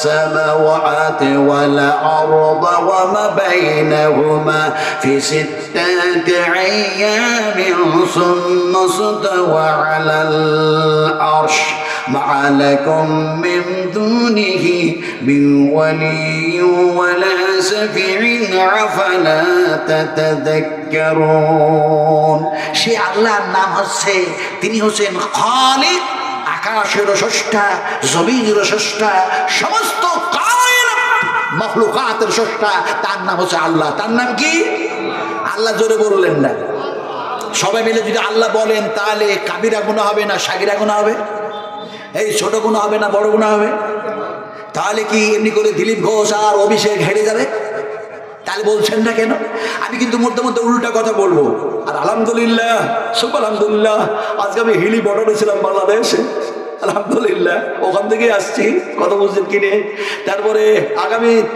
السماوات والأرض وما بينهما في 6 أيام ثم استوى على العرش ما لكم من دونه من ولي ولا شفيع أفلا تتذكرون সে আল্লাহর নাম হচ্ছে তিনি হচ্ছেন খালিক আকাশের স্রষ্টা জমিনের স্রষ্টা সমস্ত কায়নাত মাখলুকাতের স্রষ্টা তার নাম হচ্ছে আল্লাহ তার নাম কি আল্লাহ জোরে বললেন না সবাই মিলে যদি আল্লাহ বলেন তাহলে কাবিরা গুনাহ হবে না সাগিরা গুনাহ হবে এই ছোট গুনাহ হবে না বড় গুনাহ হবে তাহলে কি এমনি করে দিলীপ ঘোষ আর অভিষেক হেরে যাবে তাহলে বলছেন না কেন আমি কিন্তু মধ্যে মধ্যে উল্টা কথা বলবো আর আলহামদুলিল্লাহ সুবহানাল্লাহ আজকে আমি হিলি বর্ডারে ছিলাম বাংলাদেশে আলহামদুলিল্লাহ ওখান থেকে আসছি কথা বুঝছেন কিনে তারপরে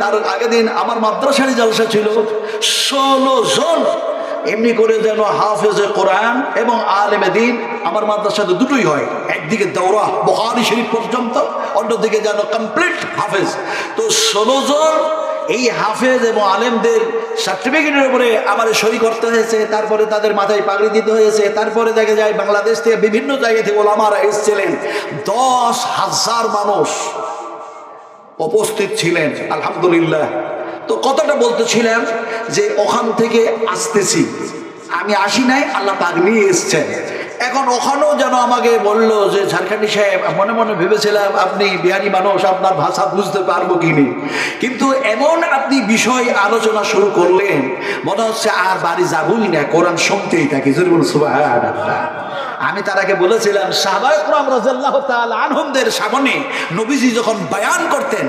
তার আগের দিন আমার মাদ্রাসারই জলসা ছিল 16 জন এমনি করে যেন হাফেজে কোরআন এবং আলেমে দ্বীন আমার মাদ্রাসাতে দুটোই হয় একদিকে দৌরা বুখারী শরীফ পর্যন্ত অন্যদিকে যেন কমপ্লিট হাফেজ তো 16 জন এই হাফেজ এবং আলেমদের সার্টিফিকেটের উপরে আমার সই করতে হয়েছে তারপরে তাদের মাথায় পাগড়ি দিতে হয়েছে তারপরে দেখা যায় বাংলাদেশ থেকে বিভিন্ন জায়গা থেকে ওলামারা এসেছিলেন 10,000 মানুষ উপস্থিত ছিলেন আলহামদুলিল্লাহ তো কথাটা বলতেছিলাম যে ওখান থেকে আসতেছি আমি আসি নাই আল্লাহ পাক নিয়ে এসছেন এখন ওখানেও যেন আমাকে বললো যে ঝাড়খণ্ডী সাহেব মনে মনে ভেবেছিলাম আপনি বিহারি মানুষ আপনার ভাষা বুঝতে পারবো কিনি কিন্তু এমন আপনি বিষয় আলোচনা শুরু করলেন মনে হচ্ছে আর বাড়ি যাবই না কোরআন শুনতেই থাকি জোরে বলুন সুবহানাল্লাহ আমি তার আগে বলেছিলাম সাহাবায়ে কেরাম রাদিয়াল্লাহু তাআলা আনহুমদের সামনে নবীজি যখন বয়ান করতেন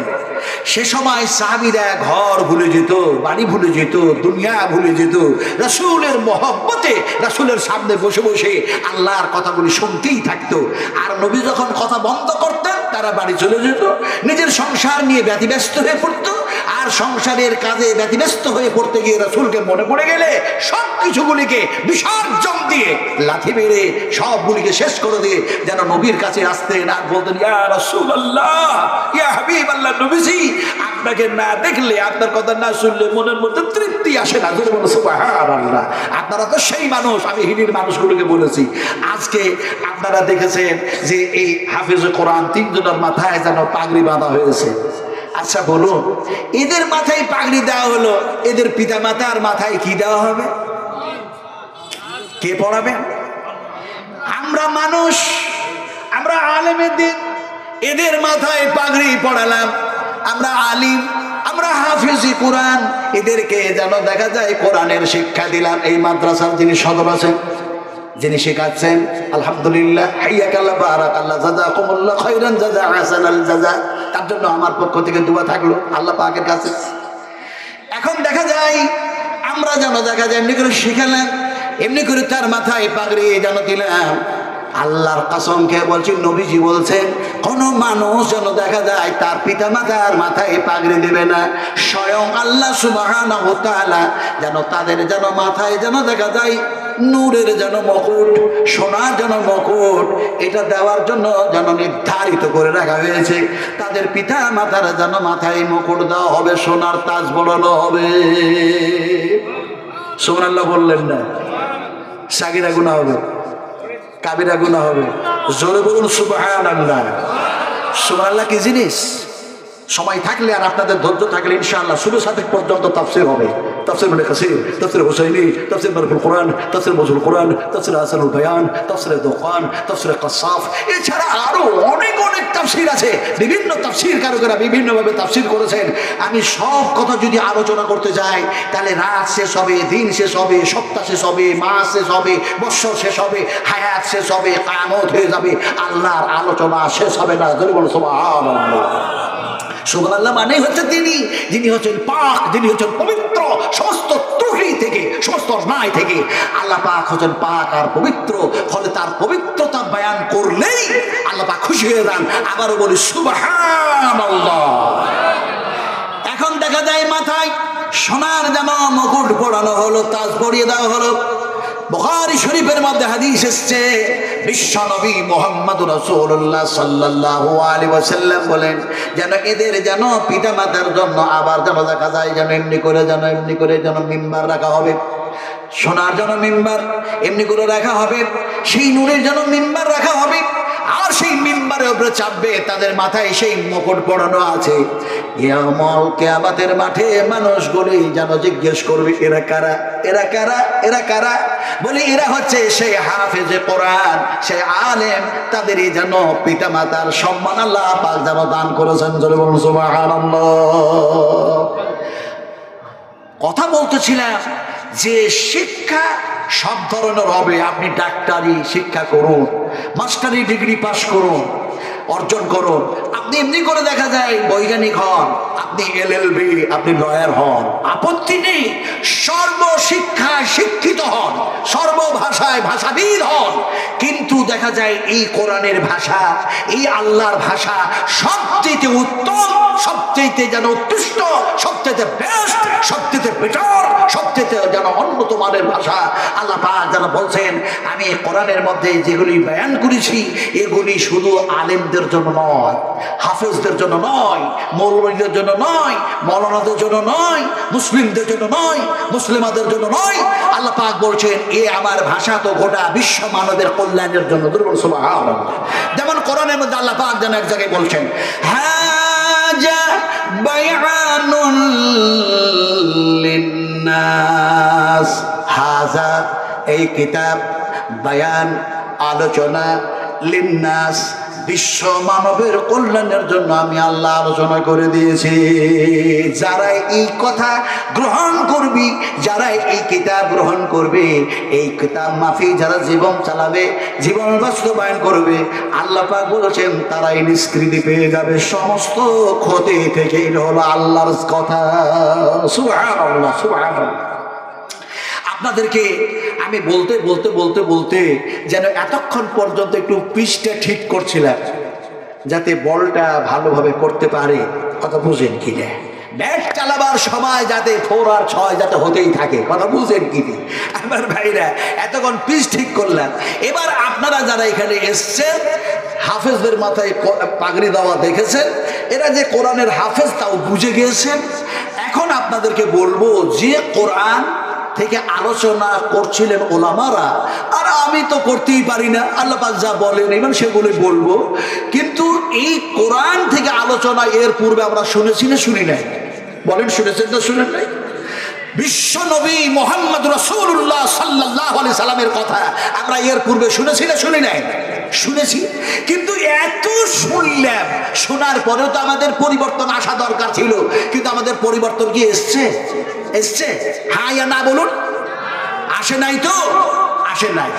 সে সময় সাহাবীরা ঘর ভুলে যেত বাড়ি ভুলে যেত দুনিয়া ভুলে যেত রাসূলের মহব্বতে রাসূলের সামনে বসে বসে আল্লাহর কথাগুলি শুনতেই থাকতো আর নবী যখন কথা বন্ধ করতেন তারা বাড়ি চলে যেত নিজের সংসার নিয়ে ব্যতিব্যস্ত হয়ে পড়তো আর সংসারের কাজে ব্যতিব্যস্ত হয়ে পড়তে গিয়ে রাসূলকে মনে পড়ে গেলে সব কিছুগুলিকে বিসর্জন দিয়ে লাথি মেরে সবগুলিকে শেষ করে দিয়ে যেন নবীর কাছে আসতেন আর বলতেন ইয়া রাসূলুল্লাহ ইয়া হাবিবাল্লাহ নবীজি আপনাকে না দেখলে আপনার কথা না শুনলে মনের মধ্যে তৃপ্তি আসে না জোরে বলুন সুবহানাল্লাহ আপনারা তো সেই মানুষ আমি হিলির মানুষগুলোকে বলেছি আজকে আপনারা দেখেছেন যে এই হাফেজে কোরআন 3 জনের মাথায় যেন পাগড়ি বাঁধা হয়েছে আচ্ছা বলুন এদের মাথায় পাগড়ি দেওয়া হলো এদের পিতামাতার মাথায় কি দেওয়া হবে কে পড়াবে আমরা মানুষ আমরা আলেমের দিন এদের মাথায় পাগড়ি পড়ালাম আমরা আলিম আমরা হাফেজি কোরআন এদেরকে যেন দেখা যায় কোরআনের শিক্ষা দিলাম এই মাদ্রাসার যিনি সদর আছেন যিনি শেখাচ্ছেন আলহামদুলিল্লাহ হাইয়াকাল্লাহ বারাকাল্লাহ জাযাকুমুল্লাহ খাইরান জাযা আহসানাল জাযা তার জন্য আমার পক্ষ থেকে দোয়া থাকলো আল্লাহ পাকের কাছে এখন দেখা যায় আমরা যেন দেখা যায় এমনি করে শিখালাম এমনি করে তার মাথায় পাগড়ি যেন দিলাম আল্লাহর কসম খেয়ে বলছি নবীজি বলছেন কোন মানুষ যেন দেখা যায় তার পিতামাতার মাথায় পাগড়ি দেবে না স্বয়ং আল্লাহ সুবহানাহু ওয়া তাআলা যেন তাদের যেন মাথায় যেন দেখা যায় নূরের যেন মুকুট সোনার যেন মুকুট এটা দেওয়ার জন্য যেন নির্ধারিত করে রাখা হয়েছে তাদের পিতা মাতার যেন মাথায় মুকুট দেওয়া হবে সোনার তাজ পরানো হবে সুবহানাল্লাহ বললেন না সাগিরা গুনাহ হবে কাবিরা গুনাহ হবে জোরে বলুন সুবহানাল্লাহ সুবহানাল্লাহ কি জিনিস সময় থাকলে আর আপনাদের ধৈর্য থাকলে ইনশাআল্লাহ শুরু সাথে পর্যন্ত তাফসীর হবে তাফসীর ইবনে কাসির তাফসীর হুসাইনি তাফসীর মারফুল কোরআন তাফসীর মজহুল কোরআন তাফসীর হাসানুল বায়ান তাফসীর দোকান তাফসীর কাসাফ এছাড়া আরো অনেক অনেক তাফসীর আছে বিভিন্ন তাফসীর কারকেরা বিভিন্নভাবে তাফসীর করেছেন আমি সব কথা যদি আলোচনা করতে যাই তাহলে রাত শেষ হবে দিন শেষ হবে সপ্তাহ শেষ হবে মাস শেষ হবে বছর শেষ হবে হায়াত শেষ হবে কিয়ামত হয়ে যাবে আল্লাহর আলোচনা শেষ হবে না জোরে বলুন সুবহানাল্লাহ সুবহানাল্লাহ মানে হচ্ছে তিনি যিনি হচ্ছেন পাক যিনি হচ্ছেন পবিত্র সমস্ত ত্রুটি থেকে সমস্ত অন্যায় থেকে আল্লাহ পাক হচ্ছেন পাক আর পবিত্র ফলে তার পবিত্রতা বয়ান করলেই আল্লাহ পাক খুশি হয়ে যান আবারও বলি সুবহানাল্লাহ এখন দেখা যায় মাথায় সোনার যেন মুকুট পরানো হলো তাজ পরিয়ে দেওয়া হলো বুখারী শরীফের মধ্যে হাদিস এসেছে, বিশ্ব নবী মুহাম্মদুর রাসূলুল্লাহ সাল্লাল্লাহু আলাইহি ওয়াসাল্লাম বলেন, যেন এদের যেন পিতা মাতার জন্য আবার যেন দেখা যায় যেন এমনি করে যেন মিম্বার রাখা হবে, সোনার জন্য মিম্বার এমনি করে রাখা হবে, সেই নূরের জন্য মিম্বার রাখা হবে, আর সেই মিম্বারের উপরে চাপবে, তাদের মাথায় সেই মুকুট পরানো আছে। ইয়াউমুল কিয়ামতের মাঠে মানুষগুলি যেন জিজ্ঞেস করবে, এরা কারা, এরা কারা, এরা কারা? বলি এরা হচ্ছে সেই হাফেজে কোরআন, সেই আলেম, তাদেরই যেন পিতা মাতার সম্মান আল্লাহ পাক যেন দান করেছেন। জোরে বলুন সুবহানাল্লাহ। কথা বলতেছিলাম যে শিক্ষা সব ধরনের হবে। আপনি ডাক্তারি শিক্ষা করুন, মাস্টারি ডিগ্রি পাস করুন, অর্জন করুন, আপনি এমনি করে দেখা যায় বৈজ্ঞানিক হন, আপনি LLB, আপনি লয়ার হন, আপত্তি নেই। সর্বশিক্ষায় শিক্ষিত হন, সর্বভাষায় ভাষাবিদ হন, কিন্তু দেখা যায় এই কোরআনের ভাষা, এই আল্লাহর ভাষা সবচেয়ে উত্তম, সবচেয়ে যেন উৎকৃষ্ট, সবচেয়ে বেস্ট, সবচেয়ে বেটার, সবচেয়ে যেন উন্নত মানের ভাষা। আল্লাহ পাক যেন বলছেন, আমি কোরআনের মধ্যে যেগুলি বয়ান করেছি এগুলি শুধু আলেমদের জন্য নয়, হাফেজদের জন্য নয়, মৌলবীদের জন্য নয়, মৌলানাদের জন্য নয়, মুসলিমদের জন্য নয়, মুসলিমাদের জন্য নয়। আল্লাহ পাক বলছেন, এ আমার ভাষা তো গোটা বিশ্ব মানবের কল্যাণের জন্য। সুবহানাল্লাহ। যেমন কোরআনের মধ্যে আল্লাহ পাক যেন এক জায়গায় বলছেন, হাজা বায়ানুল লিন্নাস, হাজা এই কিতাব, বায়ান আলোচনা, লিন্নাস বিশ্ব মানবের কল্যাণের জন্য আমি আল্লাহ আলোচনা করে দিয়েছি। যারা এই কথা গ্রহণ করবি, যারা এই কিতাব গ্রহণ করবে, এই কিতাব মাফি যারা জীবন চালাবে, জীবন বাস্তবায়ন করবে, আল্লাহ পাক বলেছেন তারাই নিষ্কৃতি পেয়ে যাবে সমস্ত ক্ষতি থেকে। এটা হলো আল্লাহর কথা। সুবহানাল্লাহ, সুবহানাল্লাহ। আপনাদেরকে আমি বলতে বলতে বলতে বলতে যেন এতক্ষণ পর্যন্ত একটু পিচটা ঠিক করছিলাম, যাতে বলটা ভালোভাবে করতে পারে। কথা বুঝেন কি না? ব্যাট চালাবার সময় যাতে 4 আর 6 যাতে হতেই থাকে। কথা বুঝেন কি না আমার ভাইরা? এতক্ষণ পিচ ঠিক করলাম। এবার আপনারা যারা এখানে এসছেন, হাফেজদের মাথায় পাগড়ি দেওয়া দেখেছেন, এরা যে কোরআনের হাফেজ তাও বুঝে গিয়েছেন। এখন আপনাদেরকে বলবো যে কোরআন থেকে আলোচনা করছিলেন ওলামারা, আর আমি তো করতেই পারি না, আল্লাহ পাক যা বলেন এবং সেগুলো বলবো। কিন্তু এই কোরআন থেকে আলোচনা এর পূর্বে আমরা শুনেছি না শুনি নাই? বলেন, শুনেছেন না শুনেন নাই? বিশ্ব নবী মুহাম্মদ রাসূলুল্লাহ সাল্লাল্লাহু আলাইহি সাল্লামের কথা আমরা এর পূর্বে শুনেছি না শুনি নাই? শুনেছি। কিন্তু এত শুনলাম, শোনার পরেও তো আমাদের পরিবর্তন আসা দরকার ছিল। কিন্তু আমাদের পরিবর্তন কি এসছে? এসছে? হ্যাঁ ইয়া না বলুন। আসে নাই তো? আসে নাই।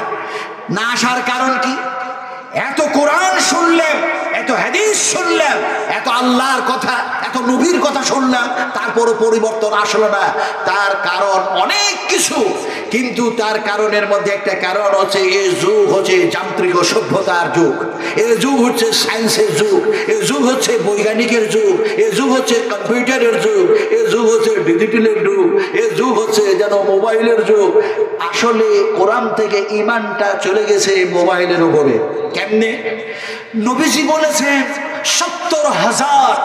না আসার কারণ কি? এত কোরআন শুনলাম, এত হাদিস শুনলাম, এত আল্লাহর কথা, এত নবীর কথা শুনলাম, তারপরও পরিবর্তন আসলো না। তার কারণ অনেক কিছু, কিন্তু তার কারণের মধ্যে একটা কারণ হচ্ছে এই যুগ হচ্ছে যান্ত্রিক সভ্যতার যুগ, এই যুগ হচ্ছে সায়েন্সের যুগ, এই যুগ হচ্ছে বৈজ্ঞানিকের যুগ, এই যুগ হচ্ছে কম্পিউটারের যুগ, এই যুগ হচ্ছে ডিজিটালের যুগ, এই যুগ হচ্ছে যেন মোবাইলের যুগ। আসলে কোরআন থেকে ঈমানটা চলে গেছে মোবাইলের উপরে। কেমনে? নবীজি বলেছেন 70,000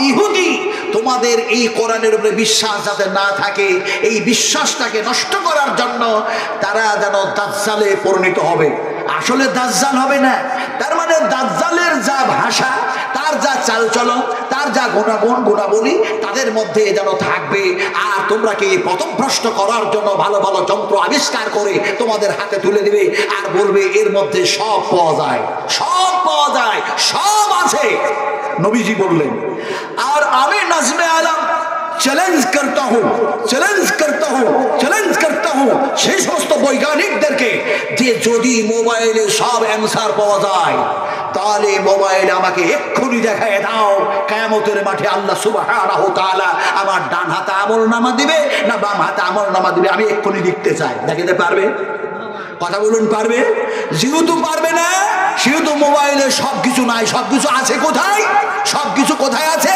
ইহুদি তোমাদের এই কোরআনের উপরে বিশ্বাস যাতে না থাকে, এই বিশ্বাসটাকে নষ্ট করার জন্য তারা যেন দাজ্জালে পরিণত হবে। আসলে দাজ্জাল হবে না, তার মানে দাজ্জালের যা ভাষা, তার যা চালচলন, তার যা গুণাগুণ গুণাবলী তাদের মধ্যে যেন থাকবে। আর তোমরা কি পথভ্রষ্ট করার জন্য ভালো ভালো যন্ত্র আবিষ্কার করে তোমাদের হাতে তুলে দিবে, আর বলবে এর মধ্যে সব পাওয়া যায়, সব পাওয়া যায়, সব আছে। নবীজি বললেন। আর আমি নাজমে আলম চ্যালেঞ্জ করতা হুঁ সেই সমস্ত বৈজ্ঞানিকদেরকে যে যদি মোবাইলে সব অ্যান্সার পাওয়া যায়, তাহলে মোবাইলে আমাকে এক্ষুনি দেখায় দাও, কিয়ামতের মাঠে আল্লাহ সুবহানাহু ওয়া তাআলা আমার ডান হাতে আমলনামা দিবে না বাম হাতে আমলনামা দিবে, আমি এক্ষুনি দেখতে চাই। দেখাতে পারবে? কথা বলুন, পারবে? যেহেতু পারবে না, সেহেতু মোবাইলে সবকিছু নাই। সবকিছু আছে কোথায়? সব কিছু কোথায় আছে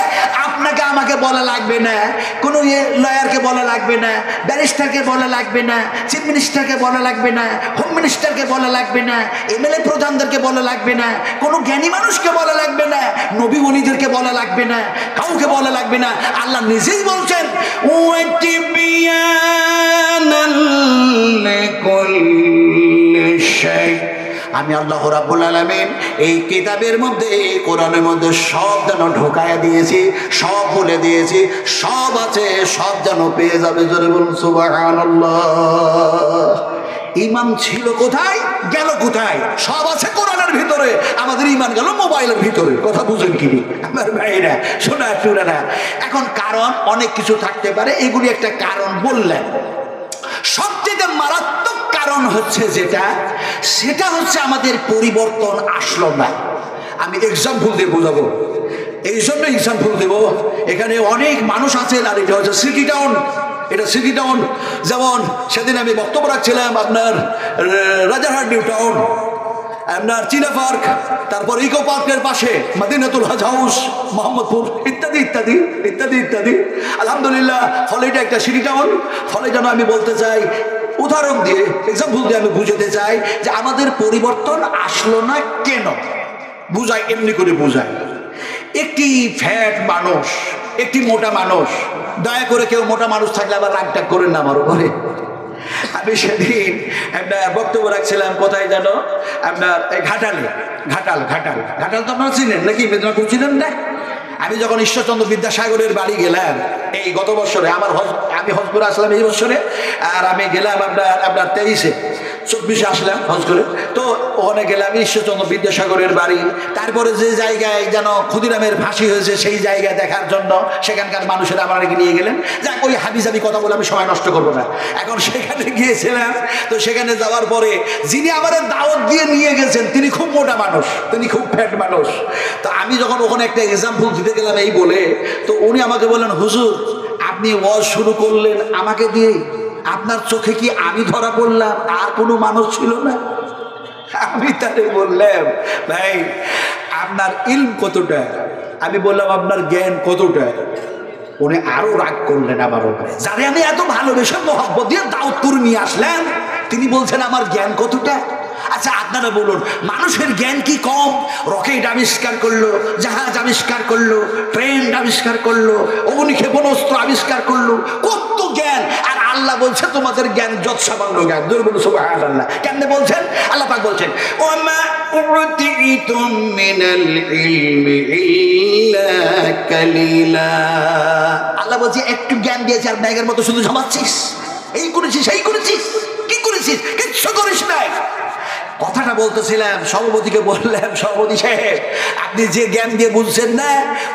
আপনাকে আমাকে বলা লাগবে না, কোনো লয়ারকে বলা লাগবে না, ব্যারিস্টারকে বলা লাগবে না, চিফ মিনিস্টারকে বলা লাগবে না, হোম মিনিস্টারকে বলা লাগবে না, এমএলএ প্রধানদেরকে বলা লাগবে না, কোনো জ্ঞানী মানুষকে বলা লাগবে না, নবী ওলিদেরকে বলা লাগবে না, কাউকে বলা লাগবে না। আল্লাহ নিজেই বলছেন আমি আল্লাহ রাব্বুল আলামিন এই কিতাবের মধ্যে, এই কোরআনের মধ্যে সব যেন ঢোকায়া দিয়েছি, সব বলে দিয়েছি, সব আছে, সব যেন পেয়ে যাবে। জোরে বলুন সুবহানাল্লাহ। ইমান ছিল কোথায়, গেল কোথায়? সব আছে কোরআনের ভিতরে, আমাদের ইমান গেল মোবাইলের ভিতরে। কথা বুঝেন কি আমার ভাইরা, শোনা শুনে না। এখন কারণ অনেক কিছু থাকতে পারে, এগুলি একটা কারণ বললেন। সবচেয়ে মারাত্মক কারণ হচ্ছে যেটা, সেটা হচ্ছে আমাদের পরিবর্তন আসলো না। আমি এক্সাম্পল দিয়ে বোঝাবো, এই জন্য এক্সাম্পল দেব। এখানে অনেক মানুষ আছেন, আর এটা হচ্ছে সিটি টাউন, এটা সিটি টাউন। যেমন সেদিন আমি বক্তব্য রাখছিলাম আপনার রাজারহাট নিউ টাউন, আপনার চীনা পার্ক, তারপর ইকো পার্কের পাশে মদিনাতুল হজ হাউস, মোহাম্মদপুর, ইত্যাদি ইত্যাদি ইত্যাদি ইত্যাদি। আলহামদুলিল্লাহ, ফলে এটা একটা সিটি টাউন। ফলে যেন আমি বলতে চাই, উদাহরণ দিয়ে, এক্সাম্পল দিয়ে আমি বুঝাতে চাই যে আমাদের পরিবর্তন আসলো না কেন। বুঝাই, এমনি করে বুঝাই। একটি ফ্যাট মানুষ, একটি মোটা মানুষ, দয়া করে কেউ মোটা মানুষ থাকলে আবার রাগ টাগ করেন না আমার উপরে। আমি সেদিন আপনার বক্তব্য রাখছিলাম কোথায় যেন, আপনার এই ঘাটালে, ঘাটাল ঘাটাল ঘাটাল তো আপনারা চিনেন নাকি? মেদিনীপুর চিনেন না? আমি যখন ঈশ্বরচন্দ্র বিদ্যাসাগরের বাড়ি গেলাম এই গত বছরে, আমি হজ করে আসলাম এই বছরে, আর আমি গেলাম আপনার 23-24 আসলাম হজ করে। তো ওখানে গেলাম ঈশ্বরচন্দ্র বিদ্যাসাগরের বাড়ি, তারপরে যে জায়গায় যেন ক্ষুদিরামের ফাঁসি হয়েছে সেই জায়গা দেখার জন্য সেখানকার মানুষেরা আমাকে নিয়ে গেলেন। যাক, ওই হাবিজাবি কথা বলে আমি সময় নষ্ট করবো না। এখন সেখানে গিয়েছিলাম, তো সেখানে যাওয়ার পরে যিনি আমাদের দাওয়াত দিয়ে নিয়ে গেছেন তিনি খুব মোটা মানুষ, তিনি খুব ফ্যাট মানুষ। তো আমি যখন ওখানে একটা এক্সাম্পল দিতে গেলাম এই বলে, তো উনি আমাকে বললেন, হুজুর আপনি ওয়াজ শুরু করলেন আমাকে দিয়ে, আপনার চোখে কি আমি ধরা পড়লাম, আর কোনো মানুষ ছিল না? আমি তারে বললাম, ভাই আপনার ইলম কতটা? আমি বললাম আপনার জ্ঞান কতটা? উনি আরো রাগ করলেন আমার উপরে, যারে আমি এত ভালোবেসে মহব্বত দিয়ে দাওয়াত করে নিয়ে আসলাম, তিনি বলছেন আমার জ্ঞান কতটা। আচ্ছা আপনারা বলুন, মানুষের জ্ঞান কি কম? রকেট আবিষ্কার করলো, জাহাজ আবিষ্কার করলো, ট্রেন আবিষ্কার করলো, অগ্নি ক্ষেপণাস্ত্র আবিষ্কার করলো, কত জ্ঞান। আর আল্লাহ বলছে তোমাদের জ্ঞান যত সামান্য জ্ঞান। জোরে বলুন সুবহানাল্লাহ। কেমনে বলছেন? আল্লাহ পাক বলছেন, ওমা উতিতুম মিনাল ইলমি ইল্লা কালিলা। আল্লাহ বলছে একটু জ্ঞান দিয়েছে আর ব্যাগের মতো শুধু জমাচ্ছিস, এই করেছিস সেই করেছিস, কি করেছিস? কিচ্ছু করিস নাই। কথাটা বলতেছিলাম, সভাপতিকে বললাম, সভাপতি সাহেব আপনি যে জ্ঞান দিয়ে বুঝছেন না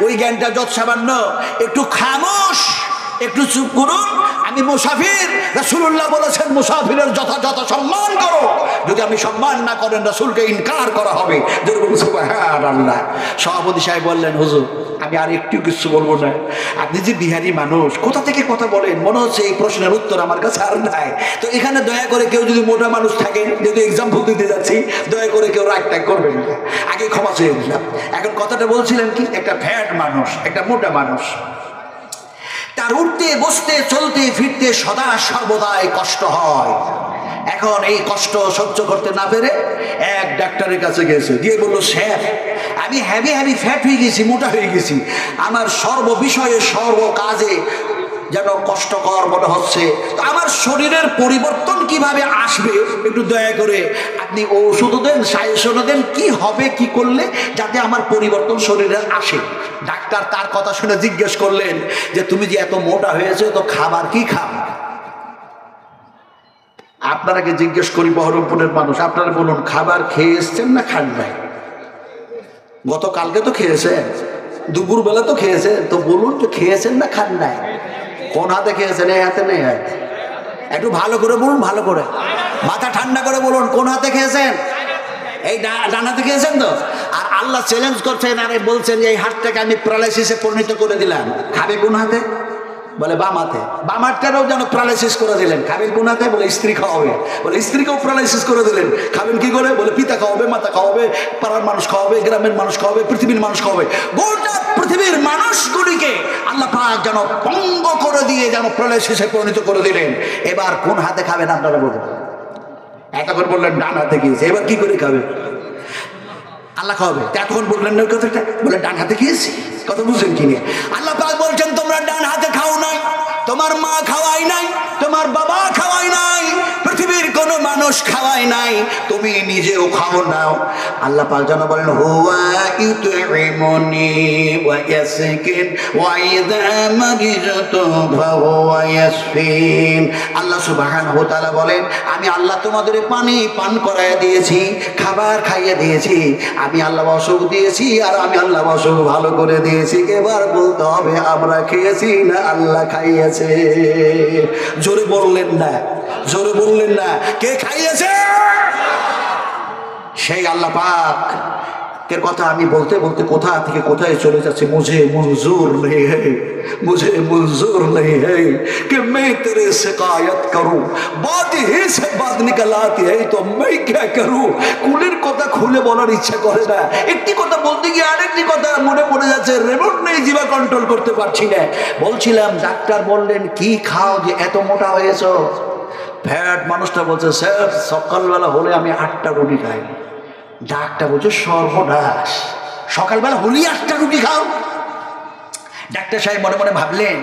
ওই জ্ঞানটা যত সামান্য, একটু খামোশ, একটু চুপ করুন। আমি মুসাফির, রাসূলুল্লাহ বলেছেন মুসাফিরের যথাযথ সম্মান করো, যদি আপনি সম্মান না করেন রাসূলকে ইনকার করা হবে। সুবহানাল্লাহ। সভাপতি সাহেব বললেন, হুজুর আমি আর একটু কিছু বলবো না, আপনি যে বিহারি মানুষ, কোথা থেকে কথা বলেন, মনে হচ্ছে এই প্রশ্নের উত্তর আমার কাছে আর নাই। তো এখানে দয়া করে কেউ যদি মোটা মানুষ থাকেন, যদি এক্সাম্পল দিতে যাচ্ছি, দয়া করে কেউ রাগ টাগ করবেন না, আগে ক্ষমা চেয়ে দিলাম। এখন কথাটা বলছিলাম কি, একটা ফ্যাট মানুষ, একটা মোটা মানুষ, তার উঠতে বসতে চলতে ফিরতে সদা সর্বদাই কষ্ট হয়। এখন এই কষ্ট সহ্য করতে না পেরে এক ডাক্তারের কাছে গেছে, গিয়ে বললো, স্যার আমি হেভি ফ্যাট হয়ে গেছি, মোটা হয়ে গেছি, আমার সর্ব বিষয়ে সর্ব কাজে যেন কষ্টকর মনে হচ্ছে, তো আমার শরীরের পরিবর্তন কিভাবে আসবে একটু দয়া করে আপনি ওষুধ দেন, সাজেশন দেন, কি হবে কি করলে যাতে আমার পরিবর্তন শরীরে আসে। ডাক্তার তার কথা শুনে জিজ্ঞেস করলেন যে তুমি যে এত মোটা হয়েছে তো খাবার কি খাও? আপনারাকে জিজ্ঞেস করি, বহরমপুরের মানুষ, আপনারা বলুন খাবার খেয়ে এসছেন না খান নাই? গতকালকে তো খেয়েছেন, দুপুরবেলা তো খেয়েছেন, তো বলুন যে খেয়েছেন না খান নাই? কোন হাতে খেয়েছেন? এই হাতে নেই, একটু ভালো করে বলুন, ভালো করে মাথা ঠান্ডা করে বলুন, কোন হাতে খেয়েছেন? এই ডান হাতে খেয়েছেন তো? আর আল্লাহ চ্যালেঞ্জ করছেন, আরে বলছেন যে এই হাতটাকে আমি প্যারালাইসিসে পরিণত করে দিলাম, খাবে কোন হাতে? বলে বাম হাতটারও যেন প্যারালাইসিস করে দিলেন। খাবেন কোন হাতে? বলে স্ত্রী খাওয়াবে। বলে স্ত্রীকেও প্যারালাইসিস করে দিলেন। খাবেন কি করে? বলে পিতা খাওয়াবে, মাতা খাওয়াবে, পাড়ার মানুষ খাওয়াবে, গ্রামের মানুষ খাওয়াবে, পৃথিবীর মানুষ খাওয়াবে। গোটা পৃথিবীর মানুষগুলিকে আল্লাহ পাক যেন পঙ্গ করে দিয়ে যেন প্যারালাইসিসে পরিণত করে দিলেন। এবার কোন হাতে খাবেন আপনারা বলুন? এতক্ষণ বললেন ডান হাতে গিয়েছে, এবার কি করে খাবে? আল্লাহ খাওয়াবে। এতক্ষণ বললেন না কথাটা, বলে ডান হাতে খেয়েছি। কথা বুঝছেন কি নিয়ে? আল্লাহ পাক বলছেন তোমরা ডান হাতে খাও নাই, তোমার মা খাওয়াই নাই, তোমার বাবা খাওয়াই নাই, পৃথিবীর কোন মানুষ খাওয়াই নাই, তুমি নিজেও খাও নাও। আল্লাহ পাক যেন বলেন হুয়া ইউতইমুনি ওয়া ইয়াসকিন ওয়া ইযা মারিজতু ফাহুয়া ইয়াসফিন। আল্লাহ সুবহানাহু ওয়া তাআলা বলেন আমি আল্লাহ তোমাদের পানি পান করায় দিয়েছি, খাবার খাইয়ে দিয়েছি, আমি আল্লাহ অসুখ দিয়েছি আর আমি আল্লাহ অসুখ ভালো করে দিয়েছি। এবার বলতে হবে আমরা খেয়েছি না আল্লাহ খাইয়েছে? জোরে বললেন না, জোরে বললেন না। কে খাইয়েছে? সেই আল্লাহ পাক এর কথা আমি বলতে বলতে কোথা থেকে কোথায় চলে যাচ্ছে। মুঝে মঞ্জুর নেই है, मुझे मंजूर नहीं है कि मैं तेरे शिकायत करूं, बात ही से बात निकल आती है तो मैं क्या करूं। কুলের কথা খুলে বলার ইচ্ছা করে না, একটি কথা বলতে গিয়ে আরেকটি কথা মনে পড়ে যাচ্ছে, রিমোট নেই, জিভা কন্ট্রোল করতে পারছি না। বলছিলাম ডাক্তার বললেন কি খাও যে এত মোটা হয়েছো? ফ্যাট মানুষটা বলছে স্যার সকালবেলা হলে আমি 8টা রুটি খাই। ডাক্তার বলছে সর্বনাশ, সকালবেলা হলি 8টা রুটি খাও? ডাক্তার সাহেব মনে মনে ভাবলেন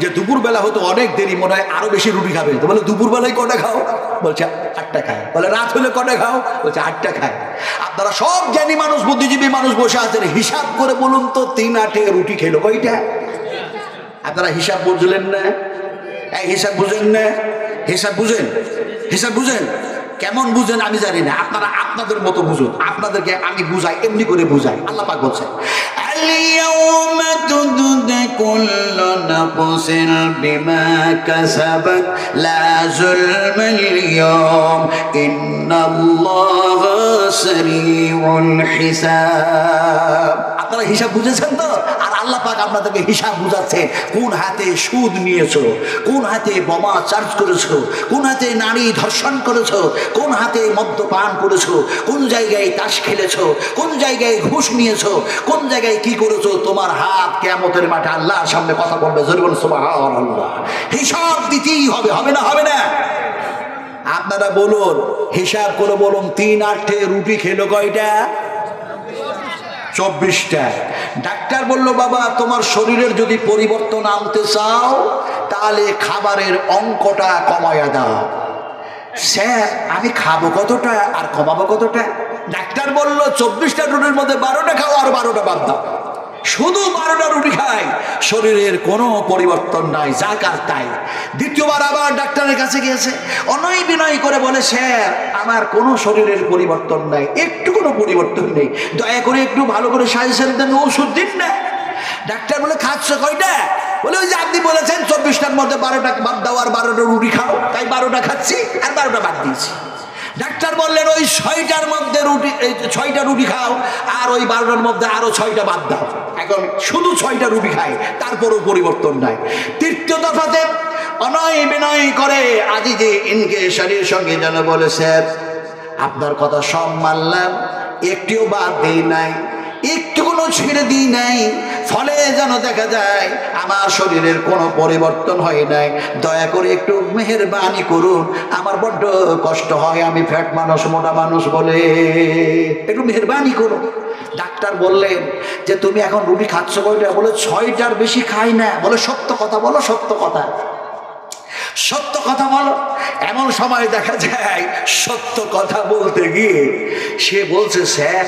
যে দুপুরবেলা হতো অনেক দেরি, মনে হয় আরো বেশি রুটি খাবে। তো বলে দুপুরবেলায় কটা খাও? বলছে 8টা খায়। বলে রাত হলে কটা খাও? বলছে 8টা খায়। আপনারা সব জ্ঞানী মানুষ, বুদ্ধিজীবী মানুষ বসে আছেন, হিসাব করে বলুন তো 3-8 রুটি খেলো কয়টা? আপনারা হিসাব বুঝলেন না? হিসাব বুঝেন না? হিসাব বুঝেন? হিসাব বুঝেন? কেমন বুঝেন আমি জানি না, আপনারা আপনাদের মতো বুঝুন, আপনাদেরকে আমি বুঝাই, এমনি করে বুঝাই। আল্লাহ পাক বলছে اليوم تجزى كل نفس بما كسبت لا ظلم اليوم إن الله سريع الحساب। আপনারা হিসাব বুঝেছেন তো? আর আল্লাহ পাক আপনাদেরকে হিসাব বুঝাচ্ছে। কোন হাতে সুদ নিয়েছো, কোন হাতে বোমা চার্জ করেছো, কোন হাতে নারী ধর্ষণ করেছো, কোন হাতে মদ্যপান করেছো, কোন জায়গায় তাস খেলেছো, কোন জায়গায় ঘুষ নিয়েছো, কোন জায়গায় কি করেছো। তোমার হাত কিয়ামতের মাঠে আল্লাহর সামনে কথা বলবে। জোরে বলুন সুবহানাল্লাহ। হিসাব দিতেই হবে, হবে না? হবে না? আপনারা বলুন, হিসাব করে বলুন 3-8 রুটি খেলো কয়টা? 24টা। ডাক্তার বলল বাবা তোমার শরীরের যদি পরিবর্তন আনতে চাও তাহলে খাবারের অঙ্কটা কমায়া দাও। স্যার আমি খাবো কতটা আর কমাবো কতটা? ডাক্তার বলল 24টা রুটির মধ্যে 12টা খাও আর 12টা বাদ দাও। শুধু 12টা রুটি খাই, শরীরের কোনো পরিবর্তন নাই, যা কার তাই। দ্বিতীয়বার আবার ডাক্তারের কাছে গিয়েছে, অনয় বিনয় করে বলে স্যার আমার কোনো শরীরের পরিবর্তন নাই, একটু কোনো পরিবর্তন নেই, দয়া করে একটু ভালো করে সাজেশন দেন, ওষুধ দিন না। ডাক্তার বলে খাচ্ছ কয়টা? বলে ওই যে আপনি বলেছেন 24টার মধ্যে 12টা বাদ দাও আর 12টা রুটি খাও, তাই 12টা খাচ্ছি আর 12টা বাদ দিয়েছি। ডাক্তার বললেন ওই 6টার মধ্যে রুটি, 6টা রুটি খাও আর ওই 12টার মধ্যে আরো 6টা বাদ দাও। এখন শুধু 6টা রুটি খাই, তারপরও পরিবর্তন নাই। তৃতীয় দফাতে অনয় বিনয় করে আজিজে ইনকে শরীর সঙ্গে যেন বলে স্যার আপনার কথা সব মানলাম, একটিও বাদ দেই নাই, একটু কোনো ছেড়ে দিই নাই, ফলে যেন দেখা যায় আমার শরীরের কোনো পরিবর্তন হয় নাই। দয়া করে একটু মেহেরবানি করুন, আমার বড্ড কষ্ট হয়, আমি ফ্যাট মানুষ, মোটা মানুষ বলে, একটু মেহেরবানি করুন। ডাক্তার বললেন যে তুমি এখন রুটি খাচ্ছ কয়টা? বলে 6টার বেশি খাই না। বলে সত্য কথা বলো, সত্য কথা, সত্য কথা বলো। এমন সময় দেখা যায় সত্য কথা বলতে গিয়ে সে বলছে স্যার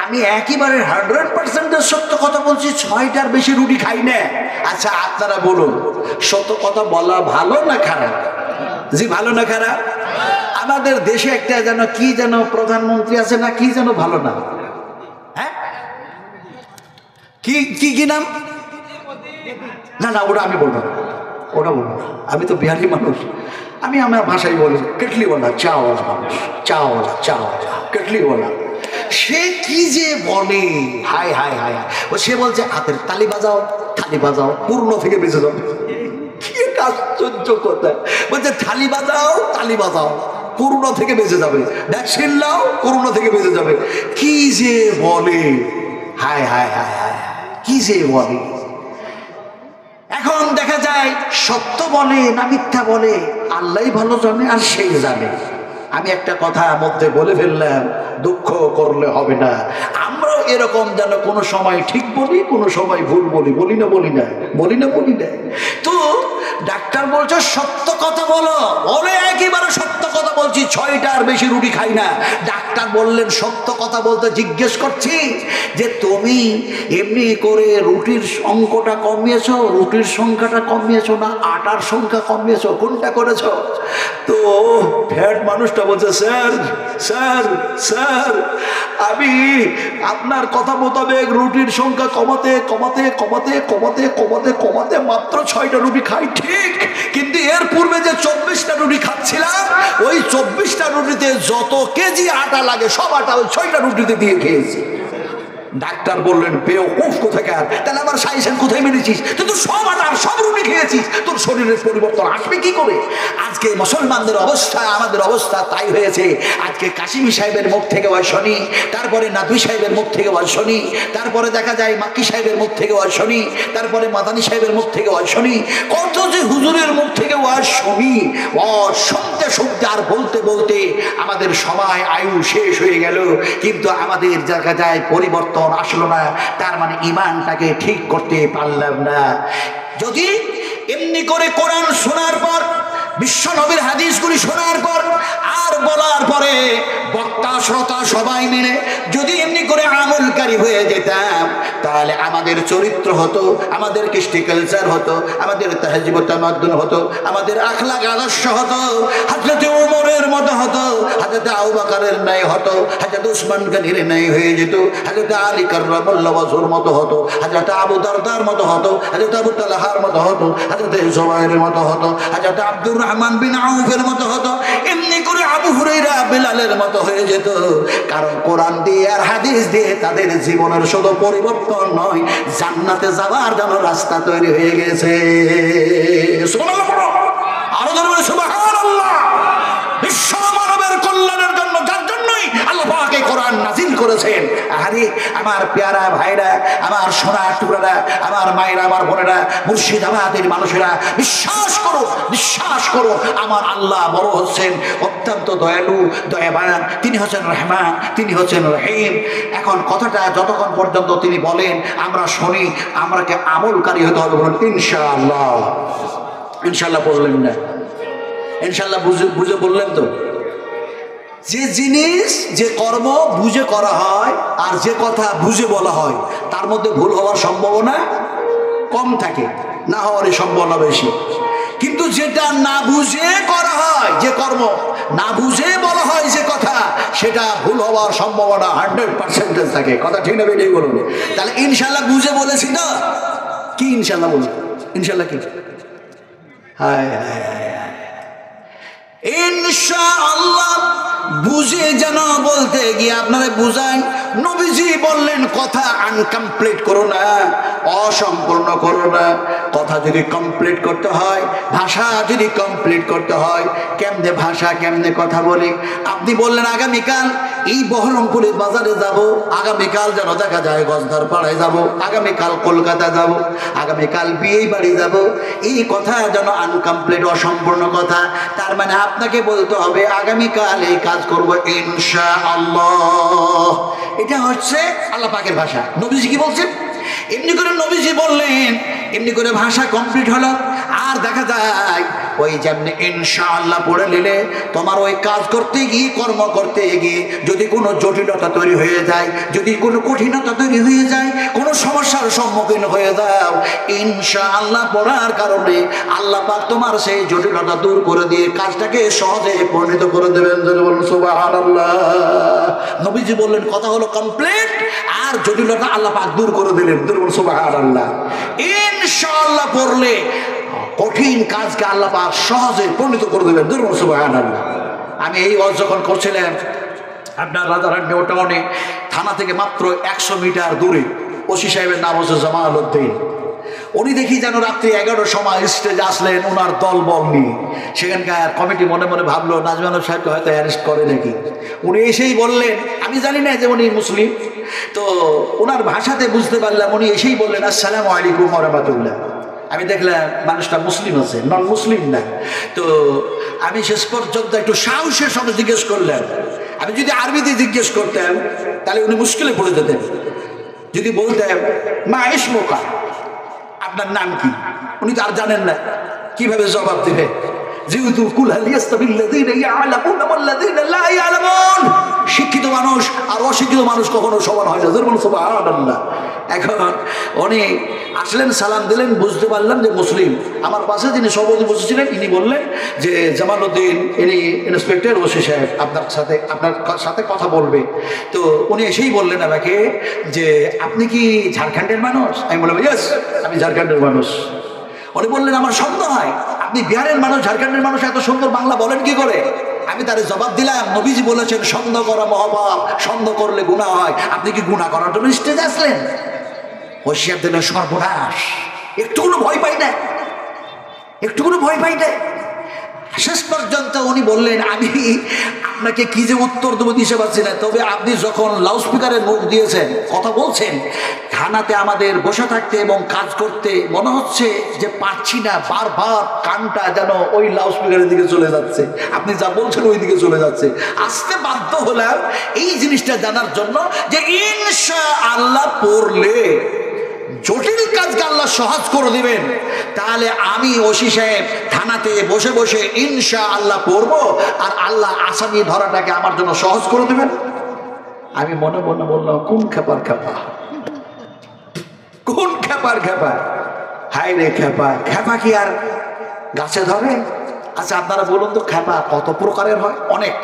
আমি একেবারে 100% সত্য কথা বলছি, 6টার বেশি রুটি খাই না। আচ্ছা আপনারা বলুন সত্য কথা বলা ভালো না খারাপ? জি ভালো না খারাপ? আমাদের দেশে একটা যেন কি যেন প্রধানমন্ত্রী আছে না, কি যেন ভালো না, হ্যাঁ কি কি কি নাম? না না ওটা আমি বলবো না, ওটা বলবো না, আমি তো বিহারি মানুষ, আমি আমার ভাষায় বলি কেটলিওয়ালা চাওয়ালা মানুষ, চাওয়ালা চাওয়ালা কেটলিওয়ালা। সে কি যে বলে, হায় হায় হায় হায়। সে বলছে হাতের তালি বাজাও, তালি বাজাও, পূর্ণ থেকে বেঁচে যাও। কথা বলছে থালি বাজাও তালি বাজাও, করোনা থেকে বেঁচে যাবে, ভ্যাকসিন নাও করোনা থেকে বেঁচে যাবে। কি যে বলে, হায় হায় হায় হায়, কি যে বলে। এখন দেখা যায় সত্য বলে না মিথ্যা বলে আল্লাহই ভালো জানে, আর সেই জানে। আমি একটা কথা মধ্যে বলে ফেললাম, দুঃখ করলে হবে না। আমরাও এরকম যেন কোনো সময় ঠিক বলি, কোনো সময় ভুল বলি, বলি না বলি না, বলি না বলি না। তো ডাক্তার বলছে সত্য কথা বলো, বলে একেবারে সত্য কথা বলছি, 6টার বেশি রুটি খাই না। ডাক্তার বললেন সত্য কথা বলতে জিজ্ঞেস করছি যে তুমি এমনি করে রুটির অঙ্কটা কমিয়েছো, রুটির সংখ্যাটা কমিয়েছো না আটার সংখ্যা কমিয়েছো, কোনটা করেছো? তো ফ্যাট মানুষটা বলছে স্যার স্যার স্যার আমি আপনার কথা মোতাবেক রুটির সংখ্যা কমাতে কমাতে কমাতে কমাতে কমাতে কমাতে মাত্র 6টা রুটি খাই ঠিক, কিন্তু এর পূর্বে যে 24টা রুটি খাচ্ছিলাম ওই 24টা রুটিতে যত কেজি আটা লাগে সব আটা ওই 6টা রুটিতে দিয়ে খেয়েছি। ডাক্তার বললেন বেওকুফ কোথাকার, তাহলে আমার সাইসেন কোথায় মেরেছিস? তুই তো সব আটার সব রুটি খেয়েছিস, তোর শরীরের পরিবর্তন আসবে কি করে? আজকে মুসলমানদের অবস্থা, আমাদের অবস্থা তাই হয়েছে। আজকে কাশিমি সাহেবের মুখ থেকে ওয়াজ শুনি, তারপরে নাদুই সাহেবের মুখ থেকে ওয়াজ শুনি, তারপরে দেখা যায় মাক্কি সাহেবের মুখ থেকে ওয়াজ শুনি, তারপরে মাদানী সাহেবের মুখ থেকে ওয়াজ শুনি, কত যে হুজুরের মুখ থেকে ওয়াজ শুনি। ওয়াজ শুনতে শুনতে আর বলতে বলতে আমাদের সময় আয়ু শেষ হয়ে গেল, কিন্তু আমাদের দেখা যায় পরিবর্তন আসলো না। তার মানে ঈমানটাকে ঠিক করতে পারলাম না। যদি এমনি করে কোরআন শোনার পর, বিশ্ব নবীর হাদিসগুলি শোনার পর আর বলার পরে বক্তা শ্রোতা সবাই মিলে যদি এমনি করে আমলকারী হয়ে যেতাম, তাহলে আমাদের চরিত্র হতো, আমাদের কৃষ্টি কালচার হতো, আমাদের তাহজিব তামাদ্দুন হতো, আমাদের আখলাক আদর্শ হতো, হযরত ওমরের মতো হতো, হযরত আবু বকরের ন্যায় হতো, হযরত উসমান গনির ন্যায় হয়ে যেত, হযরত আলী কাররামাল্লাহু ওয়াজহুর মতো হতো, হযরত আবু দারদার মতো হতো, হযরত আবু তালহার মতো হতো, হযরত জুবাইরের মতো হতো, হযরত আব্দুর রহমান বিন আউফের মতো হতো, এমনি করে আবু হুরায়রা বিলালের মতো হয়ে যেত। কারণ কোরআন দিয়ে আর হাদিস দিয়ে তাদের জীবনের শুধু পরিবর্তন নয়, জান্নাতে যাওয়ার জন্য রাস্তা তৈরি হয়ে গেছে। সুবহানাল্লাহ, আরো জোরে সুবহানাল্লাহ। বিশ্ব মানবের কল্যাণের জন্য, যার জন্যই আল্লাহ পাক এই কোরআন নাযিল করেছেন। আরে আমার পেয়ারা ভাইরা, আমার সোনার টুকরারা, আমার মায়েরা, আমার বোনেরা, মুর্শিদাবাদের মানুষেরা, বিশ্বাস করো, বিশ্বাস করো, আমার আল্লাহ বড় হচ্ছেন, অত্যন্ত দয়ালু, দয়াবান। তিনি হচ্ছেন রহমান, তিনি হচ্ছেন রহিম। এখন কথাটা যতক্ষণ পর্যন্ত তিনি বলেন আমরা শুনি, আমরাকে আমলকারী হতে হবে। বলুন ইনশাআল্লাহ। ইনশাআল্লাহ বললেন না? ইনশাআল্লাহ বুঝে বললেন তো? যে জিনিস, যে কর্ম বুঝে করা হয় আর যে কথা বুঝে বলা হয় তার মধ্যে ভুল হওয়ার সম্ভাবনা কম থাকে, না হওয়ারই সম্ভাবনা বেশি। কিন্তু যেটা না বুঝে করা হয়, যে কর্ম না বুঝে বলা হয় যে কথা, সেটা ভুল হওয়ার সম্ভাবনা 100% থাকে। কথা ঠিক না বেরিয়ে বলুন। তাহলে ইনশাআল্লাহ বুঝে বলেছি না? কি ইনশাআল্লাহ বলুন? ইনশাআল্লাহ কি? হায় হায় হায়, ইনশাআল্লাহ বুঝে যেন বলতে গিয়ে আপনারা বুঝাই। নবীজি বললেন কথা আনকমপ্লিট করো না, অসম্পূর্ণ করো না। কথা যদি কমপ্লিট করতে হয়, ভাষা যদি কমপ্লিট করতে হয়, কেমনে ভাষা কেমনে কথা বলি। আপনি বললেন আগামীকাল এই বহরমপুরের বাজারে যাব, আগামীকাল যেন দেখা যায় গজধার পাড়ায় যাব, আগামীকাল কলকাতা যাব, আগামীকাল বিয়ে বাড়ি যাব। এই কথা যেন আনকমপ্লিট, অসম্পূর্ণ কথা। তার মানে আপনাকে বলতে হবে আগামীকাল এই কাজ করবো ইনশাআল্লাহ। এটা হচ্ছে আল্লাহ পাকের ভাষা। নবীজি কি বলছেন? এমনি করে নবীজি বললেন, এমনি করে ভাষা কমপ্লিট হলো। আর দেখা যায় ওই যেমনি ইনশাআল্লাহ পড়ে নিলে তোমার ওই কাজ করতে গিয়ে, কর্ম করতে গিয়ে যদি কোনো জটিলতা তৈরি হয়ে যায়, যদি কোনো কঠিনতা তৈরি হয়ে যায়, কোনো সমস্যার সম্মুখীন হয়ে যাও, ইনশাআল্লাহ পড়ার কারণে আল্লাহ পাক তোমার সেই জটিলতা দূর করে দিয়ে কাজটাকে সহজে পরিণত করে দেবেন। বলুন সুবহানাল্লাহ। নবীজি বললেন কথা হলো কমপ্লিট, আর জটিলতা আল্লাহ পাক দূর করে দিলেন। বলুন সুবহানাল্লাহ। ইনশাআল্লাহ পড়লে কঠিন কাজকে আল্লাহ পাক সহজে পরিণত করে দেবেন। বলুন সুবহানাল্লাহ। আমি এই ওয়াজ যখন করছিলাম আপনার রাজারহাট নিউ টাউনে, থানা থেকে মাত্র 100 মিটার দূরে ওসি সাহেবের নাম হচ্ছে জামাল উদ্দিন। উনি দেখি যেন রাত্রি 11টার সময় স্টেজে আসলেন ওনার দল বল নিয়ে। সেখানকার কমিটি মনে মনে ভাবলো নাজমানুল সাহেবকে হয়তো অ্যারেস্ট করে নাকি। উনি এসেই বললেন, আমি জানি না যে উনি মুসলিম, তো ওনার ভাষাতে বুঝতে পারলাম, উনি এসেই বললেন আসসালামু আলাইকুম ওয়া রাহমাতুল্লাহ। আমি দেখলাম মানুষটা মুসলিম আছে, নন মুসলিম না। তো আমি শেষ পর্যন্ত একটু সাহসের সঙ্গে জিজ্ঞেস করলাম, আমি যদি আরবিতে জিজ্ঞেস করতাম তাহলে উনি মুশকিলে পড়ে যেতেন। যদি বলতাম মা ইসমুকা, আপনার নাম কি, উনি তো আর জানেন না, কিভাবে জবাব দেবে? যেহেতু কুল হাল ইয়াস্তাবিল্লাযীনা ইয়ালামুনা ওয়াল্লাযীনা লা ইয়ালামুন, শিক্ষিত মানুষ আর অশিক্ষিত মানুষ কখনো সমান হয় না। সুবহানাল্লাহ। এখন উনি আসলেন, সালাম দিলেন, বুঝতে পারলাম যে মুসলিম। আমার পাশে যিনি সভাপতি বসেছিলেন ইনি বললেন যে জামালউদ্দিন, ইনি ইন্সপেক্টর ওসি সাহেব আপনার সাথে কথা বলবে। তো উনি এসেই বললেন আমাকে যে আপনি কি ঝাড়খণ্ডের মানুষ? আমি বললাম ইয়েস, আমি ঝাড়খণ্ডের মানুষ। উনি বললেন আমার সন্দেহ হয় আপনি বিহারের মানুষ, ঝাড়খণ্ডের মানুষ এত সুন্দর বাংলা বলেন কি করে? আমি তারে জবাব দিলাম, নবীজি বলেছেন সন্দেহ করা মহাপাপ, সন্দেহ করলে গুনাহ হয়। আপনি কি গুনাহ করার জন্য স্টেজে আসলেন? হোশিয়ার দিলেন সর্বনাশ, একটুকুনো ভয় পাই না, একটুকুনো ভয় পাই না। শেষ পর্যন্ত উনি বললেন আমি আপনাকে কি যে উত্তর দেবো দিতে পারছি না, তবে আপনি যখন লাউডস্পিকারে মুখ দিয়েছেন, কথা বলছেন, থানাতে আমাদের বসে থাকতে এবং কাজ করতে মনে হচ্ছে যে পারছি না, বারবার কানটা যেন ওই লাউডস্পিকারের দিকে চলে যাচ্ছে, আপনি যা বলছেন ওই দিকে চলে যাচ্ছে। আসতে বাধ্য হলাম এই জিনিসটা জানার জন্য যে ইনশাআল্লাহ পড়লে জটিল কাজকে আল্লাহ সহজ করে দিবেন। তাহলে আমি ওসি সাহেব থানাতে বসে বসে ইনশাআল্লাহ পড়বো, আর আল্লাহ আসামি ধরাটাকে আমার জন্য সহজ করে দিবেন। আমি মনে মনে বললাম কোন খেপার খেপা, কোন খেপার খেপা, হায় রে খেপা, খেপা কি আর গাছে ধরে? আচ্ছা আপনারা বলুন তো খেপা কত প্রকারের হয়? অনেক,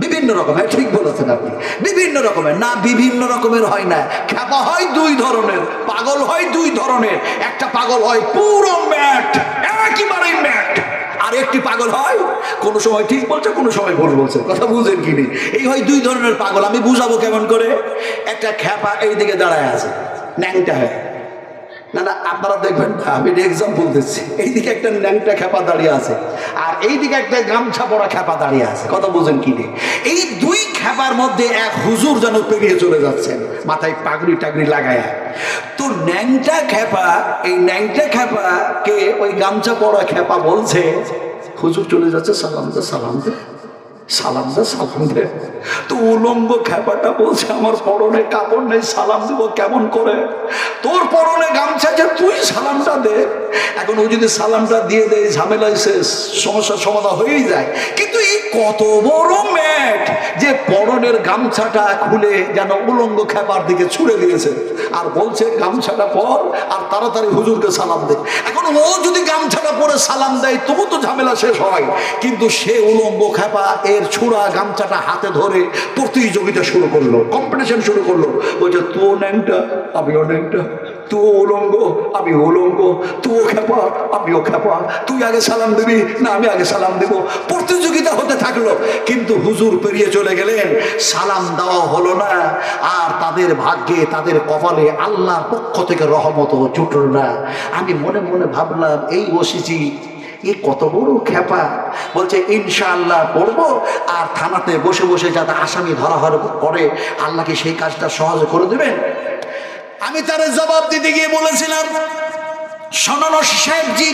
বিভিন্ন রকমের। ঠিক বলেছেন আপনি, বিভিন্ন রকমের। না, বিভিন্ন রকমের হয় না, খেপা হয় দুই ধরনের, পাগল হয় দুই ধরনের। একটা পাগল হয় পুরো ম্যাট, একেবারে ম্যাট, আর একটি পাগল হয় কোনো সময় ঠিক বলছে, কোনো সময় ভুল বলছে। কথা বুঝেন কি নি? এই হয় দুই ধরনের পাগল। আমি বুঝাবো কেমন করে? একটা খেপা এই দিকে দাঁড়ায় আছে, ন্যাংটা হয়, না না আপনারা দেখবেন না, আমি এক্সাম্পল দিচ্ছি। এইদিকে একটা ন্যাংটা খেপা দাঁড়িয়ে আছে, আর এইদিকে একটা গামছা পরা খেপা দাঁড়িয়ে আছে। কথা বুঝেন কি নেই? এই দুই খেপার মধ্যে এক হুজুর যেন পেরিয়ে চলে যাচ্ছেন, মাথায় পাগড়ি টাগড়ি লাগায়া। তো ন্যাংটা খেপা, এই ন্যাংটা খেপাকে ওই গামছা পরা খেপা বলছে হুজুর চলে যাচ্ছে, সালাম দে, সালাম দে, সালাম দে, সালাম দে। তো উলঙ্গ খেপাটা বলছে আমার পরনে কাপড় নেই, সালাম দেব কেমন করে? তোর পরনে গামছা যে, তুই সালামটা দে। এখন ও যদি সালামটা দিয়ে দেয় ঝামেলা শেষ, সমস্যার সমাধান হয়েই যায়। কিন্তু এই কত বড় ম্যাট যে পরনের গামছাটা খুলে যেন উলঙ্গ খেপার দিকে ছুড়ে দিয়েছে, আর বলছে গামছাটা পর আর তাড়াতাড়ি হুজুরকে সালাম দে। এখন ও যদি গামছাটা পরে সালাম দেয় তবু তো ঝামেলা শেষ হয়, কিন্তু সে উলঙ্গ খেপা এর ছুড়া গামছাটা হাতে ধরে প্রতিযোগিতা শুরু করলো, কম্পিটিশন শুরু করলো। বলছে তুই ন্যাংটা, আমিও ন্যাংটা, তুই উলঙ্গ, আমি উলঙ্গ, তুই খেপা, আমিও খেপা, তুই আগে সালাম দিবি না আমি আগে সালাম দেব। প্রতিযোগিতা হতে থাকলো, কিন্তু হুজুর পেরিয়ে চলে গেলেন, সালাম দেওয়া হলো না। আর তাদের ভাগ্যে, তাদের কপালে আল্লাহর পক্ষ থেকে রহমত জুটল না। আমি মনে মনে ভাবলাম এই ওসিজি এ কত বড় খেপা, বলছে ইনশাআল্লাহ পড়বো, আর থানাতে বসে বসে যাতে আসামি ধরা করে আল্লাহ কি সেই কাজটা সহজ করে দেবেন? আমি তার জবাব দিতে গিয়ে বলেছিলাম, শোনো ওসি সাহেবজি,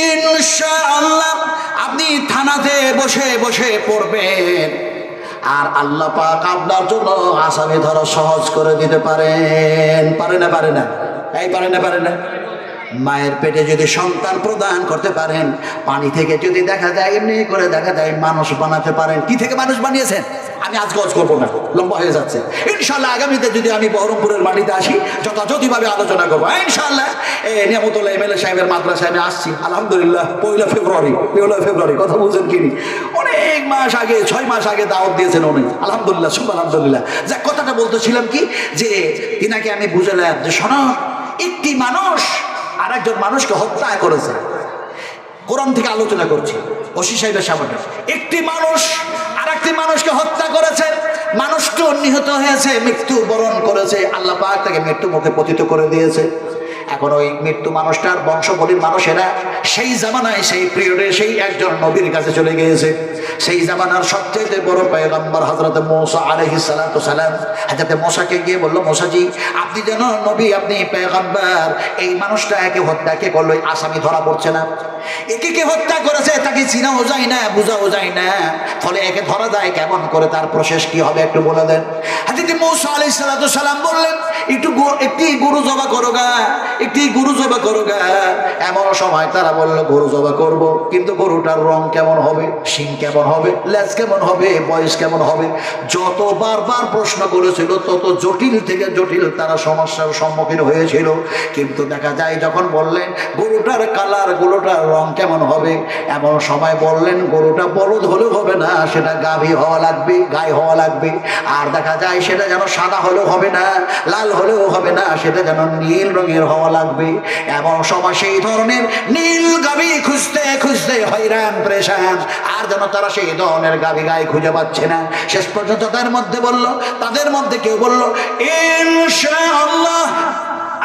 ইনশাআল্লাহ আপনি থানাতে বসে বসে পড়বেন, আর আল্লাহ পাক আপনার জন্য আসামি ধরা সহজ করে দিতে পারেন। পারে না? পারে না? এই পারে না? পারে না? মায়ের পেটে যদি সন্তান প্রদান করতে পারেন, পানি থেকে যদি দেখা যায়, এমনি করে দেখা যায় মানুষ বানাতে পারেন। কি থেকে মানুষ বানিয়েছেন আমি আজ গজ করবো না, লম্বা হয়ে যাচ্ছে। ইনশাআল্লাহ আগামীতে যদি আমি বহরমপুরের মাটিতে আসি যথাযথভাবে আলোচনা করবো ইনশাআল্লাহ। নিয়ামতুল্লাহ এমএলএ সাহেবের মাদ্রাসায় আমি আসছি আলহামদুলিল্লাহ, 1 ফেব্রুয়ারি। কথা বুঝেন কিনি? অনেক মাস আগে, 6 মাস আগে দাওয়াত দিয়েছেন উনি, আলহামদুলিল্লাহ, শুভ আলহামদুলিল্লাহ। যা কথাটা বলতেছিলাম কি, যে তিনাকে আমি বুঝালাম যে শোনো, একটি মানুষ আর একজন মানুষকে হত্যা করেছে। কোরআন থেকে আলোচনা করছি ওসি সাহেবের সামনে। একটি মানুষ আর একটি মানুষকে হত্যা করেছে, মানুষটি নিহত হয়েছে, মৃত্যু বরণ করেছে, আল্লাহ পাক তাকে মৃত্যু মুখে পতিত করে দিয়েছে। এখন ওই মৃত্যু মানুষটার বংশবলীর মানুষেরা সেই জামানায় সেই পিরিয়ডে সেই একজন নবীর কাছে চলে গিয়েছে। সেই জামানার সবচেয়ে বড় পয়গম্বর হযরত মূসা আলাইহিস সালাতু সালাম হযরত মূসাকে গিয়ে বলল, মূসাজি আপনি যেন নবী, আপনি পয়গম্বর, এই মানুষটা একে হত্যা কে করলো, আসামি ধরা পড়ছে না, একে কে হত্যা করেছে তাকে চিনাও যায় না, বোঝাও যায় না, ফলে একে ধরা যায় কেমন করে, তার প্রসেস কি হবে একটু বলে দেন। হযরত মূসা আলাইহিস সালাতু সালাম বললেন, একটি গরু জবা করো গা, একটি গরু জবা করো গা। এমন সময় তারা বললো গরু জবা করব, কিন্তু গরুটার রং কেমন হবে, শিং কেমন হবে, লেজ কেমন হবে, বয়স কেমন হবে। যত বারবার প্রশ্ন করেছিল তত জটিল থেকে জটিল তারা সমস্যার সম্মুখীন হয়েছিল। কিন্তু দেখা যায় যখন বললেন গরুটার কালার, গরুটার রং কেমন হবে, এমন সময় বললেন গরুটা বলদ হলেও হবে না, সেটা গাভী হওয়া লাগবে, গাই হওয়া লাগবে। আর দেখা যায় সেটা যেন সাদা হলেও হবে না, লাল হলেও হবে না, সেটা যেন নীল রঙের হওয়া লাগবে। এমন সময় সেই ধরনের নীল গাভী খুঁজতে খুঁজতে হয়রান পরেশান, আর যেন তারা সেই ধরনের গাভী গাই খুঁজে পাচ্ছে না। শেষ পর্যন্ত তাদের মধ্যে কেউ বলল ইনশাআল্লাহ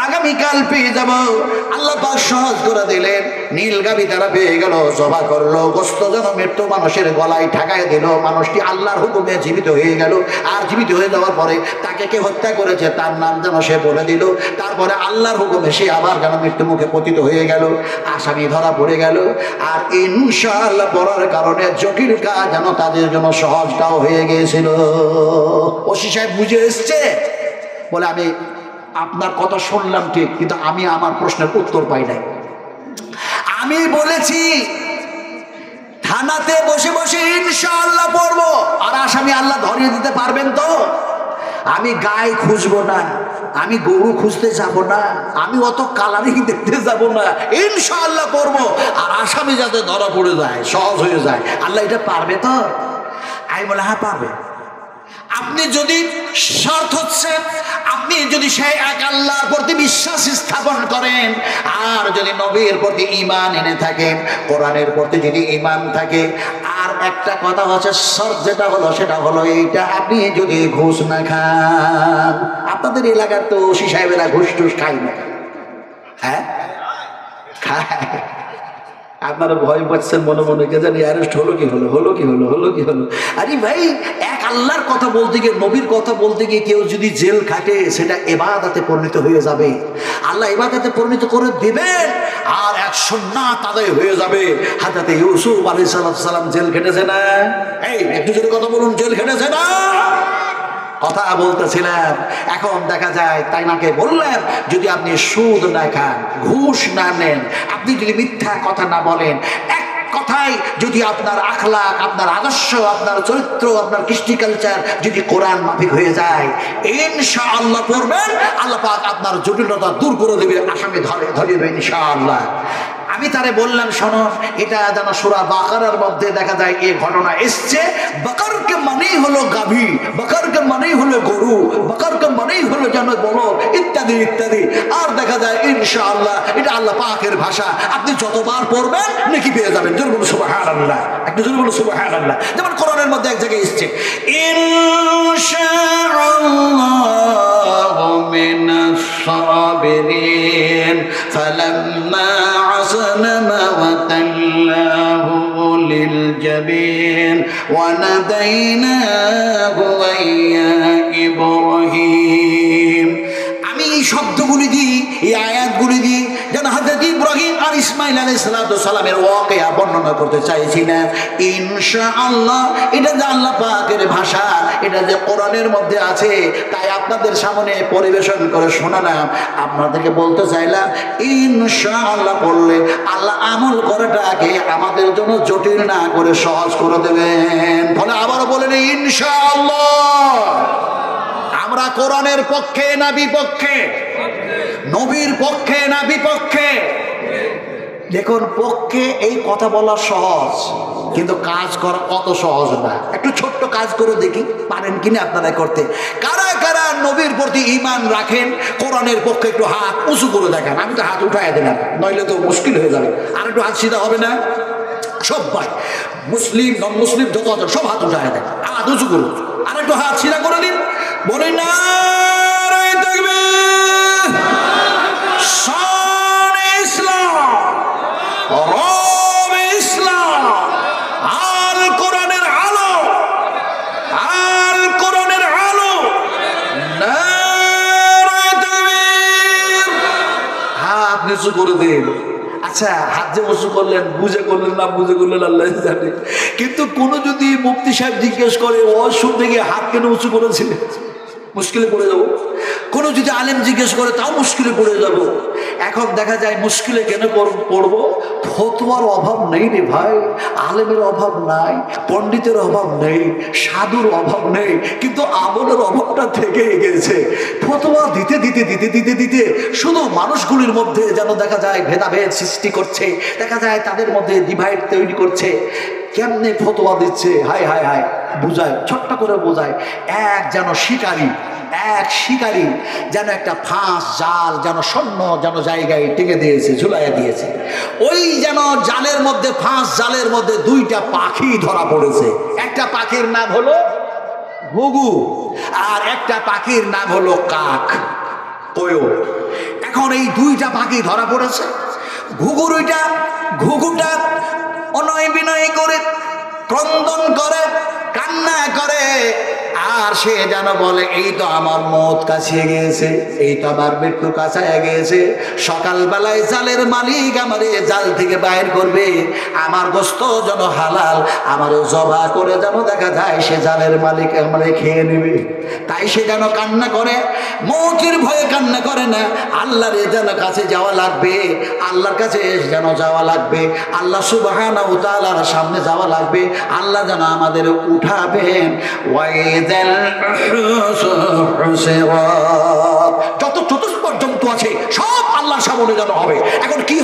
আগামীকাল পেয়ে যাব। আল্লাহ পাক সহজ করে দিলেন, নীল গাভী তারা পেয়ে গেল, জবা করলো, গোস্ত যেন মৃত্যু মানুষের গলায় ঠাকায় দিল। মানুষটি আল্লাহর হুকুমে জীবিত হয়ে গেল। আর জীবিত হয়ে যাওয়ার পরে তাকে কে হত্যা করেছে তার নাম যেন সে বলে দিল। তারপরে আল্লাহর হুকুমে সে আবার যেন মৃত্যু মুখে পতিত হয়ে গেল, আসামি ধরা পড়ে গেল। আর ইনশাআল্লাহ পড়ার কারণে জটিল কাজ যেন তাদের জন্য সহজটাও হয়ে গিয়েছিল। ওসি সাহেব বুঝে এসছে, বলে আমি আপনার কথা শুনলাম ঠিক, কিন্তু আমি আমার প্রশ্নের উত্তর পাই নাই। আমি বলেছি থানাতে বসে বসে ইনশাআল্লাহ পড়বো, আর আসামি আল্লাহ ধরিয়ে দিতে পারবেন তো? আমি গাই খুঁজবো না, আমি গরু খুঁজতে যাব না, আমি অত কালারিং দেখতে যাব না, ইনশাআল্লাহ করবো। আর আসামি যাতে ধরা পড়ে যায়, সহজ হয়ে যায়, আল্লাহ এটা পারবে তো? আমি বলে হ্যাঁ পারবে। আপনি যদি শর্ত হচ্ছে, আপনি যদি সেই এক আল্লাহর প্রতি বিশ্বাস স্থাপন করেন, আর যদি নবীর প্রতি ঈমান এনে থাকেন, কোরআনের প্রতি যদি ঈমান থাকে, আর একটা কথা হচ্ছে শর্ত যেটা হলো সেটা হলো এইটা, আপনি যদি ঘুষ না খান। আপনাদের এলাকার তো ওসি সাহেবেরা ঘুষ টুস খাই না, হ্যাঁ খায়। আপনারা ভয় পাচ্ছেন মনে মনে, কে জানি অ্যারেস্ট হলো কি হলো, হলো কি হলো, হলো কি হলো। আরে ভাই, এক আল্লাহর কথা বলতে গিয়ে, নবীর কথা বলতে গিয়ে কেউ যদি জেল খাটে, সেটা ইবাদতে পরিণত হয়ে যাবে। আল্লাহ ইবাদতে পরিণত করে দেবেন, আর এক সুন্নাত আদায় হয়ে যাবে। হযরত ইউসুফ আলাইহিস সালাম জেল খেটেছে না? এই একটু জোরে কথা বলুন, জেল খেটেছে না? কথা বলতেছিলাম। এখন দেখা যায় তাই নাকে বললেন, যদি আপনি সুদ না খান, ঘুষ না নেন, আপনি যদি মিথ্যা কথা না বলেন, এক কথায় যদি আপনার আখলাক, আপনার আদর্শ, আপনার চরিত্র, আপনার কৃষ্টি কালচার যদি কোরআন মাফিক হয়ে যায়, ইনশাআল্লাহ পড়বেন, আল্লাহ পাক আপনার জটিলতা দূর করে দেবে, আসামি ধরিয়ে দেবে ইনশাআল্লাহ। আমি তারে বললাম, শোনো, এটা যেন সূরা বাকারার মধ্যে দেখা যায় এই ঘটনা এসছে। বাকারকে মানেই হলো গাভী, বাকারকে মানেই হলো গরু, বাকারকে মানেই হলো যেন বলো ইত্যাদি ইত্যাদি। আর দেখা যায় ইনশাআল্লাহ এটা আল্লাহ পাকের ভাষা, আপনি যতবার পড়বেন নেকি পেয়ে যাবেন। জোরে বলুন সুবহানাল্লাহ, একটু জোরে বলুন সুবহানাল্লাহ। যেমন কোরআনের মধ্যে এক জায়গায় এসছে ইনশাআল্লাহু মিনাস সাবিরিন ফালাম্মা আসলামা ওয়া তাল্লাহু লিল জাবিন ওয়া নাদাইনাহু ইয়া ইব্রাহিম। আমি এই শব্দগুলি দিই, এই আয়াতগুলি দিই যেন হযরত ইব্রাহিম আর ইসমাইল আলাইহিস সালামের ওয়াকিয়া বর্ণনা করতে চাইছি না। ইনশাআল্লাহ এটা যে আল্লাহ পাকের ভাষা, এটা যে কোরআনের মধ্যে আছে, তাই আপনাদের সামনে পরিবেশন করে শোনালাম। আপনাদেরকে বলতে চাইলাম, ইনশাআল্লাহ বললে আল্লাহ আমল করাটাকে আমাদের জন্য জটিল না করে সহজ করে দেবেন। ফলে আবারও বলেন ইনশাআল্লাহ। আমরা কোরআনের পক্ষে না বিপক্ষে? নবীর পক্ষে না বিপক্ষে? দেখুন, পক্ষে এই কথা বলা সহজ, কিন্তু কাজ করা অত সহজ না। একটু ছোট্ট কাজ করে দেখি পারেন কিনা আপনারা করতে। কারা কারা নবীর প্রতি ঈমান রাখেন, কোরআনের পক্ষে একটু হাত উঁচু করে দেখেন। আমি তো হাত উঠাই দিলাম, নইলে তো মুশকিল হয়ে যাবে। আর একটু হাত সিধা হবে না? সবাই মুসলিম নন মুসলিম যত আছে সব হাত উঠায় দেন, হাত উঁচু করুন। আর একটু হাত সিধা করে দিন, বলি না উঁচু করে দেন। আচ্ছা, হাত যে উঁচু করলেন, বুঝে করলেন না বুঝে করলেন আল্লাহ জানে, কিন্তু কোনো যদি মুফতি সাহেব জিজ্ঞেস করে ওয়াজ শুনতে গিয়ে হাত কেন উঁচু করেছিলেন, মুশকিলে পড়ে যাব। কোনো যদি আলেম জিজ্ঞেস করে তাও মুশকিলে পড়ে যাব। এখন দেখা যায় মুশকিলে কেন পড়বো? ফতোয়ার অভাব নেই রে ভাই, আলেমের অভাব নাই, পণ্ডিতের অভাব নেই, সাধুর অভাব নেই, কিন্তু আমলের অভাবটা থেকে গেছে। ফতোয়া দিতে দিতে দিতে দিতে দিতে শুধু মানুষগুলির মধ্যে যেন দেখা যায় ভেদাভেদ সৃষ্টি করছে, দেখা যায় তাদের মধ্যে ডিভাইড তৈরি করছে। কেমনে ফতোয়া দিচ্ছে, হায় হায় হায়, বুঝায়, ছোট্ট করে বোঝায়। এক যেন শিকারী যেন একটা ফাঁস জাল যেন স্বর্ণ যেন জায়গায় টেকে দিয়েছে, ঝুলাইয়া দিয়েছে। ওই যেন জালের মধ্যে, ফাঁস জালের মধ্যে দুইটা পাখি ধরা পড়েছে। একটা পাখির নাম হলো ঘুঘু, আর একটা পাখির নাম হলো কাক, কোয়ল। এখন এই দুইটা পাখি ধরা পড়েছে। ঘুঘুটা অনয় বিনয় করে ক্রন্দন করে, কান্না করে, আর সে যেন বলে এই তো আমার মত কাছিয়ে গিয়েছে, এই তো আমার মৃত্যু কাছায় গিয়েছে। সকালবেলায় জালের মালিক আমারে জাল থেকে বাইর করবে, আমার গোস্ত যেন হালাল, আমারও জবা করে যেন দেখা যায় সে জালের মালিক আমারে খেয়ে নেবে। তাই সে যেন কান্না করে, মৌতের ভয়ে কান্না করে না, আল্লাহর যেন কাছে যাওয়া লাগবে, আল্লাহর কাছে যেন যাওয়া লাগবে, আল্লাহ সুবহানাহু ওয়া তাআলার সামনে যাওয়া লাগবে, আল্লাহ যেন আমাদের উঠাবেন। যত চতুষ্পদ জন্তু আছে সব আল্লাহর সামনে যেন হবে। এখন কি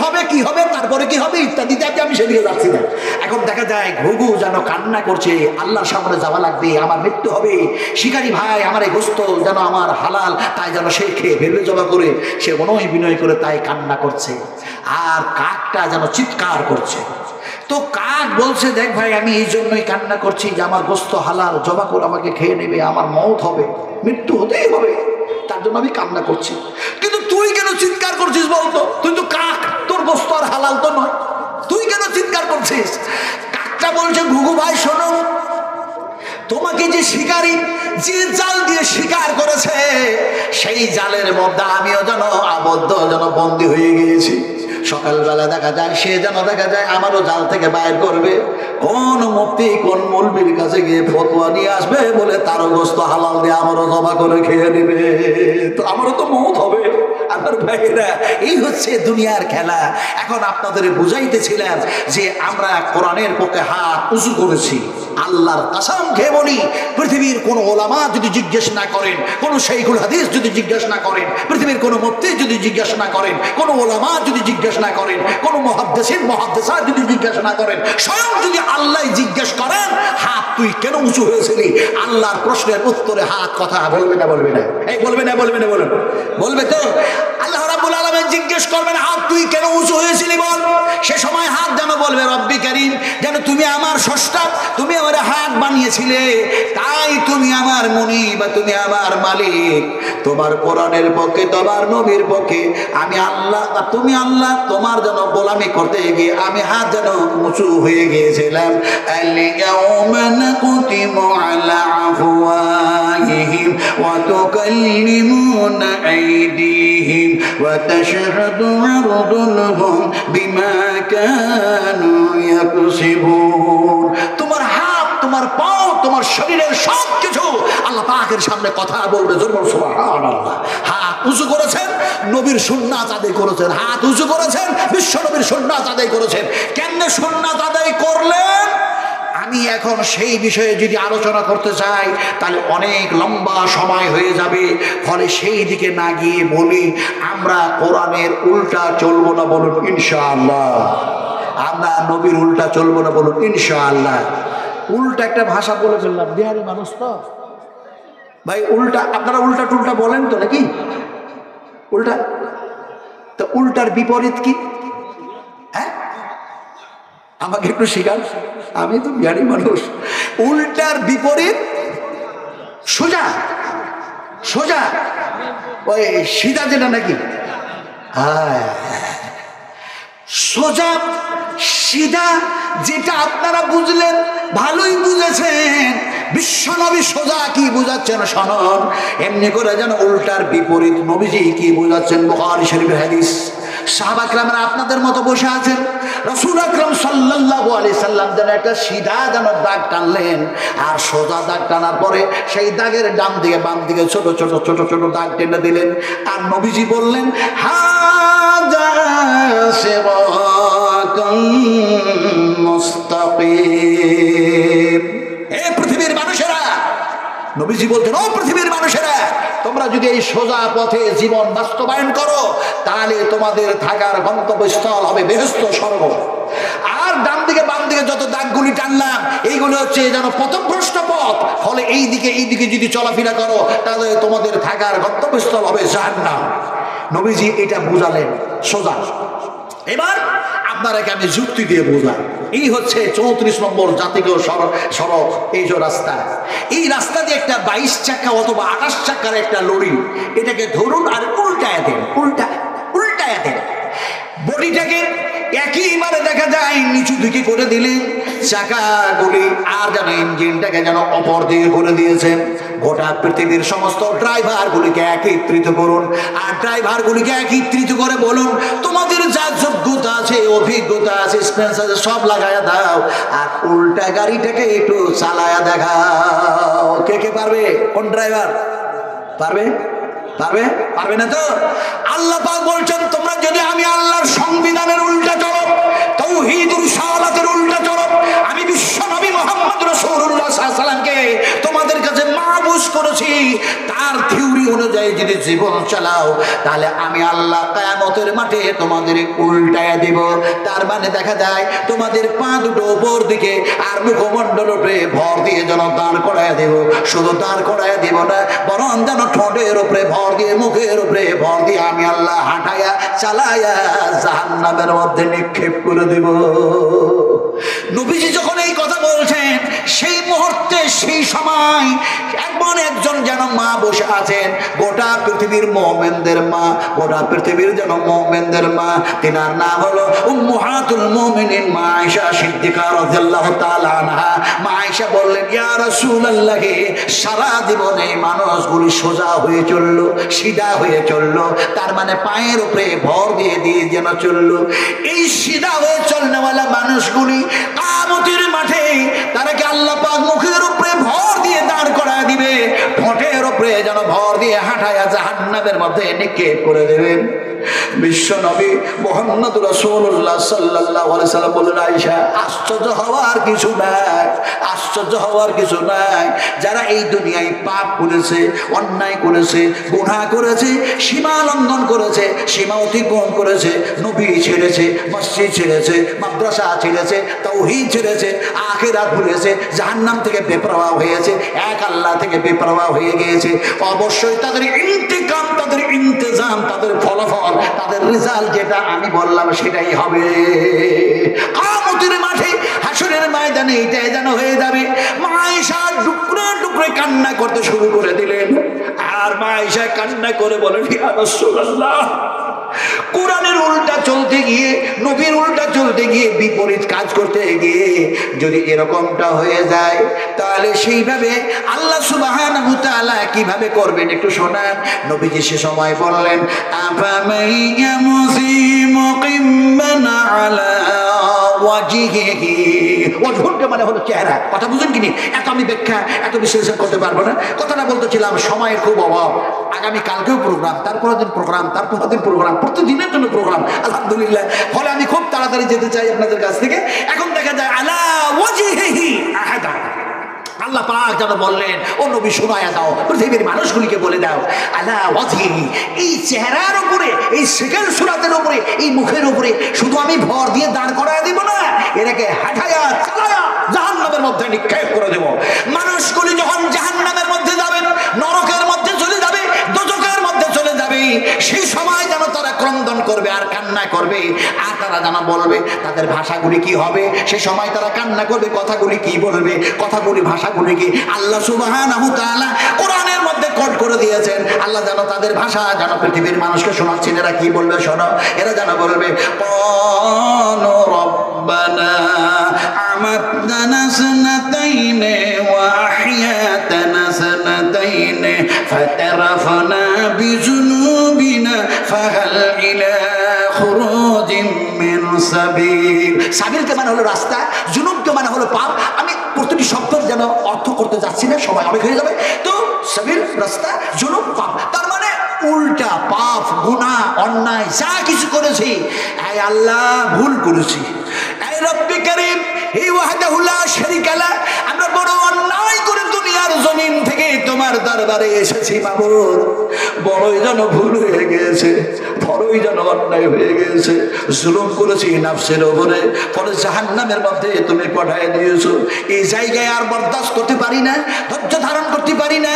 হবে তারপরে কি হবে ইত্যাদিতে আমি সেদিকে যাচ্ছি না। এখন দেখা যায় ঘুঘু যেন কান্না করছে, আল্লাহর সামনে যাওয়া লাগবে, আমার মৃত্যু হবে, শিকারী ভাই আমার এই গোস্ত যেন আমার হালাল, তাই যেন সে খেয়ে ফেলবে জবা করে, সে অনয় বিনয় করে তাই কান্না করছে। আর কাকটা যেন চিৎকার করছে। তো কাক বলছে, দেখ ভাই, আমি এই জন্যই কান্না করছি যে আমার গোস্ত হালাল, জবা করে আমাকে খেয়ে নেবে, আমার মওত হবে, মৃত্যু হতেই হবে, তার জন্য আমি কান্না করছি। কিন্তু তুই কেন চিৎকার করছিস বলতো? তুই তো কাক, তোর গোস্ত আর হালাল তো নয়, তুই কেন চিৎকার করছিস? কাকটা বলছে, ঘুঘু ভাই শোনো, তোমাকে যে শিকারী যে জাল দিয়ে শিকার করেছে, সেই জালের মধ্যে আমিও যেন আবদ্ধ, যেন বন্দী হয়ে গিয়েছি। সকালবেলা দেখা যায় সে যেন দেখা যায় আমারও জাল থেকে বাইর করবে, কোন মুফতি কোন মৌলবীর কাছে গিয়ে ফতোয়া নিয়ে আসবে বলে তারও গোস্ত হালাল দিয়ে আমারও জবা করে খেয়ে নেবে, তো আমারও তো মওত হবে। আমার ভাইরা, এই হচ্ছে দুনিয়ার খেলা। এখন আপনাদের বুঝাইতেছিলাম যে আমরা কোরআনের পক্ষে হাত উঁচু করেছি। আল্লাহর কসম খেয়ে বলি, পৃথিবীর কোন ওলামা যদি জিজ্ঞেস না করেন, কোন শাইখুল হাদিস যদি জিজ্ঞেস না করেন, পৃথিবীর কোন মুফতি যদি জিজ্ঞেস না করেন, কোন ওলামা যদি জিজ্ঞেস না করেন, কোন মুহাদ্দিসা যদি জিজ্ঞেস না করেন, স্বয়ং যদি আল্লাহ জিজ্ঞেস করেন, হাত তুই কেন উঁচু হয়েছিলি, আল্লাহর প্রশ্নের উত্তরে হাত কথা বলবে না? বলবে না? এই বলবে না? বলবে না? বলবে তো? আল্লাহ রাব্বুল আলামিন জিজ্ঞেস করবেন, হাত তুই কেন উঁচু হয়েছিলি বল। সে সময় হাত যেন বলবে, রব্বি কারীম, যেন তুমি আমার স্রষ্টা, তুমি আমার হাত বানিয়েছিলে, তাই তুমি আমার মুনি বা তুমি আমার মালিক। তোমার কোরআনের পক্ষে, তোমার নবীর পক্ষে আমি আল্লাহ, তুমি আল্লাহ, তোমার যেন গোলামি করতে গিয়ে আমি হাত যেন উঁচু হয়ে গিয়েছিলাম। আল-ইয়াওমা নাকুতিমু আলা আফওয়াহিহিম ওয়া তুকাল্লিমুনা আইদিহিম ওয়া তাশহাদু আরজুলুহুম বিমা কানু ইয়াকসিবুন। তোমার হাত, তোমার পাও, তোমার শরীরের সব কিছু আল্লাহ পাকের সামনে কথা বলবে। সুবহানাল্লাহ। হাত উঁচু করেছেন, নবীর সুন্নাত আদায় করেছেন, হাত উঁচু করেছেন, বিশ্ব নবীর সুন্নাত আদায় করেছেন। কেমনে সুন্নাত আদায় করলেন? আমি এখন সেই বিষয়ে যদি আলোচনা করতে চাই তাহলে অনেক লম্বা সময় হয়ে যাবে, ফলে সেই দিকে না গিয়ে বলি, আমরা কোরআনের উল্টা চলবো না, বলুন ইনশাআল্লাহ। আমরা নবীর উল্টা চলবো না, বলুন ইনশাআল্লাহ। উল্টা একটা ভাষা বলে ফেললাম, বিহারি মানুষ তো ভাই, উল্টা আপনারা উল্টা টুল্টা বলেন তো নাকি? উল্টা তো উল্টার বিপরীত কি? হ্যাঁ, আমাকে একটু শিখান, আমি তো বিহারি মানুষ। উল্টার বিপরীত সোজা, সোজা ওই সিধা যেটা নাকি? হ্যাঁ, সোজা সিধা যেটা আপনারা বুঝলেন, ভালোই বুঝেছেন, বিশ্ব নবী সোজা কি বুঝাচ্ছেন শোনন, এমনি করে যেন উল্টার বিপরীত নবীজি কি বুঝাচ্ছেন। বুখারী শরীফের হাদিস। সাহাবা কেরামরা আপনাদের মতো বসে আছেন, রাসূল আকরাম সাল্লাল্লাহু আলাইহি সাল্লাম যেন একটা সিধা যেন দাগ টানলেন, আর সোজা দাগ টানার পরে সেই দাগের ডান দিকে বাম দিকে ছোট ছোট ছোট ছোট দাগ টেনে দিলেন, আর নবীজি বললেন হাযা সিরাতুন মুস্তাকিম। হে পৃথিবীর মানুষেরা, নবীজি বলতেন ও পৃথিবীর মানুষেরা, তোমরা যদি এই সোজা পথে জীবন বাস্তবায়ন করো তাহলে তোমাদের থাকার গন্তব্যস্থল হবে বেহেশত, স্বর্গ। আর ডান দিকে বাম দিকে যত দাগগুলি টানলাম এইগুলি হচ্ছে যেন পথভ্রষ্ট পথ, ফলে এই দিকে যদি চলাফেরা করো তাহলে তোমাদের থাকার গন্তব্যস্থল হবে জাহান্নাম। নবীজি এটা বুঝালেন সোজা। এবার আপনারাকে আমি যুক্তি দিয়ে বোঝাই। এই হচ্ছে 34 নম্বর জাতীয় সড়ক, এই যে রাস্তা, এই রাস্তা দিয়ে একটা 22 চাকা অথবা 28 চাকার একটা লরি এটাকে ধরুন আর উল্টায় দেন, উল্টায় দেন, বডিটাকে একইবারে দেখা যায় নিচু দিকে করে দিলেন চাকাগুলি, আর যেন ইঞ্জিনটাকে যেন অপর দিকে করে দিয়েছেন। গোটা পৃথিবীর সমস্ত ড্রাইভারগুলিকে একত্রিত করুন, আর ড্রাইভারগুলিকে একত্রিত করে বলুন তোমাদের যা যোগ্যতা আছে, অভিজ্ঞতা আছে, এক্সপিরিয়েন্স আছে সব লাগায়া দাও, আর উল্টা গাড়িটাকে একটু চালায়া দেখাও। কে কে পারবে? কোন ড্রাইভার পারবে? পারবে? পারবে না তো? আল্লাহ পাক বলছেন তোমরা যদি আমি আল্লাহর সংবিধানের উল্টা চলো, তাওহীদুর রিসালাতের উল্টা চলো, আমি বিশ্ব নবী মুহাম্মদ রাসূলুল্লাহ সাল্লাল্লাহু আলাইহি ওয়াসাল্লামকে তোমাদের কাছে মাবুস করেছি, তার থিওরি অনুযায়ী যদি জীবন চালাও তাহলে আমি আল্লাহ কিয়ামতের মাঠে তোমাদের উল্টায়া দেব। তার মানে দেখা যায় তোমাদের পা দুটো উপর দিকে আর মুখমণ্ডল উপরে ভর দিয়ে যেন দাঁড় করায়া দেব। শুধু দাঁড় করায়া দেব না, বরং যেন ঠোঁটের উপরে ভর দিয়ে, মুখের উপরে ভর দিয়ে আমি আল্লাহ হাঁটায়া চালায়া জাহান্নামের মধ্যে নিক্ষেপ করে দেব। নবীজি যখন এই কথা বলছেন সেই মুহূর্তে সেই সময় এমন একজন যেন মা বসে আছেন, গোটা পৃথিবীর মুমিনদের মা, গোটা পৃথিবীর যেন মুমিনদের মা, তিনার নাম হলো উম্মাহাতুল মুমিনিন মা আয়েশা সিদ্দিকা রাদিয়াল্লাহু তাআলা আনহা। মা আয়েশা বললেন ইয়া রাসূলুল্লাহ, সারা জীবনে মানুষগুলি সোজা হয়ে চললো, সিধা হয়ে চললো, তার মানে পায়ের উপরে ভর দিয়ে দিয়ে যেন চললো। এই সিধা হয়ে চলনেওয়ালা মানুষগুলি কিয়ামতের মাঠে তারাকে আল্লাহ পাক মুখের উপরে ভর দিয়ে দাঁড় করায় দিবে, ঠোঁটের উপরে যেন ভর দিয়ে হাঁটায়া জাহান্নামের মধ্যে নিক্ষেপ করে দেবেন। বিশ্ব নবী মুহাম্মদ রাসূলুল্লাহ সাল্লাল্লাহু আলাইহি সাল্লাম বলেন আয়েশা আশ্চর্য হওয়ার কিছু নাই, আশ্চর্য হওয়ার কিছু নাই। যারা এই দুনিয়ায় পাপ করেছে, অন্যায় করেছে, গুনাহ করেছে, সীমা লঙ্ঘন করেছে, সীমা অতিক্রম করেছে, নবী ছেড়েছে, মসজিদ ছেড়েছে, মাদ্রাসা ছেড়েছে, তাওহীদ ছেড়েছে, আখিরাত ভুলেছে, জাহান্নাম থেকে বেপরোয়া হয়েছে, এক আল্লাহ থেকে বেপরোয়া হয়ে গিয়েছে, অবশ্যই তাদের ইন্তিকাম, তাদের ইন্তজাম, তাদের ফলাফল, তাদের রেজাল্ট যেটা আমি বললাম সেটাই হবে। কিয়ামতের মাঠে, হাসরের ময়দানে এটাই যেন হয়ে যাবে। মা আয়েশা টুকরে টুকরে কান্না করতে শুরু করে দিলেন, আর মা আয়েশা কান্না করে বলেন ইয়া রাসূলুল্লাহ, কোরআনের উল্টা চলতে গিয়ে, নবীর উল্টা চলতে গিয়ে, বিপরীত কাজ করতে গিয়ে যদি এরকমটা হয়ে যায় তাহলে সেইভাবে আল্লাহ সুবহানাহু ওয়া তাআলা কিভাবে করবেন একটু শোনান। নবীজি সে সময় বললেন আফামাইয়ামুসি মুকিম্মান আলা ওয়াজহিহি, ওয়াজহুকে মানে হলো চেহারা। কথা বুঝুন কিনি, এত আমি ব্যাখ্যা এত বিশ্লেষণ করতে পারবো না। কথাটা বলতেছিলাম সময়ের খুব অভাব। আগামী কালকেও প্রোগ্রাম, তারপরের দিন প্রোগ্রাম, তারপরের দিন প্রোগ্রাম, প্রতিদিনের জন্য প্রোগ্রাম আলহামদুলিল্লাহ। ফলে আমি খুব তাড়াতাড়ি যেতে চাই আপনাদের কাছ থেকে। এখন দেখা যায় আলা ওয়াজহিহি আহাদা, আল্লাহ পাক যেন বললেন ও নবী শোনায়া দাও, পৃথিবীর মানুষগুলিকে বলে দাও আলা ওয়াজহিহি, এই চেহারার উপরে, এই সেকেন্ড সুরাতের উপরে, এই মুখের উপরে শুধু আমি ভর দিয়ে দাঁড় করায় দিব না, এটাকে হাঁটায়া চালায়া জাহান্নামের মধ্যে নিক্ষেপ করে দেব। মানুষগুলি যখন জাহান্নামের মধ্যে যাবেন, নরকের মধ্যে চলে যাবে, দোজখের মধ্যে চলে যাবে, সেই সময় যেন তারা ক্রন্দন করবে আর কান্না করবে, আর তারা যেন বলবে তাদের ভাষাগুলি কি হবে। সে সময় তারা কান্না করবে, কথাগুলি কি বলবে, কথাগুলি ভাষাগুলি কি। আল্লাহ সুবহানাহু ওয়া তাআলা কোরআনের মধ্যে কোট করে দিয়েছেন, আল্লাহ যেন তাদের ভাষা যেন পৃথিবীর মানুষকে শোনাচ্ছেন। এরা কি বলবে শোনো, এরা যেন বলবে ক্বালু রব্বানা আমাতনা সানাতাইনে ওয়া আহিয়াতানা সানাতাইনে ফাতারাফনা বিজুনুবিনা ফাহাল ইলা খুরুজিম মিন সাবিল। সাবিলকে মানে হলো রাস্তা, জুনুবকে মানে হলো পাপ। আমি প্রতিটি শব্দের যেন অর্থ করতে যাচ্ছি না, সবাই অনেক হয়ে যাবে। তো সাবিল রাস্তা, জুনুব পাপ, তার মানে উল্টা পাপ, গুনাহ, অন্যায় যা কিছু করেছি, এই আল্লাহ ভুল করেছি। এই রব্বি কারীম, এই ওয়াহদাহু লা শারীকা লা, আমরা বড় অন্যায় করে দুনিয়ার জমিন থেকে তোমার দরবারে এসেছি মাবুদ। বড়ই যেন ভুল হয়ে গিয়েছে, বড়ই যেন অন্যায় হয়ে গিয়েছে, জুলুম করেছি নফসের উপরে, পরে জাহান্নামের মধ্যে তুমি পাঠিয়ে দিয়েছো। এই জায়গায় আর বরদাস্ত করতে পারি না, ধৈর্য ধারণ করতে পারি না,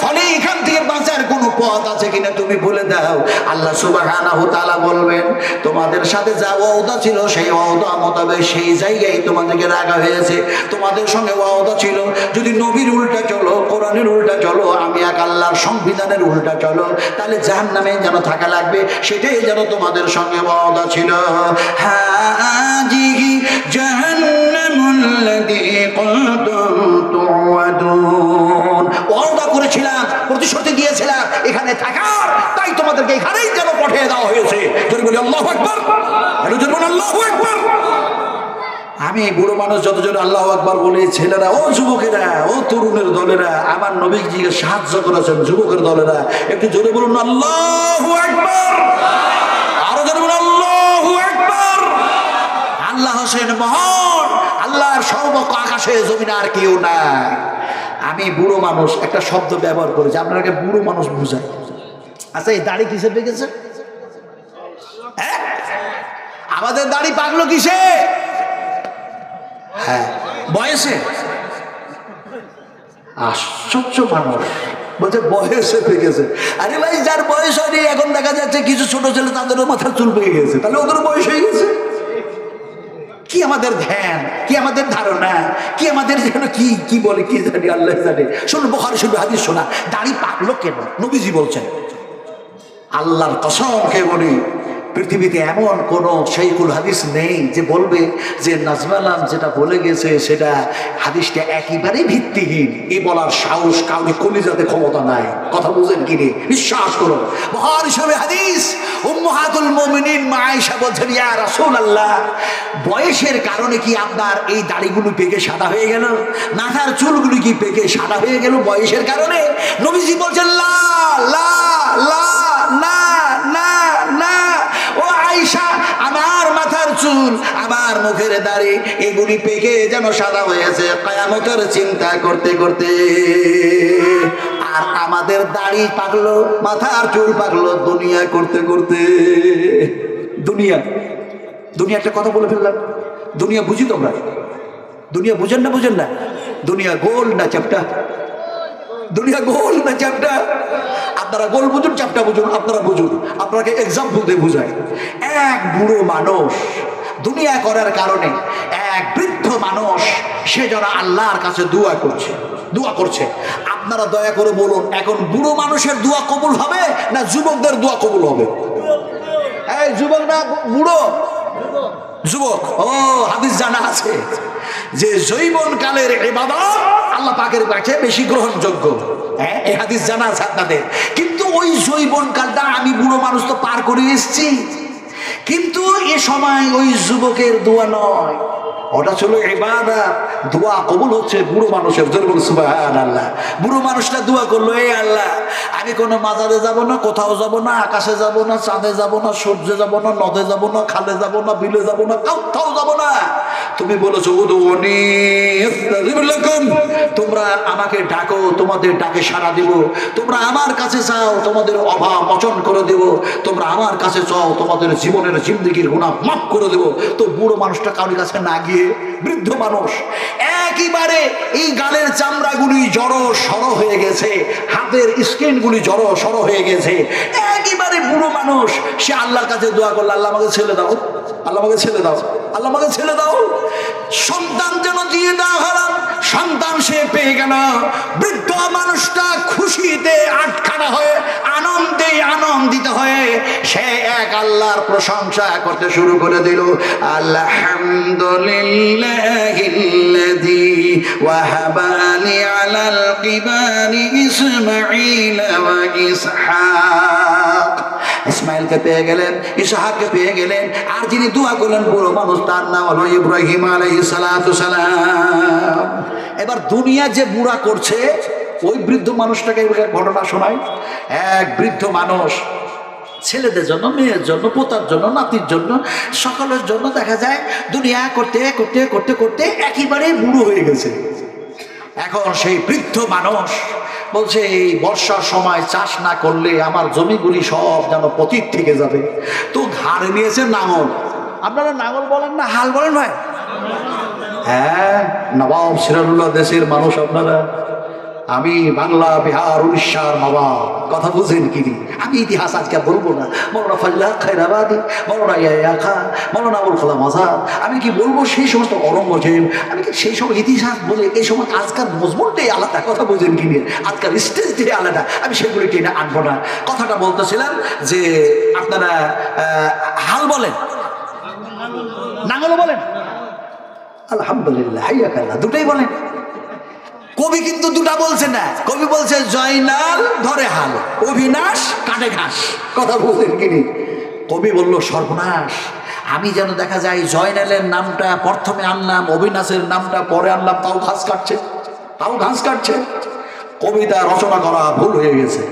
ফলে এখান থেকে বাঁচার কোনো পথ আছে কিনা তুমি বলে দাও। আল্লাহ সুবহানাহু তাআলা বলবেন, তোমাদের সাথে যা ওয়াদা ছিল সেই ওয়াদা মোতাবেক সেই জায়গায় তোমাদেরকে রাখা হয়েছে। তোমাদের সঙ্গে ওয়াদা ছিল যদি নবীর উল্টা চলো, কোরআনের উল্টা চলো, আমি এক আল্লাহর সংবিধানের উল্টা চলো, তাহলে জাহান্নামে যেন থাকা লাগবে, সেটাই যেন তোমাদের সঙ্গে ওয়াদা ছিল। হাজিহি জাহান্নামুল্লাযী কুনতুম তুআদুন, ওয়াদা করেছিলাম, প্রতিশ্রুতি দিয়েছিলাম এখানে থাকার, তাই তোমাদেরকে এখানেই যেন পাঠিয়ে দেওয়া হয়েছে। যদি বলি আল্লাহু আকবার, যদি বলি আল্লাহু আকবার। আমি বুড়ো মানুষ যত জোরে আল্লাহু আকবার বলি, ছেলেরা, ও যুবকেরা, ও তরুণের দলেরা, আমার নবীজিকে সাহায্য করেছেন যুবকের দলেরা, একটু জোরে বলুন আল্লাহু আকবার, আরো জোরে বলুন আল্লাহু আকবার। আল্লাহ হোসেন মহান, আল্লাহর সর্বক আকাশে জমিনে আর কেউ নাই। আমি বুড়ো মানুষ একটা শব্দ ব্যবহার করেছি, আপনাকে বুড়ো মানুষ বুঝাই। আচ্ছা, এই দাড়ি কিসে পেকেছে? আমাদের দাড়ি পাকলো কিসে? হ্যাঁ, বয়সে। আশ্চর্য মানুষ বলছে বয়সে পেকেছে। আরে ভাই, যার বয়স হয়নি, এখন দেখা যাচ্ছে কিছু ছোট ছেলে তাদেরও মাথার চুল পেকে গেছে, তাহলে ওদের বয়স হয়ে গেছে। কি আমাদের ধ্যান, কি আমাদের ধারণা, কি আমাদের যেন কি কি বলে কি জানি, আল্লাহ জানে। শুনুন, বুখারী শরীফ হাদিস শোনা, দাড়ি পাকলো কেন? নবীজি বলছেন, আল্লাহর কসম কে বলি, পৃথিবীতে এমন কোন শাইখুল হাদিস নেই যে বলবে যে নাজমালাম যেটা বলে গেছে সেটা হাদিসটা একেবারেই ভিত্তিহীন। এই বলার সাহস কাউকে কলিজাতে ক্ষমতা নাই। কথা বুঝেন কি রে? বিশ্বাস করো, বুখারী শরীফ হাদিস, উম্মাহাতুল মুমিনিন মা আয়েশা বলছেন, ইয়া রাসূলুল্লাহ, বয়সের কারণে কি আপনার এই দাড়িগুলো পেকে সাদা হয়ে গেল, মাথার চুলগুলো কি পেকে সাদা হয়ে গেল বয়সের কারণে? নবীজি বলছেন, লা লা লা না না না, ও আয়েশা, আমার মাথার চুল, আমার মুখের দাড়ি, এগুলি পেকে যেন সাদা হয়েছে কিয়ামতের চিন্তা করতে করতে। আর আমাদের দাড়ি পাকলো, মাথার চুল পাকলো দুনিয়া করতে করতে। দুনিয়া, দুনিয়া একটা কথা বলে ফেললাম। দুনিয়া বুঝি তোমরা? দুনিয়া বুঝেন না? বুঝেন না? দুনিয়া গোল না চ্যাপ্টা? দুনিয়া গোল না চ্যাপ্টা? আপনারা গোল বুঝুন, চ্যাপ্টা বুঝুন, আপনারা বুঝুন। আপনাকে এক্সাম্পল দিয়ে বুঝায়। এক বুড়ো মানুষ দুনিয়া করার কারণে, এক বৃদ্ধ মানুষ, সে যেন আল্লাহর কাছে দোয়া করছে, দোয়া করছে। আপনারা দয়া করে বলুন, এখন বুড়ো মানুষের দোয়া কবুল হবে না যুবকদের দোয়া কবুল হবে? এই যুবক না বুড়ো? যুবক। ও, হাদিস জানা আছে যে যৌবনকালের ইবাদত আল্লাহ পাকের কাছে বেশি গ্রহণযোগ্য। হ্যাঁ, এই হাদিস জানা আছে আপনাদের। কিন্তু ওই যৌবনকালটা আমি বুড়ো মানুষ তো পার করে এসেছি, কিন্তু এ সময় ওই যুবকের দোয়া নয়, ওটা ছিল ইবাদত। দোয়া কবুল হচ্ছে বুড়ো মানুষের। সুবহানাল্লাহ। বুড়ো মানুষটা দোয়া করলো, এই আল্লাহ, আমি কোনো মাজারে যাব না, কোথাও যাব না, আকাশে যাব না, চাঁদে যাব না, সূর্যে যাব না, নদে যাব না, খালে যাব না, বিলে যাব না, কোথাও যাব না। তুমি বলেছো উদউনি আস্তাজিব লাকুম, তোমরা আমাকে ডাকো, তোমাদের ডাকে সাড়া দিব। তোমরা আমার কাছে চাও, তোমাদের অভাব মোচন করে দেব। তোমরা আমার কাছে চাও, তোমাদের জীবনের জিন্দেগির গুনাহ মাফ করে দেব। তো বুড়ো মানুষটা কারোর কাছে না গিয়ে বৃদ্ধ মানুষ একেবারে এই গালের চামড়াগুলি জড়ো সড়ো হয়ে গেছে, হাতের স্কিনগুলি জড়ো সড়ো হয়ে গেছে, একেবারে বুড়ো মানুষ। সে আল্লাহর কাছে দোয়া করলো, আল্লাহ আমাকে ছেলে দাও, আল্লাহ আমাকে ছেলে দাও, আল্লাহ আমাকে ছেলে দাও। সন্তান যেন দিয়ে দেওয়া হলো, সন্তান সে পেয়ে গেল। বৃদ্ধ মানুষটা খুশিতে আটখানা হয়ে আনন্দে আনন্দ আনন্দিত হয়ে সে এক আল্লাহর প্রশংসা করতে শুরু করে দিল। আলহামদুলিল্লাহিল্লাযী ওয়াহাবা লি আলাল কিবারি ইসমাঈল ওয়া ইসহাক। ইসমাইলকে পেয়ে গেলেন, ইসহাককে পেয়ে গেলেন, আর যিনি দোয়া করলেন বুড়ো মানুষ তার নাম হলো ইব্রাহিম আলাইহিস সালাতু সালাম। এবার দুনিয়া যে বুড়া করছে ওই বৃদ্ধ মানুষটাকে ঘটনা শোনায়। এক বৃদ্ধ মানুষ ছেলেদের জন্য, মেয়ের জন্য, পোতার জন্য, নাতির জন্য, সকলের জন্য দেখা যায় দুনিয়া করতে করতে করতে করতে একেবারে বুড়ো হয়ে গেছে। এখন সেই বৃদ্ধ মানুষ বলছে এই বর্ষার সময় চাষ না করলে আমার জমিগুলি সব যেন পতিত থেকে যাবে। তো ঘাড়ে নিয়েছে নাঙল। আপনারা নাঙল বলেন না হাল বলেন ভাই? হ্যাঁ, নবাব সিরাজুল্লাহ দেশের মানুষ আপনারা। আমি বাংলা, বিহার, উড়িষ্যার নবাব। কথা বুঝেন কি? আমি ইতিহাস আজকে বলবো না। মৌলানা ফজলা খায়রাবাদী, মৌলানা ইয়াহিয়া খান, মৌলানা আবুল কালাম আজাদ, আমি কি বলবো সেই সমস্ত অরঙ্গজেব, আমি কি সেই সব ইতিহাস বলে এই সময় আজকাল মজমুনটাই আলাদা। কথা বুঝেন কি? আজকাল স্টেজটাই আলাদা। আমি সেগুলি টেনে আনবো না। কথাটা বলতেছিলাম যে আপনারা হাল বলেন, নাঙল বলেন, আলহামদুলিল্লাহ, হাইয়া কাল্লা, দুটাই বলেন। কবি কিন্তু দুটা বলছে না। কবি বলছে জয়নাল ধরে হাল, অবিনাশ কাটে ঘাস। কথা বলছেন কি? কবি বলল সর্বনাশ, আমি যেন দেখা যায় জয়নালের নামটা প্রথমে আনলাম, অবিনাশের নামটা পরে আনলাম, তাও ঘাস কাটছে, তাও ঘাস কাটছে। কবিতা রচনা করা ভুল হয়ে গেছে।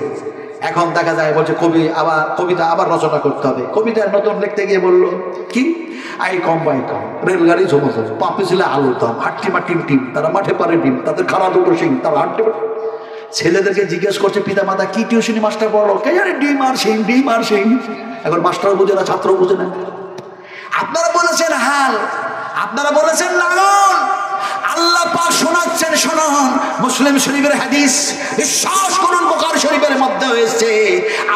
এখন দেখা যায় বলছে কবি আবার কবিতা আবার রচনা করতে হবে। কবিতা নতুন লিখতে গিয়ে বলল কি, আই কম বাই কম, রেলগাড়ি ঝুমঝুম, পাপি ছিল আলু দম, হাট্টি মাটিম টিম, তারা মাঠে পারে ডিম, তাদের খাড়া দুটো সিং, তারা হাঁটতে পারে। ছেলেদেরকে জিজ্ঞেস করছে পিতা মাতা কি টিউশনি মাস্টার পড়লো? কে জানে, ডিম আর সিং, ডিম আর সিং। এখন মাস্টারও বুঝে না, ছাত্রও বুঝে না। আপনারা বলেছেন হাল, আপনারা বলেছেন লালন। আল্লাহ পাক শোনাচ্ছেন, শুনুন মুসলিম শরীফের হাদিস, বিশ্বাস করুন বুখারী শরীফের মধ্যে হয়েছে,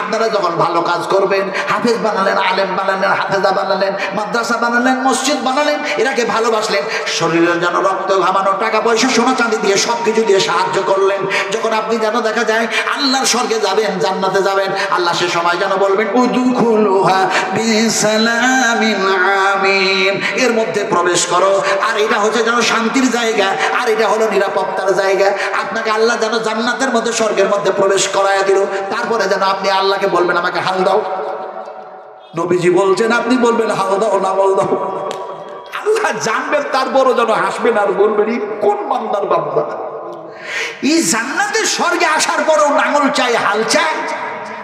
আপনারা যখন ভালো কাজ করবেন, হাফেজ বানালেন, আলেম বানালেন, হাফেজা বানালেন, মাদ্রাসা বানালেন, মসজিদ বানালেন, এরাকে ভালোবাসলেন, শরীরের যেন রক্ত ঘামানো, টাকা পয়সা, সোনা চাঁদি দিয়ে সব কিছু দিয়ে সাহায্য করলেন, যখন আপনি যেন দেখা যায় আল্লাহর স্বর্গে যাবেন, জান্নাতে যাবেন, আল্লাহ সে সময় যেন বলবেন উদখুলুহা বিসালামিন আমিন, এর মধ্যে প্রবেশ করো। আর এটা হচ্ছে যেন শান্তির জায়গা, আর এটা হলো নিরাপত্তার জায়গা। আপনাকে আল্লাহ যেন জান্নাতের মধ্যে, স্বর্গের মধ্যে প্রবেশ করায়া দিল। তারপরে যেন আপনি আল্লাহকে বলবেন আমাকে হাল দাও। নবীজি বলছেন আপনি বলবেন হাল দাও, নাঙল দাও। আল্লাহ জানবেন, তারপরও যেন হাসবেন আর বলবেন কোন বান্দার বান্দা। এই জান্নাতের স্বর্গে আসার পরও নাঙল চাই, হাল চাই।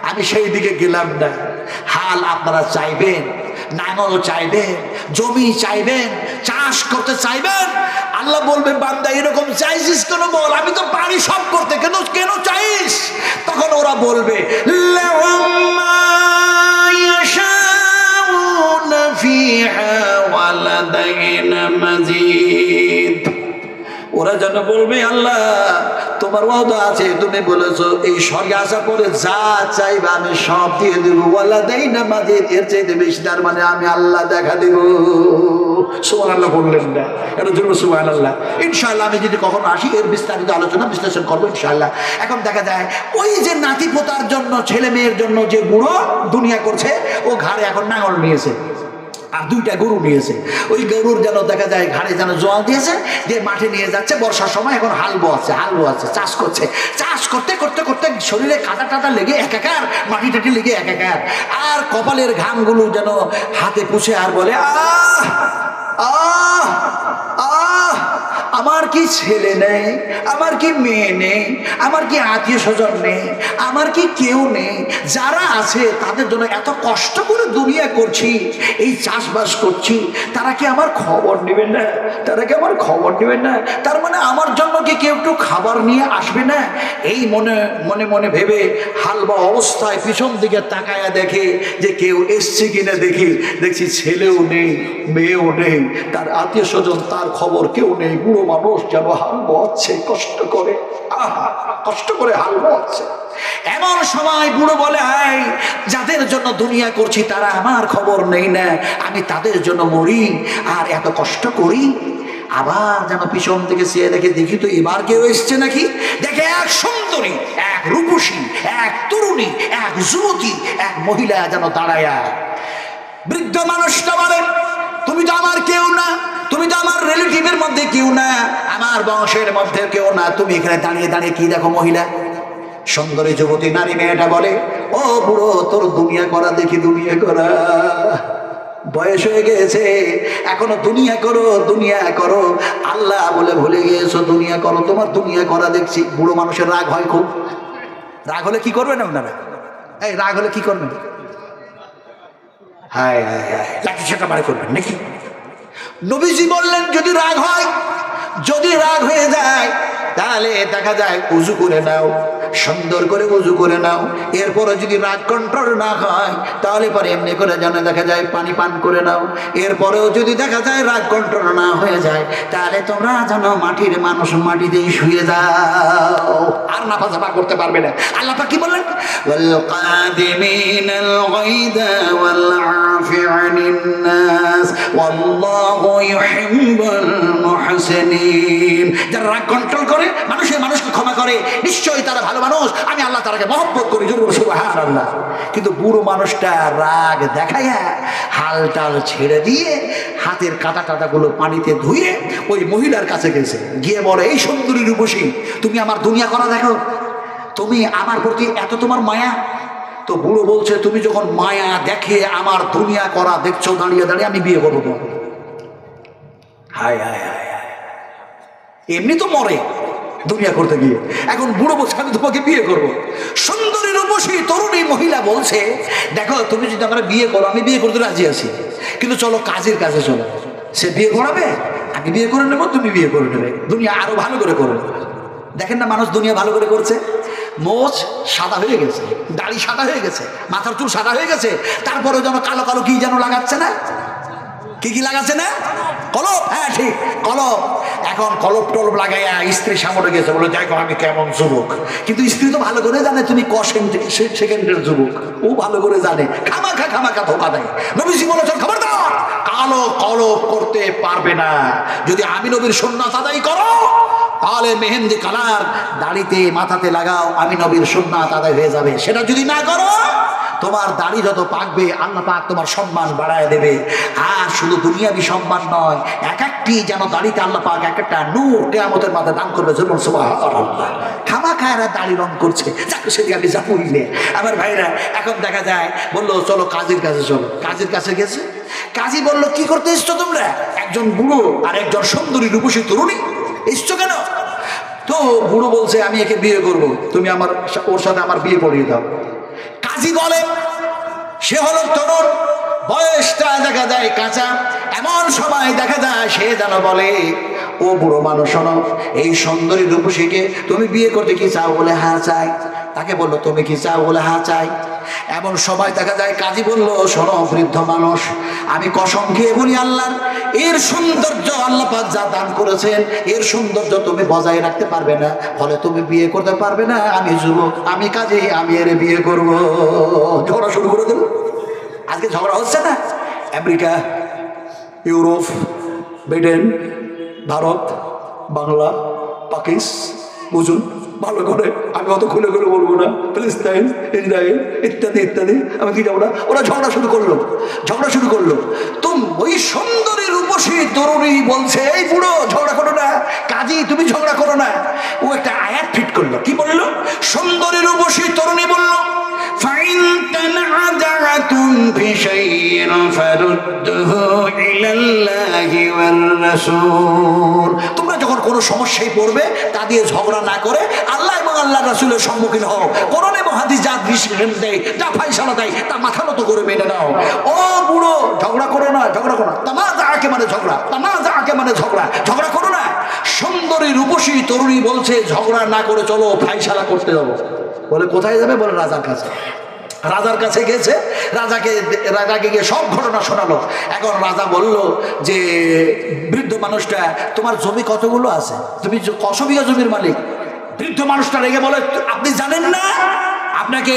আমি সেই দিকে গেলাম না। হাল আপনারা চাইবেন, নাঙল চাইবেন, জমি চাইবেন, চাষ করতে চাইবেন। আল্লাহ বলবে বান্দা এরকম চাইছিস কেন বল, আমি তো পারি সব করতে, কেন কেন চাইস? তখন ওরা বলবে ওরা যেন বলবে আল্লাহ তোমার ওয়াদা আছে, তুমি বলেছো এই স্বর্গে আসার পরে যা চাইবে আমি সব দিয়ে দেবো, ওয়ালা দেই না মাজিদ, এর চাইতে বেশি, তার মানে আমি আল্লাহ দেখা দেব। সুবহানাল্লাহ বললেন না? এটার জন্য সুবহানাল্লাহ। ইনশাআল্লাহ আমি যদি কখনো আসি এর বিস্তারিত আলোচনা বিশ্লেষণ করবো ইনশাআল্লাহ। এখন দেখা যায় ওই যে নাতি পোতার জন্য, ছেলে মেয়ের জন্য যে বুড়ো দুনিয়া করছে, ও ঘাড়ে এখন নাঙল নিয়েছে আর দুইটা গরু নিয়েছে। ওই গরুর যেন দেখা যায় ঘাড়ে যেন জোয়াল দিয়েছে, যে মাঠে নিয়ে যাচ্ছে বর্ষার সময়। এখন হাল বোয়াচ্ছে, চাষ করছে। চাষ করতে করতে করতে শরীরে কাঁটা টাটা লেগে একাকার, মাটি টাটি লেগে একাকার, আর কপালের ঘামগুলো যেন হাতে পুছে আর বলে আহ আহ আহ, আমার কি ছেলে নেই, আমার কি মেয়ে নেই, আমার কি আত্মীয় স্বজন নেই, আমার কি কেউ নেই? যারা আছে তাদের জন্য এত কষ্ট করে দুনিয়া করছি, এই চাষবাস করছি, তারা কি আমার খবর নেবেন না? তারা কি আমার খবর নেবেন না? তার মানে আমার জন্য কি কেউ একটু খাবার নিয়ে আসবে না? এই মনে মনে মনে ভেবে হালবা অবস্থায় পিছন দিকে তাকায়া দেখে যে কেউ এসছে কিনা। দেখছি ছেলেও নেই, মেয়েও নেই, তার আত্মীয় স্বজন, তার খবর কেউ নেই। বুড়ো মানুষ যেন হাল বোয়াচ্ছে কষ্ট করে, কষ্ট করে হাল বোয়াচ্ছে। এমন সময় বুড়ো বলে আয়, যাদের জন্য দুনিয়া করছি তারা আমার খবর নেই না, আমি তাদের জন্য মরি আর এত কষ্ট করি। আবার যেন পিছন থেকে চেয়ে দেখে, দেখি তো এবার কেউ এসছে নাকি। দেখে এক সুন্দরী, এক রূপসী, এক তরুণী, এক যুবতী, এক মহিলা যেন দাঁড়ায়া। বৃদ্ধ মানুষটা বলেন, তুমি তো আমার কেউ না, তুমি তো আমার রিলেটিভের মধ্যে কেউ না, আমার বংশের মধ্যে কেউ না, তুমি এখানে দাঁড়িয়ে দাঁড়িয়ে কি দেখো মহিলা? সুন্দরী যুবতী নারী মেয়েটা বলে, ও বুড়ো, তোর দুনিয়া করা দেখি, দুনিয়া করা। বয়স হয়ে গেছে, এখনো দুনিয়া করো, দুনিয়া করো, আল্লাহ বলে ভুলে গিয়েছো, দুনিয়া করো, তোমার দুনিয়া করা দেখছি। বুড়ো মানুষের রাগ হয় খুব। রাগ হলে কি করবেন আপনারা? এই রাগ হলে কি করবেন? হায় হায় হায়, লাঠি সেটা বাড়ি করবেন নাকি? নবীজি বললেন, যদি রাগ হয়, যদি রাগ হয়ে যায়, তাহলে দেখা যায় উজু করে নাও, সুন্দর করে উজু করে নাও। এরপরে যদি রাগ কন্ট্রোল না হয়, তাহলে পরে এমনি করে যেন দেখা যায় পানি পান করে নাও। এরপরেও যদি দেখা যায় রাগ কন্ট্রোল না হয়ে যায়, তাহলে তোমরা যেন মাটির মানুষ, মাটিতেই শুয়ে যাও, আর নাফাজাফা করতে পারবে না। আল্লাহ পাক কি বললেন? ওয়াল কাদিমিনাল গায়দা ওয়াল আফিআনিন নাস ওয়াল্লাহু ইউহিব্বুল মুহসিনিন। যারা রাগ কন্ট্রোল করে, মানুষকে ক্ষমা করে, নিশ্চয়ই তারা ভালো মানুষ, আমি আল্লাহ তারাকে মহব্বত করি। সুবহানাল্লাহ। কিন্তু বুড়ো মানুষটা রাগ দেখাইয়া হাল টাল ছেড়ে দিয়ে হাতের কাটা টাটাগুলো পানিতে ধুয়ে ওই মহিলার কাছে গেছে, গিয়ে বলে, এই সুন্দরী রূপসী, তুমি আমার দুনিয়া করা দেখো, তুমি আমার প্রতি এত তোমার মায়া। তো বুড়ো বলছে, তুমি যখন মায়া দেখে আমার দুনিয়া করা দেখছো দাঁড়িয়ে দাঁড়িয়ে, আমি বিয়ে করবো তোমাকে। হায় হায় হায় হায়, এমনি তো মরে দুনিয়া করতে গিয়ে, এখন বুড়ো বলছে আমি তোমাকে বিয়ে করবো। সুন্দরী রূপসী তরুণী মহিলা বলছে, দেখো তুমি যদি আমরা বিয়ে করো, আমি বিয়ে করতে রাজি আছি, কিন্তু চলো কাজের কাছে চলো। সে বিয়ে করাবে, আমি বিয়ে করে নেবো, তুমি বিয়ে করে নেবে, দুনিয়া আরো ভালো করে করবে। দেখেন না মানুষ দুনিয়া ভালো করে করছে। মোচ সাদা হয়ে গেছে, দাড়ি সাদা হয়ে গেছে, মাথার চুল সাদা হয়ে গেছে, তারপরে যেন কালো কালো কি যেন লাগাচ্ছে না, কি কি লাগাচ্ছে না, কলপ। হ্যাঁ ঠিক, কলপ। এখন কলপ টলপ লাগাইয়া স্ত্রী সামনে গেছে, বলে দেখো আমি কেমন যুবক। কিন্তু স্ত্রী তো ভালো করে জানে তুমি সেকেন্ডের যুবক, ও ভালো করে জানে, খামাখা ধোকা দেয়। নবীজি বলেছেন, খবরদার, কালো কলপ করতে পারবে না। যদি আমি নবীর সুন্নাত আদায় করো, তাহলে মেহেন্দি কালার দাড়িতে মাথাতে লাগাও, আমি নবীর সুন্নাত আদায় হয়ে যাবে। সেটা যদি না করো, তোমার দাড়ি যত পাকবে আল্লাহ পাক তোমার সম্মান বাড়ায় দেবে। আর শুধু দুনিয়াবি সম্মান নয়, এক একটি যেন দাড়িতে আল্লাহ পাক এক একটা নূর কিয়ামতের মাথায় দান করবে। সুবহানাল্লাহ। খামাখায়রা দাড়ি রং করছে, যাকে সেদিকে আমি যাবই না। আমার ভাইরা, এখন দেখা যায় বললো চলো কাজীর কাছে চলো। কাজীর কাছে গেছে, কাজী বললো কি করতে এসছো তোমরা? একজন বুড়ো আর একজন সুন্দরী রূপসী তরুণী, এসছো কেন? তো বুড়ো বলছে, আমি একে বিয়ে করব, তুমি আমার ওর সাথে আমার বিয়ে পড়িয়ে দাও। কাজী বলে, সে হলো তরুণ, বয়সটা দেখা যায় কাঁচা, এমন সময় দেখা যায় সে যেন বলে, ও বুড়ো মানুষ শোনো, এই সুন্দরী রূপসীকে তুমি বিয়ে করতে কি চাও? বলে হ্যাঁ চাই। তাকে বললো, তুমি কি চাও? বলে হ্যাঁ চাই। এমন সময় দেখা যায় কাজী বললো, শোনো বৃদ্ধ মানুষ, আমি কসম খেয়ে বলি আল্লাহর, এর সৌন্দর্য আল্লাহ পাক যা দান করেছেন, এর সৌন্দর্য তুমি বজায় রাখতে পারবে না, ফলে তুমি বিয়ে করতে পারবে না। আমি যুবক, আমি কাজী, আমি এর বিয়ে করবো। ঝগড়া শুরু করে দেবো। আজকে ঝগড়া হচ্ছে না, America, Europe, Britain, Bharat, Bangla, Pakistan, বুঝুন ভালো করে, আমি অত খুলে খুলে বলবো না, ফিলিস্তিন, ইসরায়েল ইত্যাদি ইত্যাদি, আমি কি যাবো না। ওরা ঝগড়া শুরু করলো। তো ওই সুন্দরী রূপসী তরুণী বলছে, এই বুড়ো ঝগড়া করো না, কাজী তুমি ঝগড়া করো না। ও একটা আয়াত ফিট করলো, কি বললো? সুন্দরী রূপসী তরুণী বললো, فإن تنازعتم في شيء فردوه إلى الله والرسول। তোমরা যখন কোনো সমস্যায় পড়বে, তা দিয়ে ঝগড়া না করে আল্লাহ এবং আল্লাহর রাসূলের সম্মুখীন হও। কোরআন এবং হাদিস যা ডিসিশন দেয়, যা ফয়সালা দেয়, তা মাথা নত করে মেনে নাও। ও বুড়ো, ঝগড়া করো না। তামাজাকে মানে ঝগড়া করো না। সুন্দরী রূপসী তরুণী বলছে, ঝগড়া না করে চলো ফয়সালা করতে যাবো। বলে কোথায় যাবে? বলে রাজার কাছে। রাজার কাছে গেছে, রাজাকে গিয়ে সব ঘটনা শোনালো। এখন রাজা বলল যে, বৃদ্ধ মানুষটা, তোমার জমি কতগুলো আছে? তুমি কত বিঘা জমির মালিক? বৃদ্ধ মানুষটা রেগে বলে, আপনি জানেন না, আপনাকে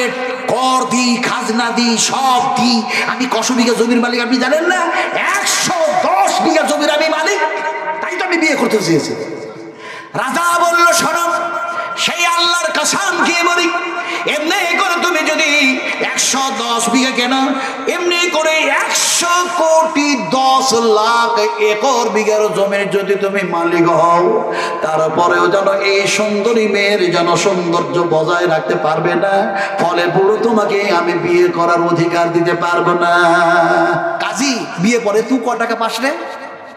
কর দিই, খাজনা দিই, সব দিই, আমি কত বিঘা জমির মালিক আপনি জানেন না? 110 বিঘা জমির আমি মালিক, তাই তো আমি বিয়ে করতে চেয়েছি। রাজা বলল শোনো, সেই আল্লাহর কসম খেয়ে বলি, এমনি করে তুমি যদি 110 বিঘা কেন, এমনি করে 100 কোটি 10 লাখ একর বিঘার জমির যদি তুমি মালিক হও, তারপরেও যেন এই সুন্দরী মেয়ের যেন সৌন্দর্য বজায় রাখতে পারবে না, ফলে পুরো তোমাকে আমি বিয়ে করার অধিকার দিতে পারবো না। কাজী বিয়ে পরে তুই ক টাকা পাস রে?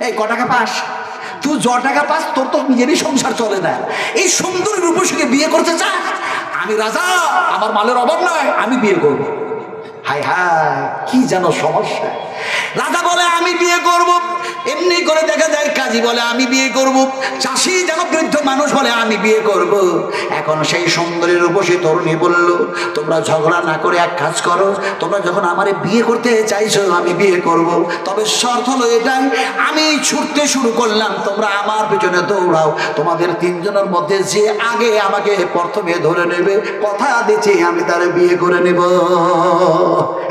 এই ক টাকা পাস? তুই য টাকা পাস তোর তো নিজেরই সংসার চলে না, এই সুন্দরী রূপসীকে বিয়ে করতে চাস? আমি রাজা, আমার মালের অভাব নয়, আমি বিয়ে করব। হায় হায়, কি যেন সমস্যা। রাজা বলে আমি বিয়ে করব, এমনি করে দেখা যায় কাজী বলে আমি বিয়ে করব, চাষি যেন বৃদ্ধ মানুষ বলে আমি বিয়ে করব। এখন সেই সুন্দরী রূপসী তরুণী বলল, তোমরা ঝগড়া না করে এক কাজ করো, তোমরা যখন আমারে বিয়ে করতে চাইছো আমি বিয়ে করব, তবে শর্ত হলো এটাই, আমি ছুটতে শুরু করলাম, তোমরা আমার পেছনে দৌড়াও, তোমাদের তিনজনের মধ্যে যে আগে আমাকে প্রথমে ধরে নেবে কথা দিচ্ছি আমি তারে বিয়ে করে নেব।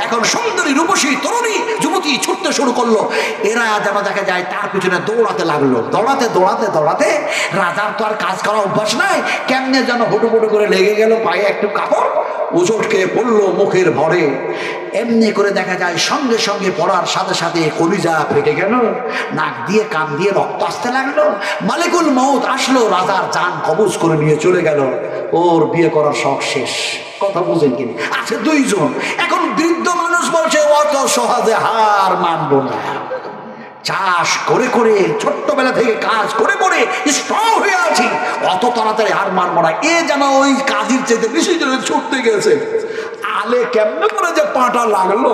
এখন সুন্দরী রূপসী তরুণী যুবতী ছুটতে শুরু করলো, এরা যেন দেখা যায় তার পিছনে দৌড়াতে লাগলো। দৌড়াতে দৌড়াতে দৌড়াতে রাজার তো আর কাজ করা অভ্যাস নাই, কেমনে যেন হুটুপুটু করে লেগে গেল পায়ে একটু কাপড়, উচটকে পড়লো মুখের ভরে। এমনি করে দেখা যায় সঙ্গে সঙ্গে পড়ার সাথে সাথে কলিজা ফেটে গেল, নাক দিয়ে কান দিয়ে রক্ত আসতে লাগলো। মালিকুল মউত আসলো, রাজার জান কবজ করে নিয়ে চলে গেল। ওর বিয়ে করার শখ শেষ। কথা বুঝেন কিনা? আছে দুইজন। এখন বৃদ্ধ মানুষ বলছে অত সহজে হার মানবো না, চাষ করে করে ছোট্টবেলা থেকে কাজ করে করে স্ট্রং হয়ে আছি, অত তাড়াতাড়ি হার মানবো না। এ যেন ওই কাজের চেয়ে বেশি জনে ছুটতে গেছে, আলে কেমনে করে যে পাটা লাগলো,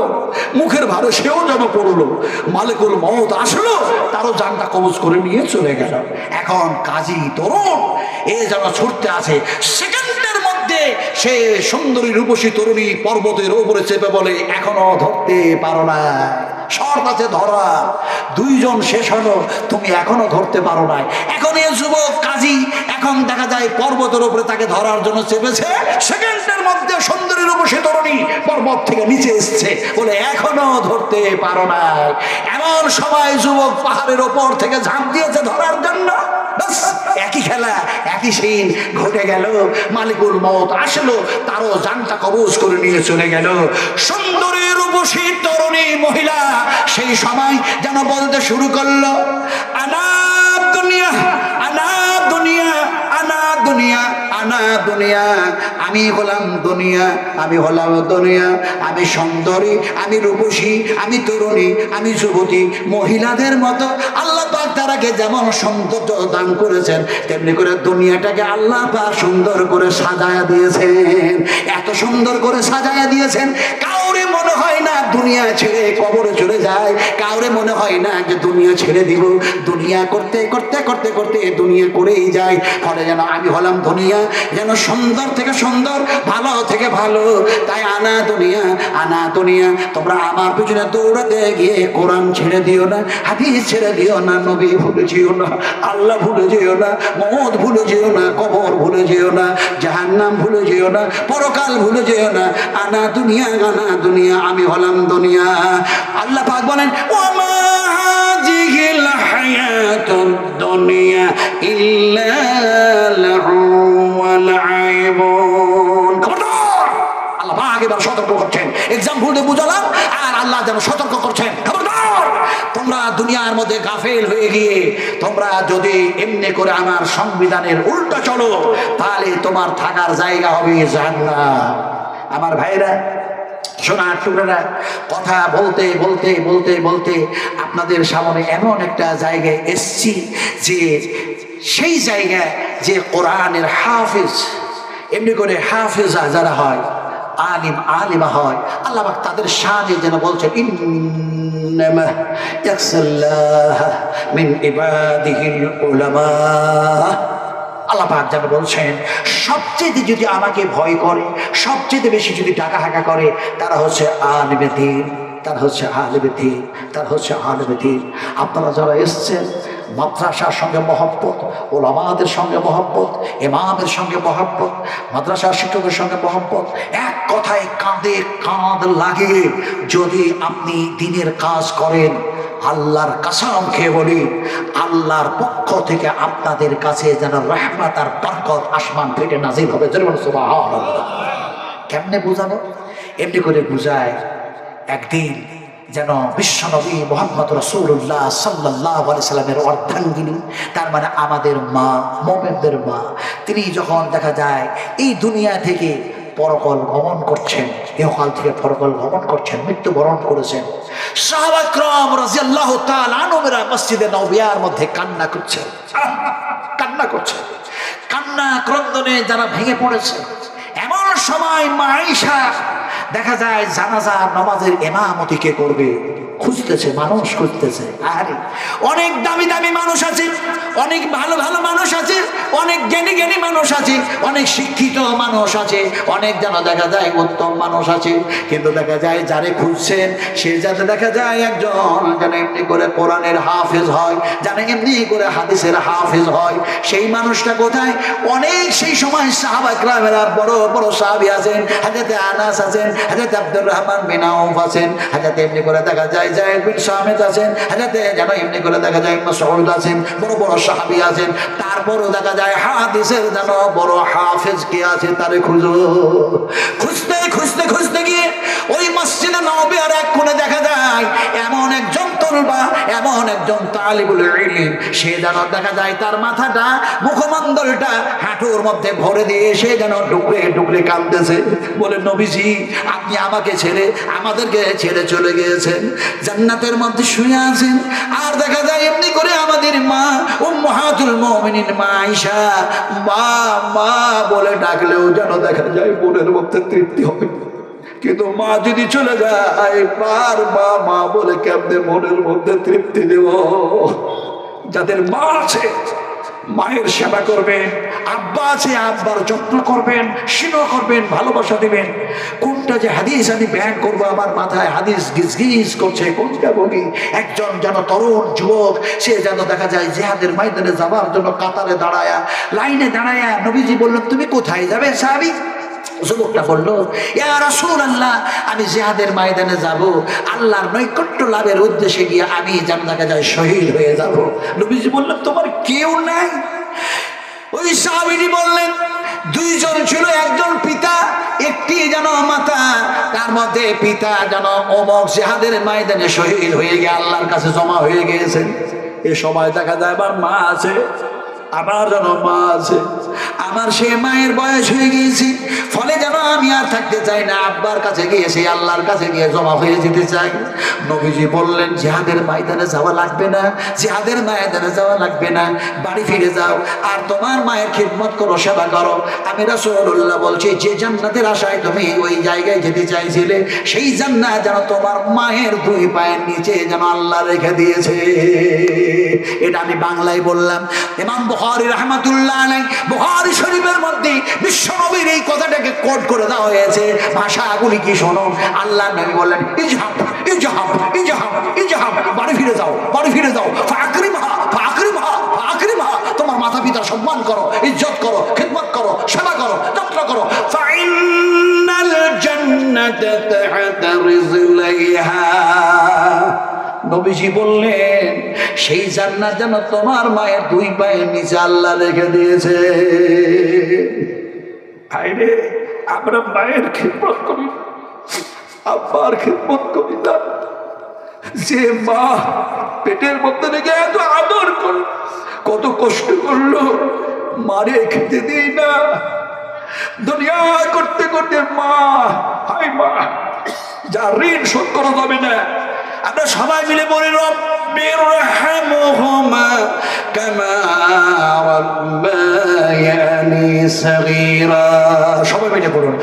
মুখের ভারে সেও যেন পড়লো। মালিকুল মউত আসলো, তারও জানটা কবজ করে নিয়ে চলে গেল। এখন কাজী তরুণ এ যেন ছুটতে আছে, সেকেন্ডের মধ্যে সে সুন্দরী রূপসী তরুণী পর্বতের উপরে চেপে বলে এখনো ধরতে পারো না, শর্ত আছে ধরা, দুইজন শেষ হলো, তুমি এখনো ধরতে পারো না। এখন এই যুবক কাজী এখন দেখা যায় পর্বতের উপরে তাকে ধরার জন্য চেপেছে, সেকেন্ডের মধ্যে সুন্দরী রূপসী তরুণী পর্বত থেকে নিচে এসছে, বলে এখনো ধরতে পারো না। এমন সময় যুবক পাহাড়ের ওপর থেকে ঝাঁপ দিয়েছে ধরার জন্য। একই খেলা, একই সিন ঘটে গেল। মালিকুল মউত আসলো, তারও জানটা কবজ করে নিয়ে চলে গেল। সুন্দরী রূপসী তরুণী মহিলা সেই সময় যেন বলতে শুরু করলো, আনা দুনিয়া, আনা দুনিয়া, আনা দুনিয়া, আনা দুনিয়া, আমি হলাম দুনিয়া, আমি হলাম দুনিয়া, আমি সুন্দরী, আমি রূপসী, আমি তরুণী, আমি যুবতী। মহিলাদের মতো আল্লাহ পাক তারাকে যেমন সৌন্দর্য দান করেছেন, তেমনি করে দুনিয়াটাকে আল্লাহ পাক সুন্দর করে সাজায়া দিয়েছেন। এত সুন্দর করে সাজায়া দিয়েছেন, কাউরে মনে হয় না দুনিয়া ছেড়ে কবরে চলে যায়, কাউরে মনে হয় না যে দুনিয়া ছেড়ে দিব। দুনিয়া করতে করতে করতে করতে দুনিয়া করেই যায়। ফলে যেন আমি হলাম দুনিয়া, যেন সুন্দর থেকে সুন্দর, ভালো থেকে ভালো। তাই আনা দুনিয়া, আনা দুনিয়া, তোমরা আমার পিছনে দৌড়াতে গিয়ে কোরআন ছেড়ে দিও না, হাদিস ছেড়ে দিও না, নবী ভুলে যেও না, আল্লাহ ভুলে যেও না, মওত ভুলে যেও না, কবর ভুলে যেও না, জাহান্নাম ভুলে যেও না, পরকাল ভুলে যেও না। আনা দুনিয়া, আনা দুনিয়া, আমি হলাম দুনিয়া। আল্লাহ পাক বলেন, ওমা হাযিহিল হায়াতুদ দুনিয়া ইল্লা লাহু ওয়া লাইবুন। খবরদার! আল্লাহ পাক এবার সতর্ক করছেন, এক্সাম্পল দিয়ে বুঝালাম, আর আল্লাহ যেন সতর্ক করছেন, খবরদার তোমরা দুনিয়ার মধ্যে গাফেল হয়ে গিয়ে তোমরা যদি এমনি করে আমার সংবিধানের উল্টো চলো, তাহলে তোমার থাকার জায়গা হবে জান্নাত। আমার ভাইরা, সোনার টুকরারা, কথা বলতে বলতে বলতে বলতে আপনাদের সামনে এমন একটা জায়গায় এসছি যে সেই জায়গায় যে কোরআনের হাফিজ, এমনি করে হাফিজা যারা হয়, আলিম আলিমা হয়, আল্লাহ পাক তাদের শানে যেন বলছেন, ইন্নামা ইয়াখশাল্লাহ মিন ইবাদিহিল উলামা। আল্লাহ পাক যেন বলছেন, সবচেয়ে যদি আমাকে ভয় করে, সবচেয়ে বেশি যদি টাকা হাঁকা করে, তারা হচ্ছে আলিমে দ্বীন, তারা হচ্ছে আলিমে দ্বীন, তারা হচ্ছে আলিমে দ্বীন। আপনারা যারা এসছেন, মাদ্রাসার সঙ্গে মহব্বত, ওলামাদের সঙ্গে মহব্বত, ইমামের সঙ্গে মহব্বত, মাদ্রাসার শিক্ষকের সঙ্গে মহব্বত, এক কথায় কাঁধে কাঁধ লাগিয়ে যদি আপনি দিনের কাজ করেন, আল্লাহর কসম খেয়ে বলি, আল্লাহর পক্ষ থেকে আপনাদের কাছে যেন রহমত আর বরকত আসমান ফেটে নাজিল হবে। সুবহানাল্লাহ। কেমনে বুঝাবো? এমনি করে বুঝায়, একদিন যেন বিশ্বনবী মুহাম্মদ রাসূলুল্লাহ সাল্লাল্লাহু আলাইহি সাল্লামের অর্ধাঙ্গিনী, তার মানে আমাদের মা, মুমিনদের মা, তিনি যখন দেখা যায় এই দুনিয়া থেকে পরকাল গমন করছেন, ইহকাল থেকে পরকাল গমন করছেন, মৃত্যুবরণ করেছেন, সাহাবা کرام রাদিয়াল্লাহু তাআলা আনহুরা মসজিদে নববিয়ার মধ্যে কান্না করছেন, কান্না ক্রন্দনে যারা ভেঙে পড়েছে। এমন সময় মা আয়েশা দেখা যায় জানাজা নামাজের ইমামতি কে করবে খুঁজতেছে, মানুষ খুঁজতেছে। আরে অনেক দামি দামি মানুষ আছে, অনেক ভালো ভালো মানুষ আছে, অনেক জ্ঞানী জ্ঞানী মানুষ আছে, অনেক শিক্ষিত মানুষ আছে, অনেক যেন দেখা যায় উত্তম মানুষ আছে, কিন্তু দেখা যায় যারে খুঁজছেন সে যাতে দেখা যায় একজন যেন এমনি করে কোরআনের হাফেজ হয়, যেন এমনি করে হাদিসের হাফেজ হয়। সেই মানুষটা কোথায়? অনেক সেই সময় সাহাবা کرامরা বড় বড় সাহাবী আছেন, হযরত আনাস আছেন, হযরত আব্দুর রহমান বিন আউফ আছেন, হযরত এমনি করে দেখা যায় যায়েদ বিন সামিত আছেন, হযরত যেন এমনি করে দেখা যায় মাসউদ আছেন, বড় বড় সাহাবী আছেন। তারপরও দেখা যায় হাদিসের যেন বড় হাফেজ কে আছে তারে খুঁজো। খুঁজতে খুঁজতে খুঁজতে গিয়ে ওই মসজিদে নববীর এক কোণে দেখা যায় এমন একজন তলবা, এমন একজন তালিবুল ইলম, সে যেন দেখা যায় তার মাথাটা মুখমণ্ডলটা হাঁটুর মধ্যে ভরে দিয়ে সে যেন ডুকরে ডুকরে কাঁদতেছে, বলে নবীজি আপনি আমাকে ছেড়ে আমাদেরকে ছেড়ে চলে গিয়েছেন, জান্নাতের মধ্যে শুয়ে আছেন। আর দেখা যায় এমনি করে আমাদের মা উম্মাহাতুল মুমিনিন মা আয়েশা মা মা বলে ডাকলেও যেন দেখা যায় মনের মধ্যে তৃপ্তি হবে। কিন্তু মা যদি চলে যায় বার মা মা বলে কেমনে মনের মধ্যে তৃপ্তি দেব? যাদের মা আছে মায়ের সেবা করবেন, আব্বা আছে আব্বার যত্ন করবেন, স্নেহ করবেন, ভালোবাসা দিবেন। কোনটা যে হাদিস আমি বয়ান করবো আমার মাথায় হাদিস গিজ গিজ করছে, কোনটা বলি? একজন যেন তরুণ যুবক, সে যেন দেখা যায় জিহাদের ময়দানে যাওয়ার জন্য কাতারে দাঁড়ায়া লাইনে দাঁড়ায়া নবীজি বললেন তুমি কোথায় যাবে সাহাবী? যুবকটা বললো ইয়া রাসূলুল্লাহ আমি জিহাদের ময়দানে যাব, আল্লাহর নৈকট্য লাভের উদ্দেশ্যে গিয়ে আমি যেন দেখা যায় শহীদ হয়ে যাব। নবীজি বললেন তোমার কেউ নাই? ওই সাহাবীটি বললেন দুইজন ছিল, একজন পিতা একটি যেন মাতা, তার মধ্যে পিতা যেন অমুক জিহাদের ময়দানে শহীদ হয়ে গিয়ে আল্লাহর কাছে জমা হয়ে গিয়েছেন। এ সময় দেখা যায় আমার মা আছে, আমার যেন মা আছে, আমার সে মায়ের বয়স হয়ে গিয়েছি, ফলে যেন আমি আর থাকতে চাই না, আব্বার কাছে গিয়ে সেই আল্লাহর কাছে গিয়ে জমা হয়ে যেতে চাই। নবীজি বললেন জিহাদের ময়দানে যাওয়া লাগবে না, জিহাদের ময়দানে যাওয়া লাগবে না, বাড়ি ফিরে যাও আর তোমার মায়ের খিদমত করো, সেবা করো। আমি রাসূলুল্লাহ বলছি যে জান্নাতের আশায় তুমি ওই জায়গায় যেতে চাইছিলে সেই জান্নাত যেন তোমার মায়ের দুই পায়ের নিচে যেন আল্লাহ রেখে দিয়েছে। এটা আমি বাংলায় বললাম। ইমাম বুখারী রাহমাতুল্লাহ আলাইহি বুখারী শরীফের মধ্যে বিশ্বনবীর এই কথাটাকে কোট করে দেওয়া হয়েছে। ভাষাগুলি কি শোনো, আল্লাহ নবী বললেন ইজহাব ইজহাব ইজহাব ইজহাব, বাড়ি ফিরে যাও, বাড়ি ফিরে যাও, ফাকরিমহা ফাকরিমহা ফাকরিমহা, তোমার মাতা পিতার সম্মান করো, ইজ্জত করো, খিদমত করো, সেবা করো, যত্ন করো। ফাইন্নাল জান্নাতা তাহতা রিজলাইহা, নবীজি বললেন সেই জান্নাত যেন তোমার মায়ের দুই পায়ের নিচে আল্লাহ রেখে দিয়েছে। আইরে আমরা মায়ের খিদমত করি, আব্বার খিদমত করি না। যে মা পেটের মধ্যে রেখে এত আদর করল, কত কষ্ট করলো, মারে খেতে দিই না। দুনিয়া করতে করতে মা, হাই মা, যা ঋণ শোধ করা যাবে না। আমরা সবাই মিলে বলি রব্বিরহামহুমা কামা রাব্বায়ানি সাগীরা, সবাই মিলে বলুন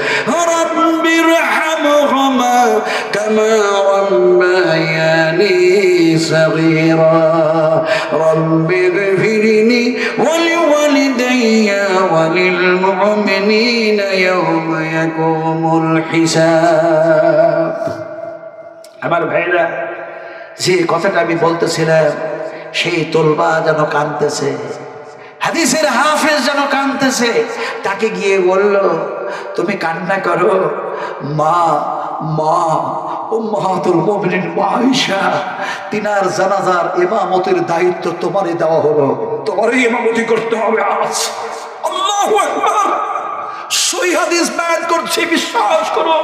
রব্বিরহামহুমা কামা রাব্বায়ানি সাগীরা রব্বিগফিরনি ওয়ালিওয়ালিদাইয়া ওয়ালিল মুমিনিনা ইয়াওমা ইয়াকুমুল হিসাব। আমার ভাইরা, যে কথাটা আমি বলতেছিলাম সেই তোলবা যেন কাঁদতেছে, হাদিসের হাফেজ যেন কাঁদতেছে। তাকে গিয়ে বলল তুমি কান্না করো, মা মা উম্মাহাতুল মুমিনিন আয়েশা, তিনার জানাজার ইমামতির দায়িত্ব তোমারই দেওয়া হলো, তোমারই ইমামতি করতে হবে আজ। আল্লাহু আকবার। সহিহ হাদিস বয়ান করছে, বিশ্বাস করো,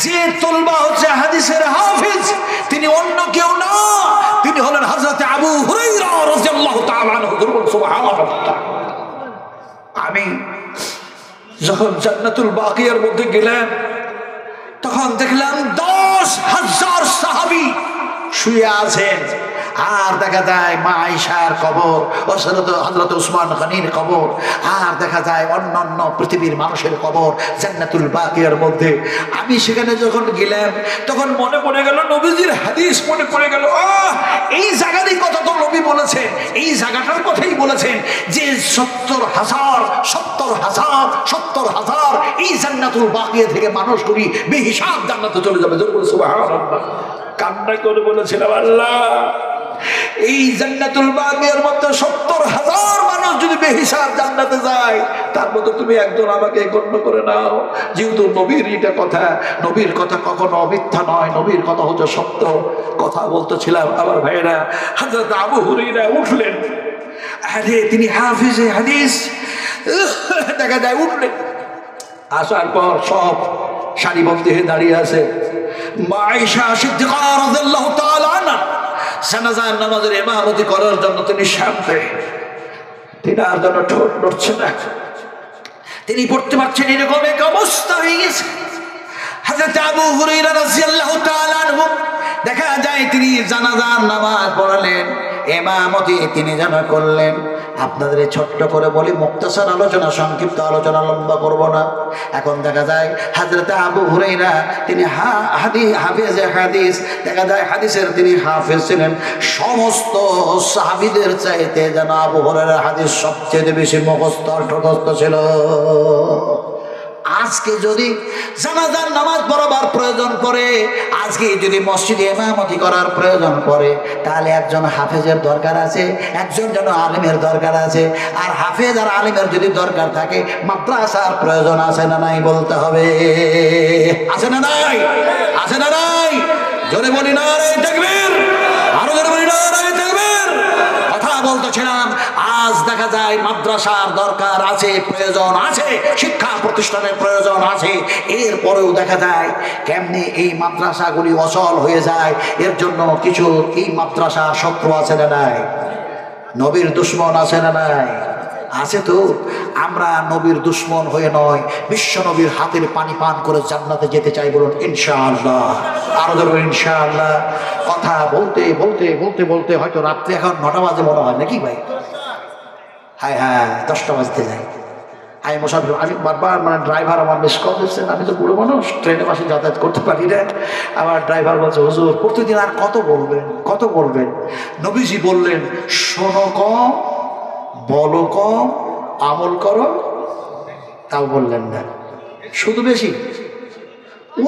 যে তলবা হচ্ছে হাদিসের হাফেজ, তিনি অন্য কেউ না, তিনি হলেন হযরত আবু হুরায়রা রাদিয়াল্লাহু তাআলা আনহু। সুবহানাল্লাহ। আমি যখন জান্নাতুল বাকিয়ার মধ্যে গেলাম তখন দেখলাম 10,000 সাহাবী শুয়ে আছেন। আর দেখা যায় মা আয়েশার কবর, হযরত ওসমান গনির কবর, আর দেখা যায় অন্যান্য পৃথিবীর মানুষের কবর জান্নাতুল বাকিয়ার মধ্যে। আমি সেখানে যখন গেলাম তখন মনে পড়ে গেল নবীজির হাদিস, মনে পড়ে গেল এই জায়গারই কথা তো নবী বলেছেন, এই জায়গাটার কথাই বলেছেন যে 70,000 এই জান্নাতুল বাকিয়া থেকে মানুষগুলি বেহিসাব জান্নাতে চলে যাবে। সুবহানাল্লাহ। কান্না করে বলেছিলাম, আল্লাহ এই জান্নাতুল বাকিয়ার মধ্যে 70,000 মানুষ যদি বেহিসাব জান্নাতে যায়, তার মধ্যে তুমি একজন আমাকে গণ্য করে নাও। যেহেতু নবীর এটা কথা, নবীর কথা কখনো মিথ্যা নয়, নবীর কথা হচ্ছে সত্য। কথা বলতেছিলাম আমার ভাইয়েরা, হযরত আবু হুরায়রা উঠলেন, আরে তিনি হাফেজে হাদিস, দেখা যায় উঠলেন। আসার পর সব সারিবদ্ধ হয়ে দাঁড়িয়ে আছে। মা আয়েশা সিদ্দিকা রাদিয়াল্লাহু তাআলা আনহা জানাজার নামাজের ইমামতি করার জন্য তিনি সামনে, তিনি আর যেন ঠোঁট নড়ছে না, তিনি পড়তে পারছেন, এরকম এক অবস্থা হয়ে গেছে। হযরত আবু হুরায়রা রাদিয়াল্লাহু তাআলা আনহু দেখা যায় তিনি জানাজার নামাজ পড়ালেন, ইমামতি তিনি যেন করলেন। আপনাদের ছোট্ট করে বলি, মুক্তাসার আলোচনা, সংক্ষিপ্ত আলোচনা, লম্বা করব না। এখন দেখা যায় হযরত আবু হুরায়রা তিনি হাফেজে হাদিস, দেখা যায় হাদিসের তিনি হাফেজ ছিলেন। সমস্ত সাহাবীদের চাইতে যেন আবু হুরায়রার হাদিস সবচেয়ে বেশি মুখস্থ ঠোঁটস্থ ছিল। আজকে যদি জানাজার নামাজ পড়াবার প্রয়োজন পড়ে, আজকে যদি মসজিদে ইমামতি করার প্রয়োজন পড়ে, তাহলে একজন হাফেজের দরকার আছে, একজন যেন আলেমের দরকার আছে। আর হাফেজ আর আলেমের যদি দরকার থাকে, মাদ্রাসার প্রয়োজন আছে না নাই বলতে হবে। আছে না নাই? আছে না নাই? জোরে বলি না রে তাকবীর, আরো জোরে বলি না রে তাকবীর। কথা বলতেছিলাম, আজ দেখা যায় মাদ্রাসার দরকার আছে, প্রয়োজন আছে, শিক্ষা প্রতিষ্ঠানের প্রয়োজন আছে। এরপরেও দেখা যায় কেমনি এই মাদ্রাসাগুলি অচল হয়ে যায়। এর জন্য কিছু এই মাদ্রাসা শত্রু আছে না নাই? নবীর দুশ্মন আছে না নাই? আছে তো। আমরা নবীর দুশ্মন হয়ে নয়, বিশ্ব নবীর হাতের পানি পান করে জান্নাতে যেতে চাই, বলুন ইনশাআল্লাহ। আরো ধরুন ইনশাআল্লাহ। কথা বলতে বলতে বলতে বলতে হয়তো রাত্রে এখন 9টা বাজে মনে হয় নাকি ভাই? হ্যাঁ হ্যাঁ, 10টা বাজতে যায়। আমি মুসাফির, আমি বারবার ড্রাইভার আমার মিস কল দিচ্ছেন। আমি তো বুড়ো মানুষ, ট্রেনে বাসে যাতায়াত করতে পারি না। আমার ড্রাইভার বলছে, হুজুর প্রতিদিন আর কত বলবেন, কত বলবেন? নবীজি বললেন, শোনো কম, বলো কম, আমল করো। তাও বললেন না, শুধু বেশি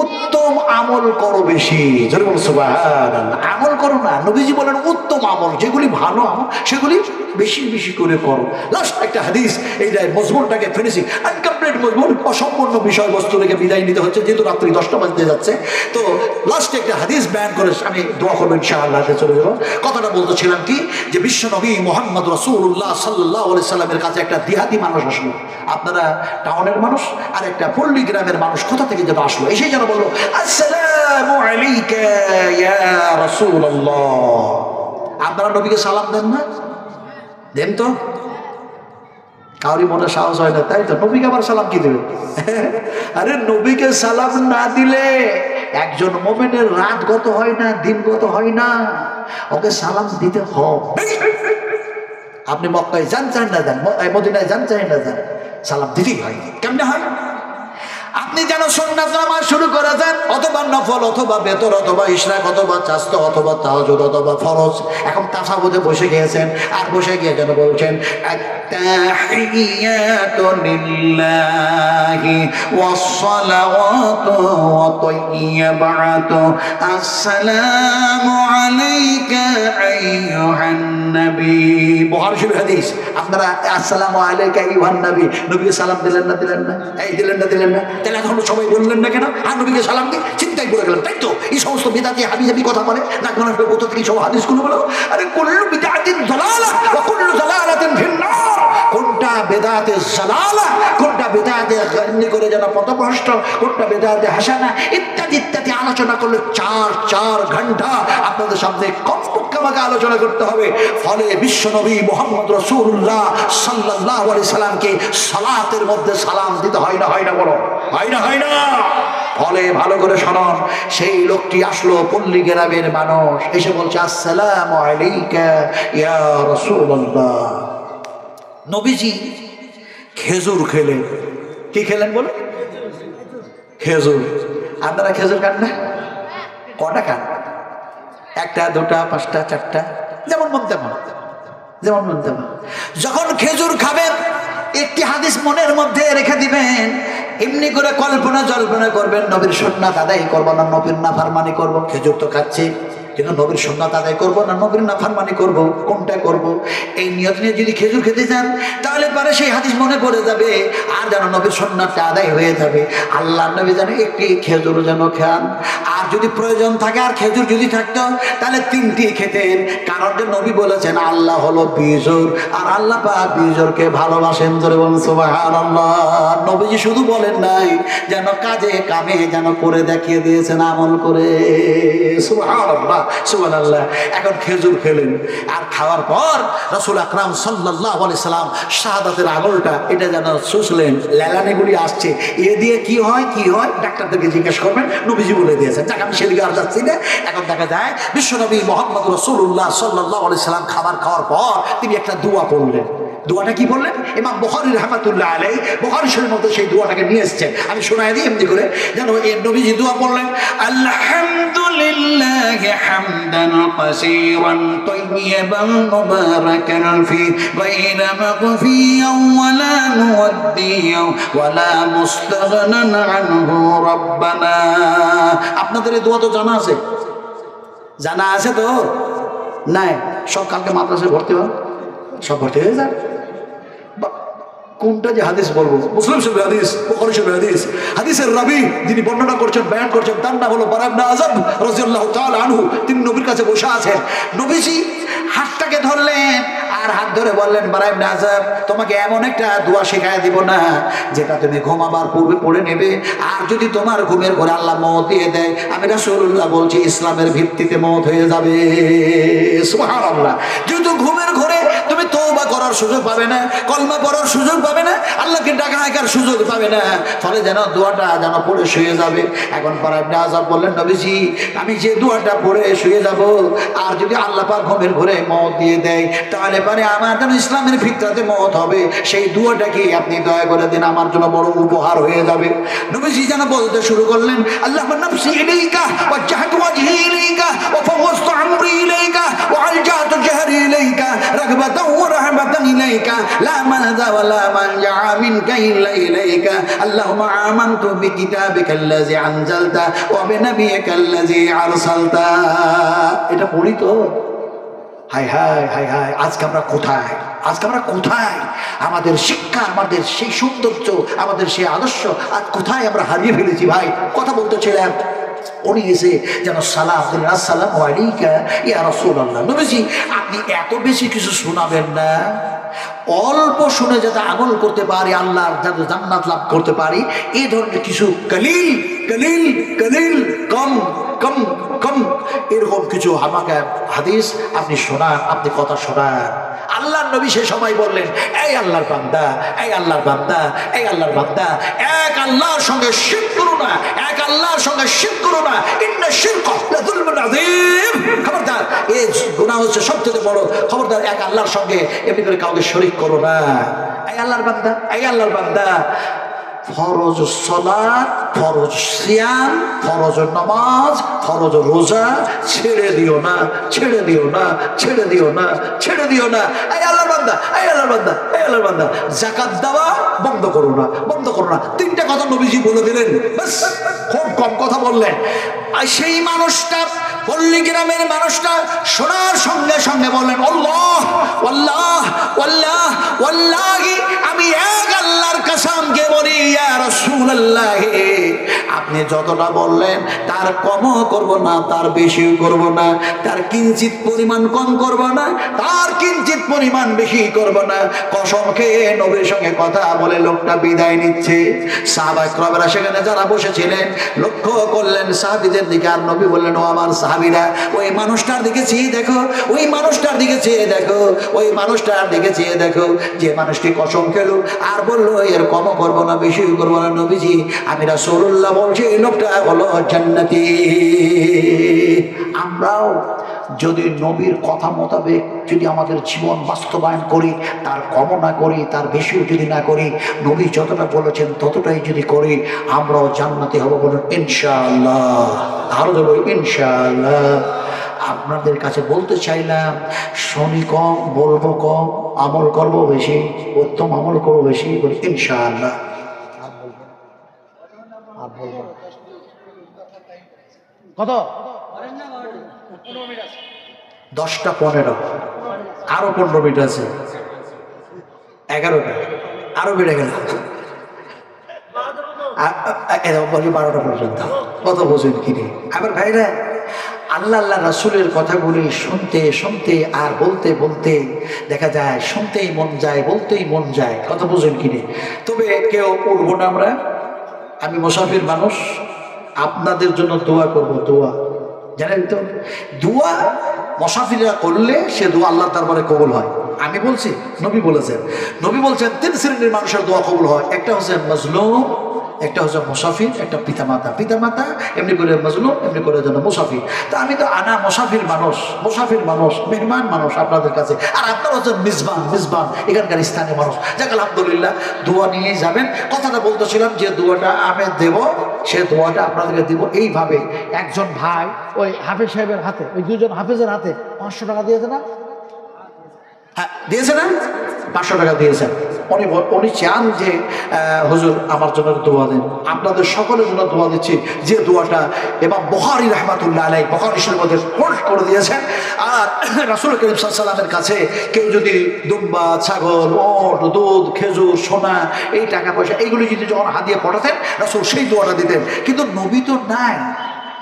উত্তম আমল করো বেশি। জোরে বলো সুবহানাল্লাহ। আমল করো না, নবীজি বলেন উত্তম আমল, যেগুলি ভালো আমল সেগুলি বেশি বেশি করে করো। লাস্ট একটা হাদিস, এই মজমুনটাকে ফিনিশিং, আনকমপ্লিট মজমুন, অসম্পূর্ণ বিষয়বস্তু রেখে বিদায় নিতে হচ্ছে, যেহেতু রাত্রি 10টা বাজতে যাচ্ছে। তো লাস্টে একটা হাদিস বয়ান করে আমি দোয়া করবো ইনশাআল্লাহ, চলে যাবো। কথাটা বলতেছিলাম কি, যে বিশ্ব নবী মুহাম্মদ রাসূলুল্লাহ সাল্লাল্লাহু আলাইহি সাল্লামের কাছে একটা দেহাতি মানুষ আসলো। আপনারা টাউনের মানুষ আর একটা পল্লী গ্রামের মানুষ কোথা থেকে যেন আসলো, এসে যেন বললো, আসসালামু আলাইকা ইয়া রাসূলুল্লাহ। আপনারা নবীকে সালাম দেন না? দেন তো। কাউরি মনে সাহস হয় না, তাই তো। নবীকে আবার সালাম কি দেবে? আরে নবীকে সালাম না দিলে একজন মুমিনের রাত গত হয় না, দিন গত হয় না, ওকে সালাম দিতে হবে। আপনি মক্কায় যান চাই না যান, মদিনায় যান চাই না যান, সালাম দিতেই হয়। কেমনে হয়? আপনি যেন সুন্নাত নামাজ শুরু করে দেন, অথবা নফল, অথবা বেতর, অথবা ইশরাক, অথবা চাস্ত, অথবা তাহাজ্জুদ, অথবা ফরজ। এখন তাসাহুদে বসে গিয়েছেন, আর বসে গিয়ে যেন বলছেন, আত-তাহিয়াতু লিল্লাহি ওয়াস-সালাওয়াতু ওয়াত তাইয়্যাবাতু আসসালামু আলাইকা আইয়ুহান নবী। বুখারী শরীফ হাদিস। আপনারা আসসালামু আলাইকা আইয়ুহান নবী, নবীকে সালাম দিলেন না দিলেন না? এই দিলেন না দিলেন না? তাহলে এখন সবাই বললেন না কেন আর নবীকে সালাম দিয়ে চিন্তায় পড়ে গেলাম, তাই তো? এই সমস্ত বিদআতি হাদিসি কথা বলে না, কোন কোথা থেকে সব হাদিসগুলো বলো? আরে কুল্লু বিদআতিন দালালা ওয়া কুল্লু দালালাতিন ফিন-নার। কোনটা বেদাতে জালালা, কোনটা বেদাতে গান্নি করে যেন পথভ্রষ্ট, কোনটা বেদাতে হাসানা, ইত্যাদি ইত্যাদি আলোচনা করলে 4 ঘন্টা আপনাদের সামনে কমপক্ষে আমাকে আলোচনা করতে হবে। ফলে বিশ্বনবী মুহাম্মদ রাসূলুল্লাহ সাল্লাল্লাহু আলাইহি সাল্লামকে সালাতের মধ্যে সালাম দিতে হয় না, হয় না? বলো, হয় না, হয় না? ফলে ভালো করে শুনুন, সেই লোকটি আসলো পল্লী গ্রামের মানুষ, এসে বলছে আসসালামু আলাইকা ইয়া রাসূলুল্লাহ। নবীজি খেজুর খেলেন। কি খেলেন বলে? খেজুর। আপনারা খেজুর খান না? কটা খান? 1টা 2টা 5টা 4টা, যেমন মন তেমন, যেমন মন তেমন। যখন খেজুর খাবেন একটি হাদিস মনের মধ্যে রেখে দিবেন, এমনি করে কল্পনা জল্পনা করবেন নবীর সুন্নাত আদায় করবো না নবীর নাফরমানি করবো। খেজুর তো খাচ্ছি, কিন্তু নবীর সুন্নাত আদায় করবো না নবীর নাফরমানি করবো, কোনটা করবো? এই নিয়ত নিয়ে যদি খেজুর খেতে যান তাহলে পরে সেই হাদিস মনে পড়ে যাবে, আর যেন নবীর সুন্নাতটা আদায় হয়ে যাবে। আল্লাহ নবী যেন একটি খেজুর যেন খান, আর যদি প্রয়োজন থাকে আর খেজুর যদি থাকতো তাহলে 3টি খেতেন। কারণ যে নবী বলেছেন আল্লাহ হলো বিজোর, আর আল্লাহ পাক বিজোরকে ভালোবাসেন। জোরে বলুন সুবহানাল্লাহ। নবীজি শুধু বলেন নাই, যেন কাজে কামে যেন করে দেখিয়ে দিয়েছেন, আমল করে। সুবহানাল্লাহ সুবহানাল্লাহ। এখন খেজুর খেলেন, আর খাওয়ার পর রাসূল আকরাম সাল্লাল্লাহু আলাইহি সাল্লাম শাহাদাতের আঙুলটা এটা যেন চুষলেন, লেলানিগুলি আসছে, এ দিয়ে কি হয় কি হয় ডাক্তারদেরকে জিজ্ঞেস করবেন, নবীজি বলে দিয়েছেন। যাক, আমি সেদিকে আর যাচ্ছি না। এখন দেখা যায় বিশ্বনবী মুহাম্মদ রাসূলুল্লাহ সাল্লাল্লাহু আলাইহি সাল্লাম খাবার খাওয়ার পর তিনি একটা দোয়া পড়লেন। দোয়াটা কি বললেন? ইমাম বুখারী রাহমাতুল্লাহ আলাইহি বুখারী শরীফের মধ্যে সেই দোয়াটাকে নিয়ে এসেছেন। আমি শোনায় দিই এমনি করে, যেন এই নবীজি দোয়া পড়লেন, আলহামদুলিল্লাহি হামদান কাসীরান তাইয়্যিবান মুবারাকান ফি গায়রা মাগফিয়ান ওয়ালা মুওয়াদ্দিয়ান ওয়ালা মুস্তাগনান আনহু রাব্বানা। আপনাদের এই দোয়া তো জানা আছে? জানা আছে তো? নাই, সব কালকে মাদ্রাসায় ভর্তি হন, সব ভর্তি হয়ে যান। কোনটা যে হাদিস বলবো? মুসলিম শরীফের হাদিস, বুখারী শরীফের হাদিস। হাদিসের রাবী যিনি বর্ণনা করছেন, বয়ান করছেন, তার নাম হলো বারা ইবনে আযাব রাদিয়াল্লাহু তাআলা আনহু। তিনি নবীর কাছে বসে আছেন। নবীজি হাতটাকে ধরলেন আর হাত ধরে বললেন, বারা ইবনে আযাব, তোমাকে এমন একটা দোয়া শেখায় দিব না যেটা তুমি ঘুমাবার পূর্বে পড়ে নেবে, আর যদি তোমার ঘুমের ঘরে আল্লাহ মওত দিয়ে দেয়, আমি রাসূলুল্লাহ বলছি ইসলামের ভিত্তিতে মওত হয়ে যাবে। সুবহানাল্লাহ। যেহেতু ঘুমের ঘরে তুমি তওবা করার সুযোগ পাবে না, কলমা পড়ার সুযোগ পাবে না, আল্লাহকে ডাকা হাঁকার সুযোগ পাবে না, ফলে যেন দোয়াটা যেন পড়ে শুয়ে যাবে। এখন বারা ইবনে আযাব বললেন, নবীজি আমি যে দোয়াটা পড়ে শুয়ে যাব, আর যদি আল্লাহ পাক ঘুমের ঘরে মওত দিয়ে দেয়, তাহলে পরে আমার যেন ইসলামের ফিতরাতে মওত হবে, সেই দোয়াটা কি আপনি দয়া করে দিন, আমার জন্য বড় উপহার হয়ে যাবে। নবীজি যেন বলতে শুরু করলেন, আল্লাহুম্মা নাফসি ইলাইকা ওয়াজহাতু ওয়াজহি ইলাইকা ওয়া ফাওয়াজতু আমরি ইলাইকা ওয়া আলজাতু জাহরি ইলাইকা রাগবাতান ওয়া রাহবাতান ইলাইকা লা মালজা ওয়া লা মানজা মিনকা ইল্লা ইলাইকা আল্লাহুম্মা আমানতু বিকিতাবিকাল্লাযী আনজালতা ওয়া বিনাবিয়িকাল্লাযী আরসালতা। এটা পড়ি তো। হায় হায় হায় হায়, আজকে আমরা কোথায়? আজকে আমরা কোথায়? আমাদের শিক্ষা, আমাদের সেই সৌন্দর্য, আমাদের সেই আদর্শ আজ কোথায় আমরা হারিয়ে ফেলেছি? ভাই কথা বলতেছিলাম, উনি এসে যেন সালাম দিলেন, আসসালামু আলাইকা ইয়া রাসূলুল্লাহ। নবীজি আপনি এত বেশি কিছু শোনাবেন না, অল্প শুনে যাতে আমল করতে পারি, আল্লাহর যাতে জান্নাত লাভ করতে পারি, এই ধরনের কিছু কলিল কলিল কলিল কম কম কম এরকম কিছু আমাকে হাদিস আপনি শোনান, আপনি কথা শোনান। আল্লাহর নবী সে সময় বললেন, এই আল্লাহর বান্দা, এই আল্লাহর বান্দা, এই আল্লাহর বান্দা, এক আল্লাহর সঙ্গে শিরক করো না, এক আল্লাহর সঙ্গে শিরক করো না, ইন্না শিরকা লাযুলমুন আযীম। খবরদার, এই গুনাহ হচ্ছে সবচেয়ে বড়। খবরদার, এক আল্লাহর সঙ্গে এমনি করে কাউকে শরীক করো না। এই আল্লাহর বান্দা, এই আল্লাহর বান্দা, ফরজ সালাত, ফরজ সিয়াম, ফরজ নামাজ, ফরজ রোজা ছেড়ে দিও না, ছেড়ে দিও না, ছেড়ে দিও না, ছেড়ে দিও না। এই আল্লাহর বান্দা, এই আল্লাহর বান্দা, এই আল্লাহর বান্দা, যাকাত দেওয়া বন্ধ করো না, বন্ধ করো না। তিনটা কথা নবীজি বলে দিলেন, ব্যাস, খুব কম কথা বললেন। আর সেই মানুষটা, পল্লী গ্রামের মানুষটা শোনার সঙ্গে সঙ্গে বললেন, আল্লাহ আল্লাহ আল্লাহ আল্লাহি, আমি এক আল্লাহর কসমকে বলি ইয়া রাসূলুল্লাহ, আপনি যতটা বললেন তার কমও করব না, তার বেশিও করব না, তার কিঞ্চিত পরিমাণ কম করব না, তার কিঞ্চিত পরিমাণ বেশি করব না। কসম খেয়ে নবীর সঙ্গে কথা বলে লোকটা বিদায় নিচ্ছে। সাহাবায়ে কেরামরা সেখানে যারা বসেছিলেন লক্ষ্য করলেন সাহাবীদের দিকে, আর নবী বললেন, ও আমার সাহাবীরা, ওই মানুষটার দিকে চেয়ে দেখো, ওই মানুষটার দিকে চেয়ে দেখো, ওই মানুষটার দিকে চেয়ে দেখো, যে মানুষটি কসম খেলো আর বললো এর কমও করবো না, বেশিও করবো না। নবীজি, আমি রাসূলুল্লাহ বলছি এই লোকটা হলো জান্নাতি। আমরাও যদি নবীর কথা মোতাবেক যদি আমাদের জীবন বাস্তবায়ন করি, তার কমও না করি, তার বেশিও যদি না করি, নবী যতটা বলেছেন ততটাই যদি করি, আমরাও জান্নাতি হব, বলুন ইনশাআল্লাহ। আরো বলবো ইনশাআল্লাহ। আপনাদের কাছে বলতে চাইলাম, শুনি কম, বলবো কম, আমল করবো বেশি, উত্তম আমল করবো বেশি, বলি ইনশাআল্লাহ। কত? 10টা 15, আরো 15 মিনিট আছে, 11টা, আরো বেড়ে গেল, 12টা পর্যন্ত। কত বোঝেন কিনে আবার ভাইরা? আল্লাহ আল্লাহ রাসূলের কথাগুলি শুনতে শুনতে আর বলতে বলতে দেখা যায় শুনতেই মন যায়, বলতেই মন যায়। কথা বোঝেন কিনে? তবে কেউ উঠবো না আমরা, আমি মুসাফির মানুষ, আপনাদের জন্য দোয়া করব। দোয়া জানেন তো, দোয়া মুসাফিররা করলে সে দোয়া আল্লাহর দরবারে কবুল হয়। আমি বলছি, নবী বলেছেন, নবী বলছেন 3 শ্রেণীর মানুষের দোয়া কবুল হয়। একটা হচ্ছে মাজলুম, একটা হচ্ছে মুসাফির, একটা পিতামাতা। পিতামাতা এমনি করে মাজলুম, এমনি করে যেন মুসাফির। তা আমি তো আনা মুসাফির মানুষ, মুসাফির মানুষ, মেহমান মানুষ আপনাদের কাছে, আর আপনারা হচ্ছেন মিজবান, মিজবান এখানকার স্থানীয় মানুষ। যাক আলহামদুলিল্লাহ, দোয়া নিয়ে যাবেন। কথাটা বলতেছিলাম যে দোয়াটা আমি দেব, সে দোয়াটা আপনাদেরকে দিব এইভাবে। একজন ভাই ওই হাফেজ সাহেবের হাতে, ওই 2জন হাফেজের হাতে 500 টাকা দিয়েছে না? হ্যাঁ দিয়েছে না? 500 টাকা দিয়েছেন। উনি চান যে হুজুর আমার জন্য দোয়া দেন। আপনাদের সকলের জন্য দোয়া দিচ্ছি, যে দোয়াটা ইমাম বুখারী রাহমাতুল্লাহ আলাইহি বুখারী শরীফের মধ্যে কোট করে দিয়েছেন। আর রাসূল করিম সাল্লাল্লাহু আলাইহি ওয়াসাল্লামের কাছে কেউ যদি দুম্বা, ছাগল, ওট, দুধ, খেজুর, সোনা, এই টাকা পয়সা এইগুলি যদি যখন হাদিয়া পাঠাতেন, রাসূল সেই দোয়াটা দিতেন। কিন্তু নবী তো নাই।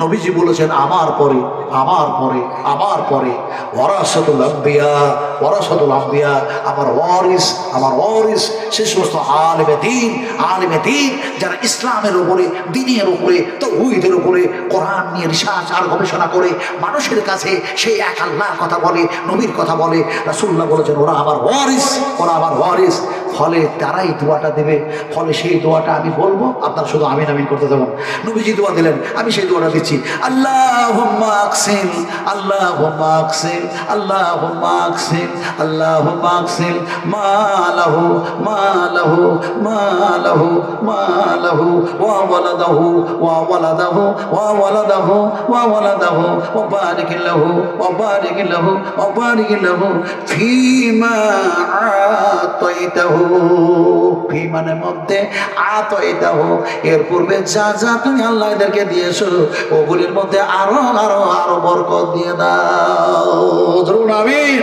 নবীজি বলেছেন আমার পরে, আমার পরে, আমার পরে ওয়ারাসাতুল আম্বিয়া, ওয়ারাসাতুল আম্বিয়া, আমার ওয়ারিস, আমার ওয়ারিস, সে সমস্ত আলেমে দ্বীন, আলেমে দ্বীন যারা ইসলামের উপরে, দ্বীনের উপরে, তাওহীদের উপরে কোরআন নিয়ে রিসার্চ আর গবেষণা করে মানুষের কাছে সেই এক আল্লাহর কথা বলে, নবীর কথা বলে। রাসূলুল্লাহ বলেছেন ওরা আমার ওয়ারিস, ওরা আমার ওয়ারিস। ফলে তারাই দোয়াটা দেবে। ফলে সেই দোয়াটা আমি বলবো, আপনারা শুধু আমিন আমিন করতে থাকুন। নবীজি দোয়া দিলেন, আমি সেই দোয়াটা দিচ্ছি। আল্লাহুম্মা আকসিল, আল্লাহুম্মা আকসিল, আল্লাহুম্মা আকসিল, আল্লাহুম্মা আকসিল মালাহু, মালাহু, মালাহু, মালাহু, ওয়া ওয়ালাদাহু, ওয়া ওয়ালাদাহু, ওয়া ওয়ালাদাহু, ওয়া ওয়ালাদাহু, ওয়া বারিক লাহু, ওয়া বারিক লাহু, ওয়া বারিক লাহু ফীমা আতাইতাহু, ফি মানে মধ্যে, আতাইতাহু এর পূর্বে যা যা তুমি আল্লাহ এদেরকে দিয়েছো ওগুলির মধ্যে আরো আরো আরো বরকত দিয়ে দাও। ধরুন আমিন,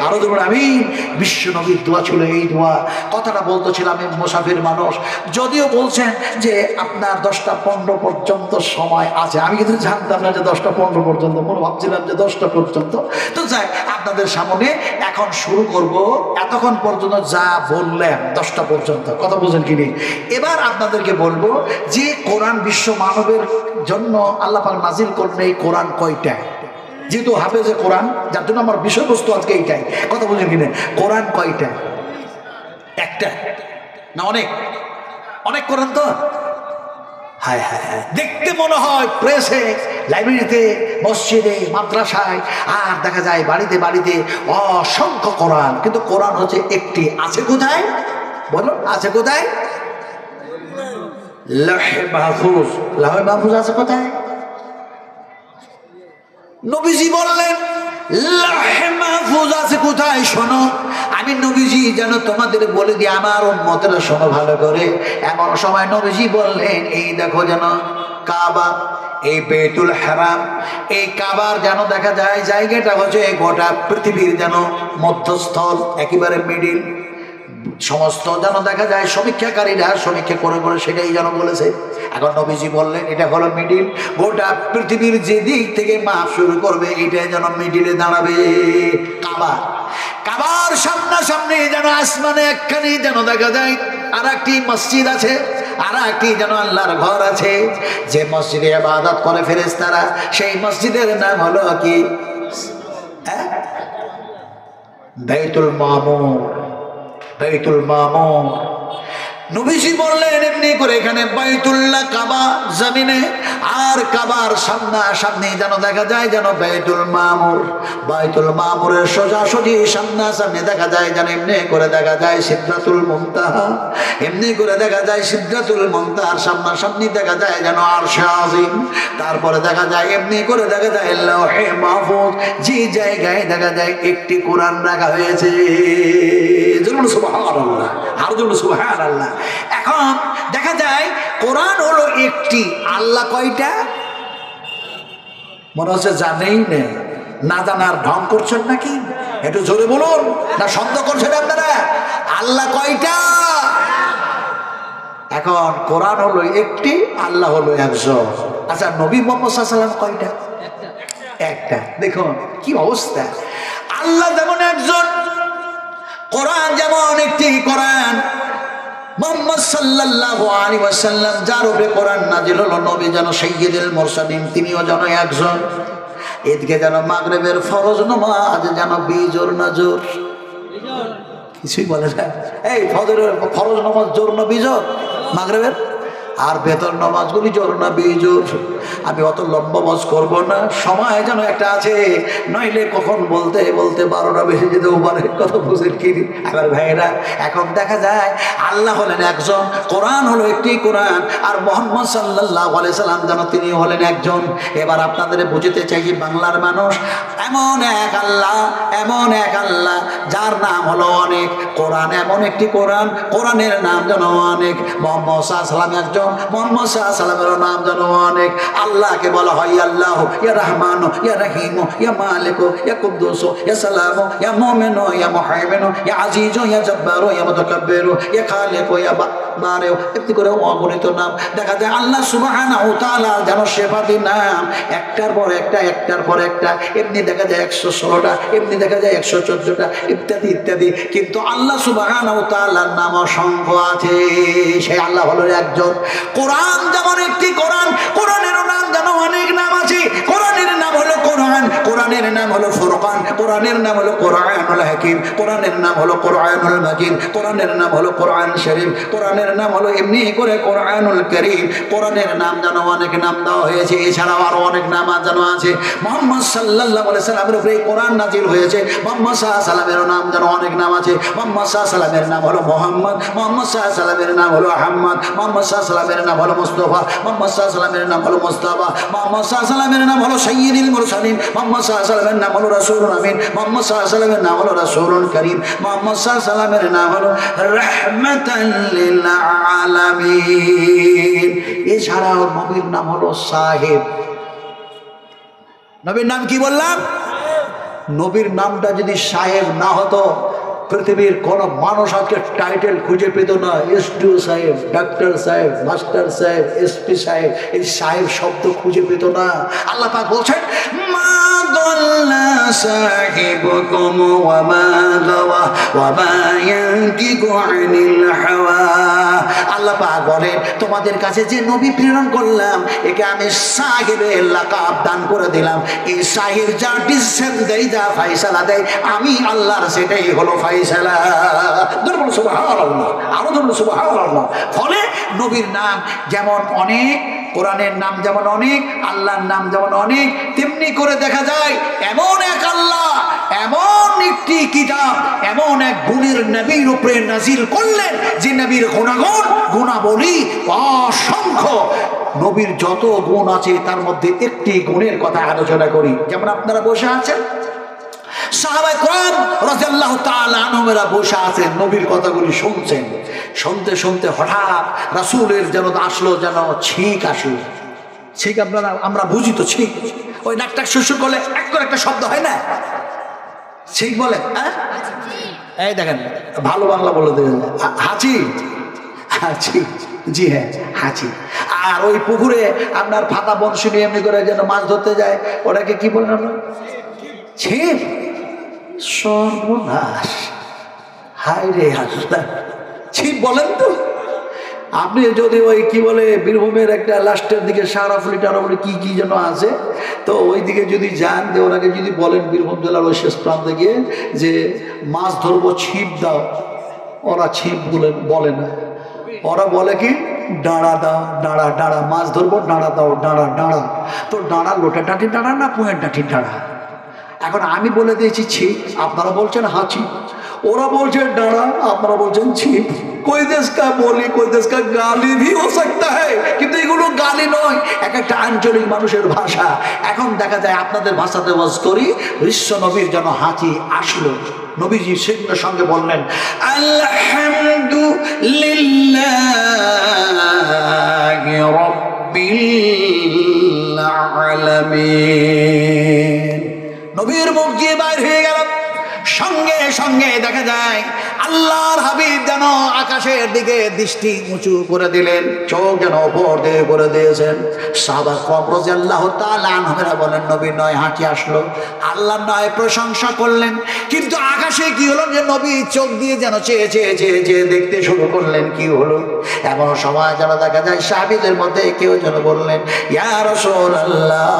আরো ধরুন আমিন। বিশ্ব নবীর দোয়া ছিল এই দোয়া। কথাটা বলতেছিলাম আমি মুসাফির মানুষ, যদিও বলছেন যে আপনার 10টা 15 পর্যন্ত সময় আছে, আমি কিন্তু জানতাম না যে 10টা 15 পর্যন্ত, মনে ভাবছিলাম যে 10টা পর্যন্ত। তো যাই, আপনাদের সামনে এখন শুরু করব। এতক্ষণ পর্যন্ত যা বললেন 10টা পর্যন্ত, কথা বুঝেন কি নেই? এবার আপনাদেরকে বলবো যে কোরআন বিশ্ব মানবের জন্য আল্লাহ পাক নাজিল করলেন এই কোরআন কয়টা? যেহেতু হাফেজে কোরআন, যার জন্য আমার বিষয়বস্তু আজকে এইটাই। কথা বুঝেন কিনা? কোরআন কয়টা? একটা না অনেক? অনেক কোরআন তো। হায় হায় হায়, দেখতে মনে হয় প্রেসে, লাইব্রেরিতে, মসজিদে, মাদ্রাসায়, আর দেখা যায় বাড়িতে বাড়িতে অসংখ্য কোরআন, কিন্তু কোরআন হচ্ছে একটি। আছে কোথায়? বলো, আছে কোথায়? লাহে মাহফুজ। লাহে মাহফুজ আছে কোথায়? নবীজি বললেন লাহে মাহফুজ আছে কোথায় শোনো, আমি নবীজি যেন তোমাদের বলে দিই, আমার উম্মতেরা শোনো ভালো করে। এমন সময় নবীজি বললেন এই দেখো যেন কাবা, এই বেতুল হারাম, এই কাবার যেন দেখা যায় জায়গাটা হচ্ছে গোটা পৃথিবীর যেন মধ্যস্থল, একেবারে মিডিল। সমস্ত যেন দেখা যায় সমীক্ষাকারীরা সমীক্ষা করে করে সেটাই যেন বলেছে। এখন নবীজি বললেন এটা হলো মিডিল, গোটা পৃথিবীর যে দিক থেকে মাপ শুরু করবে এটাই যেন মিডিলে দাঁড়াবে কাবা। কাবার সামনাসামনি যেন আসমানে একখানি যেন দেখা যায় আর একটি মসজিদ আছে, আর একটি যেন আল্লাহর ঘর আছে, যে মসজিদে ইবাদত করে ফেরেশতারা, সেই মসজিদের নাম হলো কি? বাইতুল মামুর। বাইতুল মামুর। নবীজি বললেন এমনি করে এখানে বাইতুল্লাহ কাবা জমিনে, আর কাবার সামনাসামনি যেন দেখা যায় যেন বাইতুল মামুর। বাইতুল মামুরের সোজাসুজি সামনাসামনি দেখা যায় যেন এমনি করে দেখা যায় সিদরাতুল মুনতাহা, এমনি করে দেখা যায় সিদরাতুল মুনতাহার সামনাসামনি দেখা যায় যেন আরশে আজিম। তারপরে দেখা যায় এমনি করে দেখা যায় লাওহে মাহফুজ, যে জায়গায় দেখা যায় একটি কোরআন রাখা হয়েছে। জরুর সুবহানাল্লাহ, আর জরুর সুবহানাল্লাহ। এখন দেখা যায় কোরআন হলো একটি, আল্লাহ কয়টা? মনে হচ্ছে জানেই নেই, না জানার ঢং করছেন নাকি? একটু জোরে বলুন, না শব্দ করছেন আপনারা? আল্লাহ কয়টা? এখন কোরআন হলো একটি, আল্লাহ হলো একজন। আচ্ছা নবী মুহাম্মদ সাল্লাল্লাহু আলাইহি ওয়াসাল্লাম কয়টা? একটা। দেখুন কি অবস্থা। আল্লাহ যেমন একজন, কোরআন যেমন একটি। কোরআন মুহাম্মদ সাল্লাল্লাহু আলাইহি ওয়াসাল্লাম যার উপরে কোরআন নাযিল হলো, নবী যেন সাইয়্যিদুল মুরসালিন, তিনিও যেন একজন। এদিকে যেন মাগরিবের ফরজ নামাজ যেন বিজোর না জোর? কিছুই বলে না। এই ফজরের ফরজ নামাজ জোর না বিজোর? মাগরিবের আর বেতন নামাজগুলি জোর না বিজোর? আমি অত লম্বা বজ করবো না, সময় যেন একটা আছে, নইলে কখন বলতে বলতে 12টা বেশি যেতেও পারে। কথা বুঝেন কি আবার ভাইয়েরা? এখন দেখা যায় আল্লাহ হলেন একজন, কোরআন হলো একটি কোরআন, আর মুহাম্মদ সাল্লাল্লাহু আলাইহি সাল্লাম যেন তিনি হলেন একজন। এবার আপনাদের বুঝতে চাই বাংলার মানুষ, এমন এক আল্লাহ, এমন এক আল্লাহ যার নাম হলো অনেক। কোরআন এমন একটি কোরআন, কোরআনের নাম যেন অনেক। মুহাম্মদ সাল্লাল্লাহু আলাইহি সাল্লাম একজন, মুহাম্মদ সাল্লাল্লাহু আলাইহি সাল্লামের নাম যেন অনেক। আল্লাহকে বলা হয় ইয়া আল্লাহ, ইয়া রহমান, ইয়া রহিম, ইয়া মালিক, ইয়া কুদ্দুস, ইয়া সালাম, ইয়া মুমিন, ইয়া মুহাইমিন, ইয়া আজিজ, ইয়া জব্বার, ইয়া মুতাকাব্বির, ইয়া খালিক, ইয়া বারে। এমনি করে অগণিত নাম দেখা যায় আল্লাহ সুবহানাহু ওয়া তাআলা যেন সেবাদি নাম, একটার পর একটা, একটার পর একটা। এমনি দেখা যায় 116টা, এমনি দেখা যায় 114টা, ইত্যাদি ইত্যাদি। কিন্তু আল্লাহ সুবহানাহু ওয়া তাআলার নাম অসংখ্য আছে। সেই আল্লাহ হলো একজন। কোরআন যেমন একটি কোরআন, কোরআনের নাম যেন অনেক নাম আছে। কোরআনের নাম হলো কোরআন, কোরআনের নাম হলো ফুরকান, কোরআনের নাম হলো কোরআনুল হাকিম, কোরআনের নাম হলো কোরআনুল মাজিদ, কোরআনের নাম হলো কোরআন শরীফ, কোরআনের নাম হলো এমনি করে কোরআনুল কারীম। কোরআনের নাম যেন অনেক নাম দেওয়া হয়েছে, এছাড়াও আরো অনেক নাম যেন আছে। মুহাম্মদ সাল্লাল্লাহু আলাইহি সাল্লামের উপরে কোরআন নাযিল হয়েছে। মুহাম্মদ সাল্লাল্লাহু আলাইহি সাল্লামের নাম যেন অনেক নাম আছে। মুহাম্মদ সাল্লাল্লাহু আলাইহি সাল্লামের নাম হলো মুহাম্মদ, মুহাম্মদ সাল্লাল্লাহু আলাইহি সাল্লামের নাম হলো আহমদ, মুহাম্মদ সাল্লাল্লাহু আলাইহি সাল্লামের নাম হলো মুস্তাফা, মুহাম্মদ সাল্লাল্লাহু আলাইহি সাল্লামের নাম হলো মুস্তাফা, মুহাম্মদ সাল্লাল্লাহু আলাইহি সাল্লামের নাম হলো সাইয়্যিদুল মুরসালিন, মুহাম্মদ সাল্লাল্লাহু আলাইহি সাল্লামের নাম হলো রাসূলুল আমিন, মুহাম্মদ সাল্লাল্লাহু আলাইহি সাল্লামের নাম হলো রাসূলুল কারীম, মুহাম্মদ সাল্লাল্লাহু আলাইহি সাল্লামের নাম হলো রাহমাতাল লিল আলামিন। এছাড়াও নবীর নাম হলো সাহেব। নবীর নাম কি বললাম? নবীর নামটা যদি সাহেব না হতো, পৃথিবীর কোন মানুষ আজকে টাইটেল খুঁজে পেত না। এসডিও সাহেব, ডাক্তার সাহেব, মাস্টার সাহেব, এসপি সাহেব, এই সাহেব শব্দ খুঁজে পেত না। আল্লাহ পাক বলছেন মা দাল্লা সাহিবুকুম ওয়া মা গাওয়া ওয়া মা ইয়ানতিকু আনিল হাওয়া। আল্লাহ পাক বলেন তোমাদের কাছে যে নবী প্রেরণ করলাম, একে আমি সাহেবের লাকাব দান করে দিলাম। এই সাহেব যা ডিসিশন দেয়, যা ফয়সালা দেয়, আমি আল্লাহর সেটাই হলো ফয়সালা। ধরুন সুবহানাল্লাহ, আরো ধরুন সুবহানাল্লাহ। ফলে নবীর নাম যেমন অনেক, কোরআনের নাম যেমন অনেক, আল্লাহর নাম যেমন অনেক, তেমনি করে দেখা যায় এমন এক আল্লাহ, এমন একটি কিতাব, এমন এক গুণের নবীর উপরে নাজিল করলেন যে নবীর গুণাগুণ গুণাবলী অসংখ্য। নবীর যত গুণ আছে তার মধ্যে একটি গুণের কথা আলোচনা করি। যেমন আপনারা বসে আছেন, সাহাবায়ে কেরাম রাদিয়াল্লাহু তাআলা আনহুরা বসে আছেন, নবীর কথাগুলি শুনছেন। শুনতে শুনতে হঠাৎ রাসূলের যেন আসলো, যেন ছিক আসলো। ছিক আমরা বুঝি তো, ছিক ওই নাকটা শুশুর করলে এক করে একটা শব্দ হয় না, ছিক বলে। হ্যাঁ, এই দেখেন ভালো বাংলা বলে দেবেন, হাঁচি। হাঁচি, জি হ্যাঁ, হাঁচি। আর ওই পুকুরে আপনার ফাতা বংশী নিয়ে এমনি করে যেন মাছ ধরতে যায়, ওটাকে কি বলেন আপনার? ছিপ। সর্বনাশ, হায় রে আল্লাহ, ছিপ বলেন তো। আপনি যদি ওই কি বলে বীরভূমের একটা লাস্টের দিকে সারাফুলি টারাফুলি কি কি যেন আছে, তো ওই দিকে যদি যান, যে ওনাকে যদি বলেন বীরভূম জেলার ওই শেষ প্রান্তে গিয়ে যে মাছ ধরবো ছিপ দাও, ওরা ছিপ বলে না, ওরা বলে কি ডাঁড়া দাও, ডাঁড়া ডাঁড়া, মাছ ধরবো ডাঁড়া দাও, ডাঁড়া ডাঁড়া। তো ডাঁড়া লোটা ডাঁটি ডাঁড়া না পুঁয়ের ডাঁটি ডাঁড়া? এখন আমি বলে দিয়েছি ছিপ, আপনারা বলছেন হাঁচি, ওরা বলছে ডাঁড়া, আপনারা বলছেন ছিপ। कोई देश का बोली, कोई देश का गाली भी हो सकता है, কিন্তু এগুলো গালি নয়, এক একটা আঞ্চলিক মানুষের ভাষা। এখন দেখা যায় আপনাদের ভাষাতে ওয়াজ করি, বিশ্ব নবীর যেন হাঁচি আসলো। নবীজি সেগুলোর সঙ্গে বললেন আলহামদুলিল্লাহি রাব্বিল আলামিন। নবীর মুখ দিয়ে বাইর হয়ে গেল, সঙ্গে সঙ্গে দেখা যায় আল্লাহর হাবিব যেন আকাশের দিকে দৃষ্টি উঁচু করে দিলেন, চোখ যেন উপর দিকে করে দিয়েছেন। সাহাবা কেরাম রাদিয়াল্লাহু তাআলা আনহুরা বলেন নবী নয় হাঁচি আসলো, আল্লাহ নয় প্রশংসা করলেন। কিন্তু আকাশে কি হলো যে নবী চোখ দিয়ে যেন চেয়ে চেয়ে চেয়ে চেয়ে দেখতে শুরু করলেন। কি হলো? এমন সময় যেন দেখা যায় সাহাবীদের মধ্যে কেউ যেন বললেন ইয়া রাসূলুল্লাহ,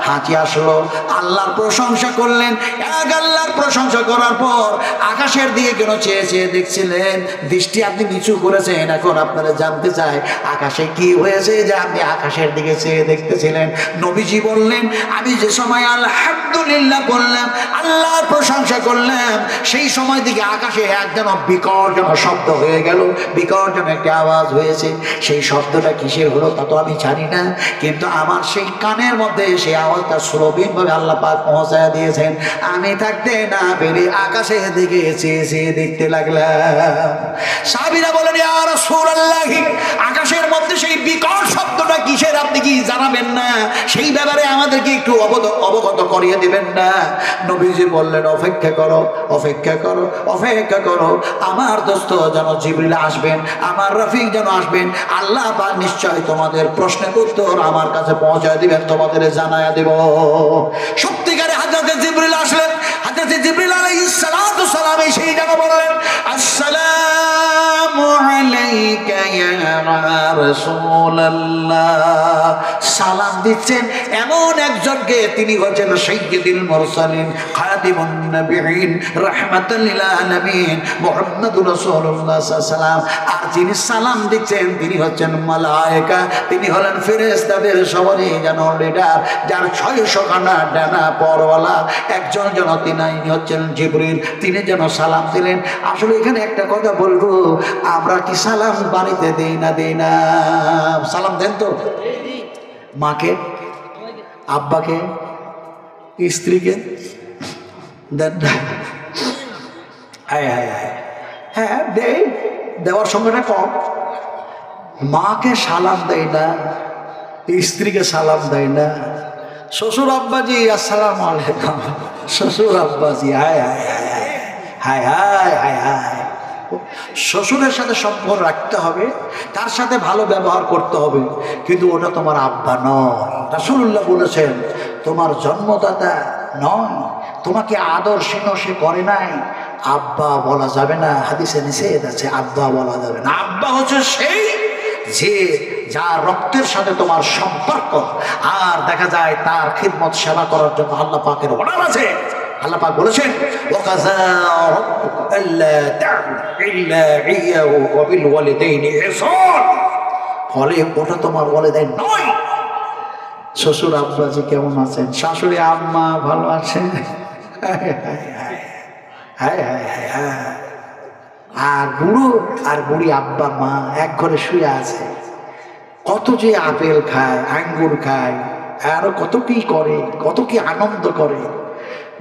হাঁচি আসলো। আল্লাহর প্রশংসা করলেন, এক আল্লাহর প্রশংসা করার পর আকাশের দিকে কেন চেয়ে চেয়ে দেখছিলেন, দৃষ্টি আপনি নিচু করেছেন। এখন আপনারা জানতে চাই আকাশে কি হয়েছে যে আপনি আকাশের দিকে চেয়ে দেখতেছিলেন। নবীজি বললেন আমি যে সময় আলহামদুলিল্লাহ বললাম, আল্লাহর প্রশংসা করলাম, সেই সময় দিকে আকাশে এক যেন বিকট যেন শব্দ হয়ে গেল, বিকট যেন একটা আওয়াজ হয়েছে। সেই শব্দটা কিসের হলো তা তো আমি জানি না, কিন্তু আমার সেই কানের মধ্যে সেই আওয়াজটা সুরভিনভাবে আল্লাহ পাক পৌঁছায় দিয়েছেন। আমি থাকতে না পেরে আকাশের দিকে চেয়ে চেয়ে দেখতে লাগলাম। সাহাবীরা বলেন ইয়া রাসূলুল্লাহ, আকাশের মধ্যে সেই বিকট শব্দটা কিসের আপনি কি জানাবেন না? সেই ব্যাপারে আমাদেরকে একটু অবগত করিয়ে দিবেন না? নবীজি বললেন অপেক্ষা করো, অপেক্ষা করো, অপেক্ষা করো। আমার দোস্ত যেন জিবরিল আসবেন, আমার রফিক যেন আসবেন, আল্লাহ পাক নিশ্চয় তোমাদের প্রশ্নের উত্তর আমার কাছে পৌঁছায় দিবেন, তোমাদের জানায়া দেব। সত্যিকারে হযরত জিবরিল আসলেন। হযরত জিবরিল আলাইহিস সালাতু সালাম সেই জায়গা বললেন আসসালামু আলাইকা ইয়া রাসূলুল্লাহ। সালাম দিচ্ছেন এমন একজনকে, তিনি হচ্ছেন সাইয়্যিদুল মুরসালিন, খাদিমুন নবিয়্যিন, রাহমাতাল লিল আলামিন, মুহাম্মাদুর রাসূলুল্লাহ সাল্লাল্লাহু আলাইহি ওয়াসাল্লাম। আর যিনি সালাম দিচ্ছেন তিনি হচ্ছেন মালায়েকা, তিনি হলেন ফেরেশতাদের সবারই যেন লিডার, যার 600 খানা ডানা পরওয়ালা একজন যেন তিনি হচ্ছেন জিবরিল, তিনি যেন সালাম দিলেন। আসলে এখানে একটা কথা বলবো, আমরা কি সালাম বাড়িতে দেই না? দেই না? সালাম দেন তো? মাকে, আব্বাকে, স্ত্রীকে দেন না? হ্যাঁ দেই, দেওয়ার সংখ্যাটা কম। মাকে সালাম দেয় না, স্ত্রীকে সালাম দেয় না। শ্বশুর আব্বাজি আসসালামু আলাইকুম, শ্বশুর আব্বাজি হায় হায় হায় হায় হায় হায় হায়। শ্বশুরের সাথে সম্পর্ক রাখতে হবে, তার সাথে ভালো ব্যবহার করতে হবে, কিন্তু ওটা তোমার আব্বা নয়। রাসূলুল্লাহ বলেছেন তোমার জন্মদাতা নয়, তোমাকে আদর স্নেহ সে করে নাই, আব্বা বলা যাবে না। হাদিসে নিষেধ আছে, আব্বা বলা যাবে না। আব্বা হচ্ছে সেই যে যার রক্তের সাথে তোমার সম্পর্ক, আর দেখা যায় তার খিদমত সেবা করার জন্য আল্লাহ পাকের অর্ডার আছে। আল্লাহ পাক বলেছেন ওয়াকাযা রাব্বুকা আল্লা তা'বুদু ইল্লা ইয়্যাহু ওয়া বিল ওয়ালিদাইনি ইহসান। ফলে ওটা তোমার ওয়ালিদাইন নয়। শ্বশুর আব্বাজি কেমন আছেন? শাশুড়ি আম্মা ভালো আছেন? আর বুড়ো আর বুড়ি আব্বা মা এক ঘরে শুয়ে আছে, কত যে আপেল খায়, আঙ্গুর খায়, আরো কত কি করে, কত কি আনন্দ করে।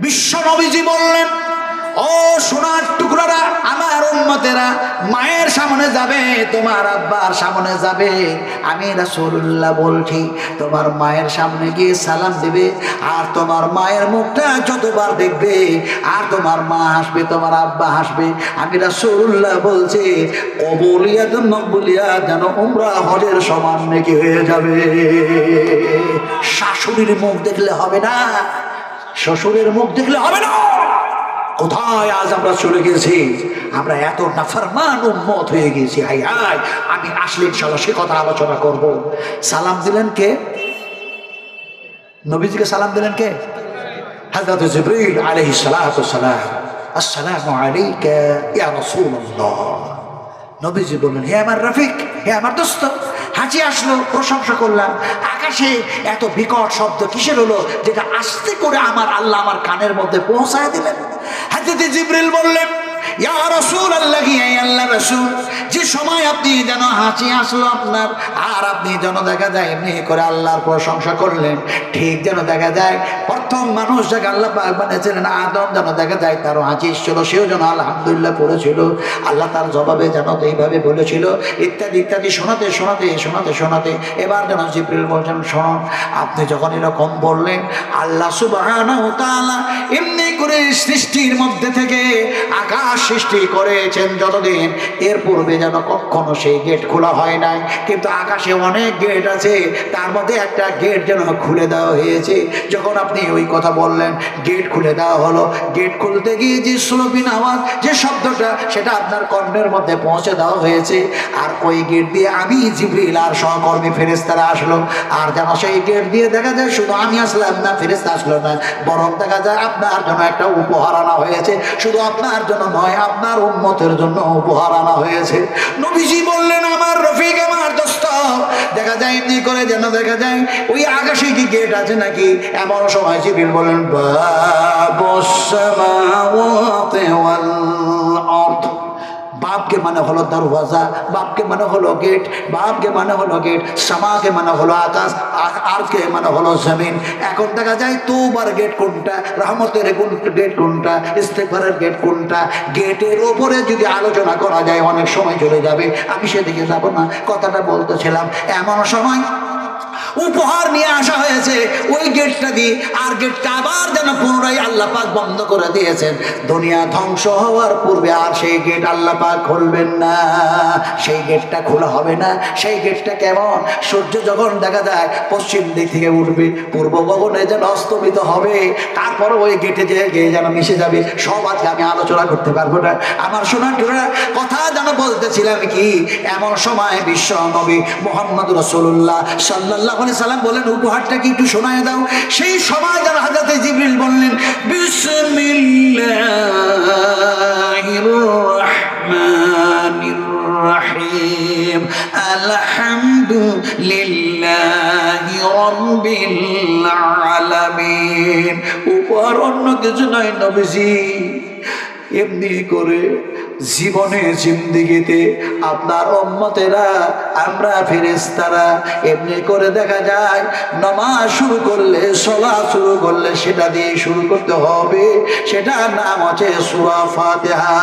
বিশ্ব নবীজি বললেন, ও সোনার টুকরারা, আমার উম্মতেরা, মায়ের সামনে যাবে, তোমার আব্বার সামনে যাবে, আমি রাসূলুল্লাহ বলছি, তোমার মায়ের সামনে গিয়ে সালাম দেবে, আর তোমার মায়ের মুখটা যতবার দেখবে, আর তোমার মা হাসবে, তোমার আব্বা হাসবে। আমি রাসূলুল্লাহ বলছি, কবুলিয়াত মকবুলিয়াত যেন উমরা হজের সমান নাকি হয়ে যাবে। শাশুড়ির মুখ দেখলে হবে না, শ্বশুরের মুখ দেখলে হবে না। কোথায় আজ আমরা চলে গেছি, আমরা এত নাফরমান উম্মত হয়ে গেছি। হাই হাই, আমি আসলে ইনশাআল্লাহ সে কথা আলোচনা করব। সালাম দিলেন কে? নবীজিকে সালাম দিলেন কে? হযরত জিবরিল আলাইহিস সালাতু সালাম। আসসালামু আলাইকা ইয়া রাসূলুল্লাহ। নবীজি বললেন, হে আমার রফিক, হে আমার দোস্ত। হাঁচি আসলো, প্রশংসা করলাম। আকাশে এত বিকট শব্দ কিসের হলো, যেটা আস্তে করে আমার আল্লাহ আমার কানের মধ্যে পৌঁছায় দিলেন। হযরত জিবরিল বললেন, ইয়া রাসূলুল্লাহ, ইয়া আল্লাহর রাসূল, যে সময় আপনি যেন হাঁচি আসলো আপনার, আর আপনি যেন দেখা যায় এমনি করে আল্লাহর প্রশংসা করলেন, ঠিক যেন দেখা যায় প্রথম মানুষ যাকে আল্লাহ পাক বানিয়েছিলেন আদম, যেন দেখা যায় তারও হাঁচি এসেছিল, সেও যেন আলহামদুলিল্লাহ পড়েছিল, আল্লাহ তার জবাবে যেন এইভাবে বলেছিল, ইত্যাদি ইত্যাদি শোনাতে শোনাতে শোনাতে শোনাতে এবার যেন জিবরিল বলছেন, শুনুন, আপনি যখন এরকম বললেন, আল্লাহ সুবহানাহু ওয়া তাআলা এমনি করে সৃষ্টির মধ্যে থেকে আকাশ সৃষ্টি করেছেন যতদিন, এর পূর্বে যেন কখনো সেই গেট খোলা হয় নাই, কিন্তু আকাশে অনেক গেট আছে, তার মধ্যে একটা গেট যেন খুলে দেওয়া হয়েছে। যখন আপনি ওই কথা বললেন, গেট খুলে দেওয়া হলো, গেট খুলতে গিয়ে যে স্লোপিন আওয়াজ, যে শব্দটা, সেটা আপনার কর্ণের মধ্যে পৌঁছে দেওয়া হয়েছে। আর ওই গেট দিয়ে আমি জিবরিল আর সহকর্মী ফেরেশতারা আসলো, আর যেন সেই গেট দিয়ে দেখা যায় শুধু আমি আসলাম না, ফেরেশতা আসলো না, বরং দেখা যায় আপনার জন্য একটা উপহার আনা হয়েছে, শুধু আপনার জন্য নয়, আপনার উম্মতের জন্য উপহার আনা হয়েছে। নবীজি বললেন, আমার রফিক, আমার দোস্ত, দেখা যায় এমনি করে যেন দেখা যায় ওই আকাশে কি গেট আছে নাকি? এমন সময় জিবরিল বলেন, বাবুস সামাওয়াতি ওয়াল আরদ। বাপকে মানে হলো দরওয়াজা, বাপকে মানে হলো গেট, বাপকে মানে হলো গেট, সামাকে মানে হলো আকাশ, আরকে মানে হলো জমিন। এখন দেখা যায় তোবার গেট কোনটা, রহমতের গেট কোনটা, ইস্তেগফারের গেট কোনটা? গেটের ওপরে যদি আলোচনা করা যায় অনেক সময় চলে যাবে, আমি সেদিকে যাব না। কথাটা বলতেছিলাম, এমন সময় উপহার নিয়ে আসা হয়েছে ওই গেটটা দিয়ে, আর গেটটা আবার যেন পুনরায় আল্লাহ পাক বন্ধ করে দিয়েছেন। দুনিয়া ধ্বংস হওয়ার পূর্বে আর সেই গেট আল্লাহ পাক খুলবেন না, সেই গেটটা খোলা হবে না। সেই গেটটা কেমন? সূর্য যখন দেখা যায় পশ্চিম দিক থেকে উঠবে, পূর্ব গগনে যেন অস্তমিত হবে, তারপর ওই গেটে গিয়ে যেন মিশে যাবে। সব আজকে আমি আলোচনা করতে পারবো না। আমার শোনার কথা যেন বলতেছিলাম কি, এমন সময় বিশ্ব নবী মুহাম্মদ রাসূলুল্লাহ সাল্লাল্লাহু আলাইহি সাল্লাম বলেন, উপহারটা কি একটু শোনায় দাও। সেই সময় যেন হযরত জিবরিল বললেন, বিসমিল্লাহির রাহমানির রাহিম, আলহামদুলিল্লাহি রাব্বিল আলামিন। উপহার অন্য কিছু নয় নবীজি, এমনি করে জীবনে জিন্দেগিতে আপনার উম্মতেরা, আমরা ফেরেশতারা এমনি করে দেখা যায় নামাজ শুরু করলে, সালাত শুরু করলে সেটা দিয়ে শুরু করতে হবে, সেটার নাম হচ্ছে সূরা ফাতিহা।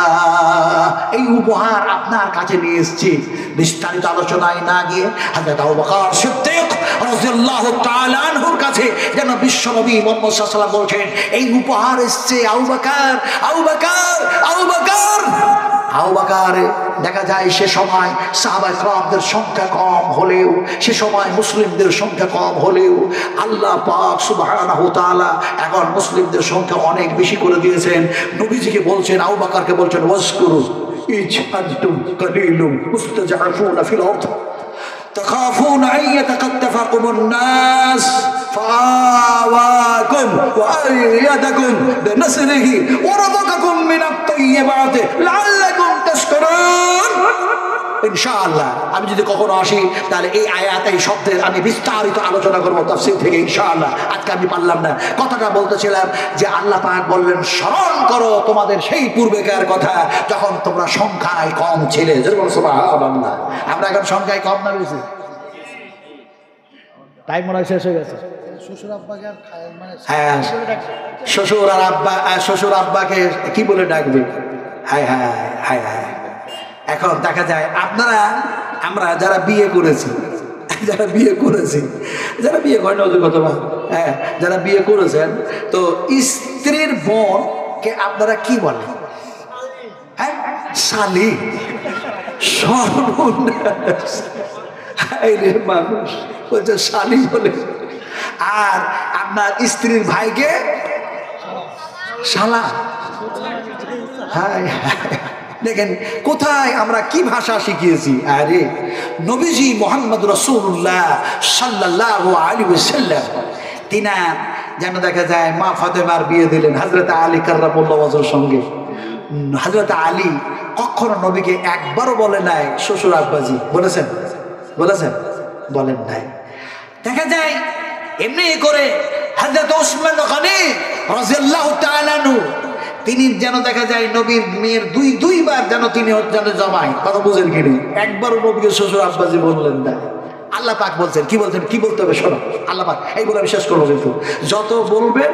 এই উপহার আপনার কাছে নিয়ে এসেছি। বিস্তারিত আলোচনায় না গিয়ে হযরত আবু বকর সিদ্দিক রাদিয়াল্লাহু তাআলা আনহুর কাছে যেন বিশ্বনবী মুহাম্মদ সাল্লাল্লাহু আলাইহি ওয়াসাল্লাম বলছেন, এই উপহার এসেছে আবু বকর, আবু বকর, আবু বকর। আবু বকর দেখা যায় সে সময় সাহাবায়ে কেরামদের সংখ্যা কম হলেও, সে সময় মুসলিমদের সংখ্যা কম হলেও আল্লাহ পাক সুবহানাহু ওয়া তাআলা এখন মুসলিমদের সংখ্যা অনেক বেশি করে দিয়েছেন। নবীজিকে বলছেন, আবু বকরকে বলছেন, ওয়াজকুরু ইজ আনতুম কালিলুম মুস্তাজআফুনা ফিল আরদ تخافون أن يتخطفكم الناس فآواكم وأيدكم بنصره ورزقكم من الطيبات لعلكم تشكرون। ইনশাআল্লাহ আমি যদি কখনো আসি তাহলে এই আয়াত এই শব্দের আমি বিস্তারিত আলোচনা করবো তাফসীর থেকে ইনশাআল্লাহ। আজকে আমি পারলাম না, কথাটা বলতেছিলাম যে আল্লাহ পাক বললেন স্মরণ করো তোমাদের সেই পূর্বেকার কথা যখন তোমরা সংখ্যায় কম ছিলে। সুবহানাল্লাহ। আমরা এখন সংখ্যায় কম না বেশি? টাইম মনে হয় শেষ হয়ে গেছে। হ্যাঁ, শ্বশুর আর আব্বা, শ্বশুর আব্বাকে কি বলে ডাকবে? হায় হায় হায় হায়। এখন দেখা যায় আমরা যারা বিয়ে করেছি, যারা বিয়ে করেন অযোগ্যতবা, হ্যাঁ, যারা বিয়ে করেছেন, তো স্ত্রীর বোনকে আপনারা কি বলেন? হ্যাঁ, শালি। সর্বনাশ, মানুষ বলছে শালি বলে। আর আপনার স্ত্রীর ভাইকে শালা। হায় হায়, দেখেন কোথায় আমরা কি ভাষা শিখিয়েছি। আরে নবীজি মুহাম্মদ রাসূলুল্লাহ সাল্লাল্লাহু আলাইহি ওয়াসাল্লাম তিনা যেন দেখা যায় মা ফাতেমার বিয়ে দিলেন হযরত আলী কাররামাল্লাহু ওয়াজহুর সঙ্গে। হযরত আলী কখনো নবীকে একবারও বলে নাই শ্বশুর আব্বাজি। বলেছেন? বলেন নাই। দেখা যায় এমনি করে হযরত ওসমান গনি রাদিয়াল্লাহু তাআলা আনহু তিনি যেন দেখা যায় নবীর মেয়ের দুইবার যেন তিনি যেন জমায়। কথা বুঝেন কিনি? একবারও নবীকে শ্বশুর আব্বাজি বললেন না। আল্লাহ পাক বলছেন, কি বলছেন, কি বলতে হবে শোনো। আল্লাহ পাক এই বলে আমি শেষ করবো, কিন্তু যত বলবেন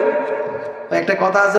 একটা কথা আছে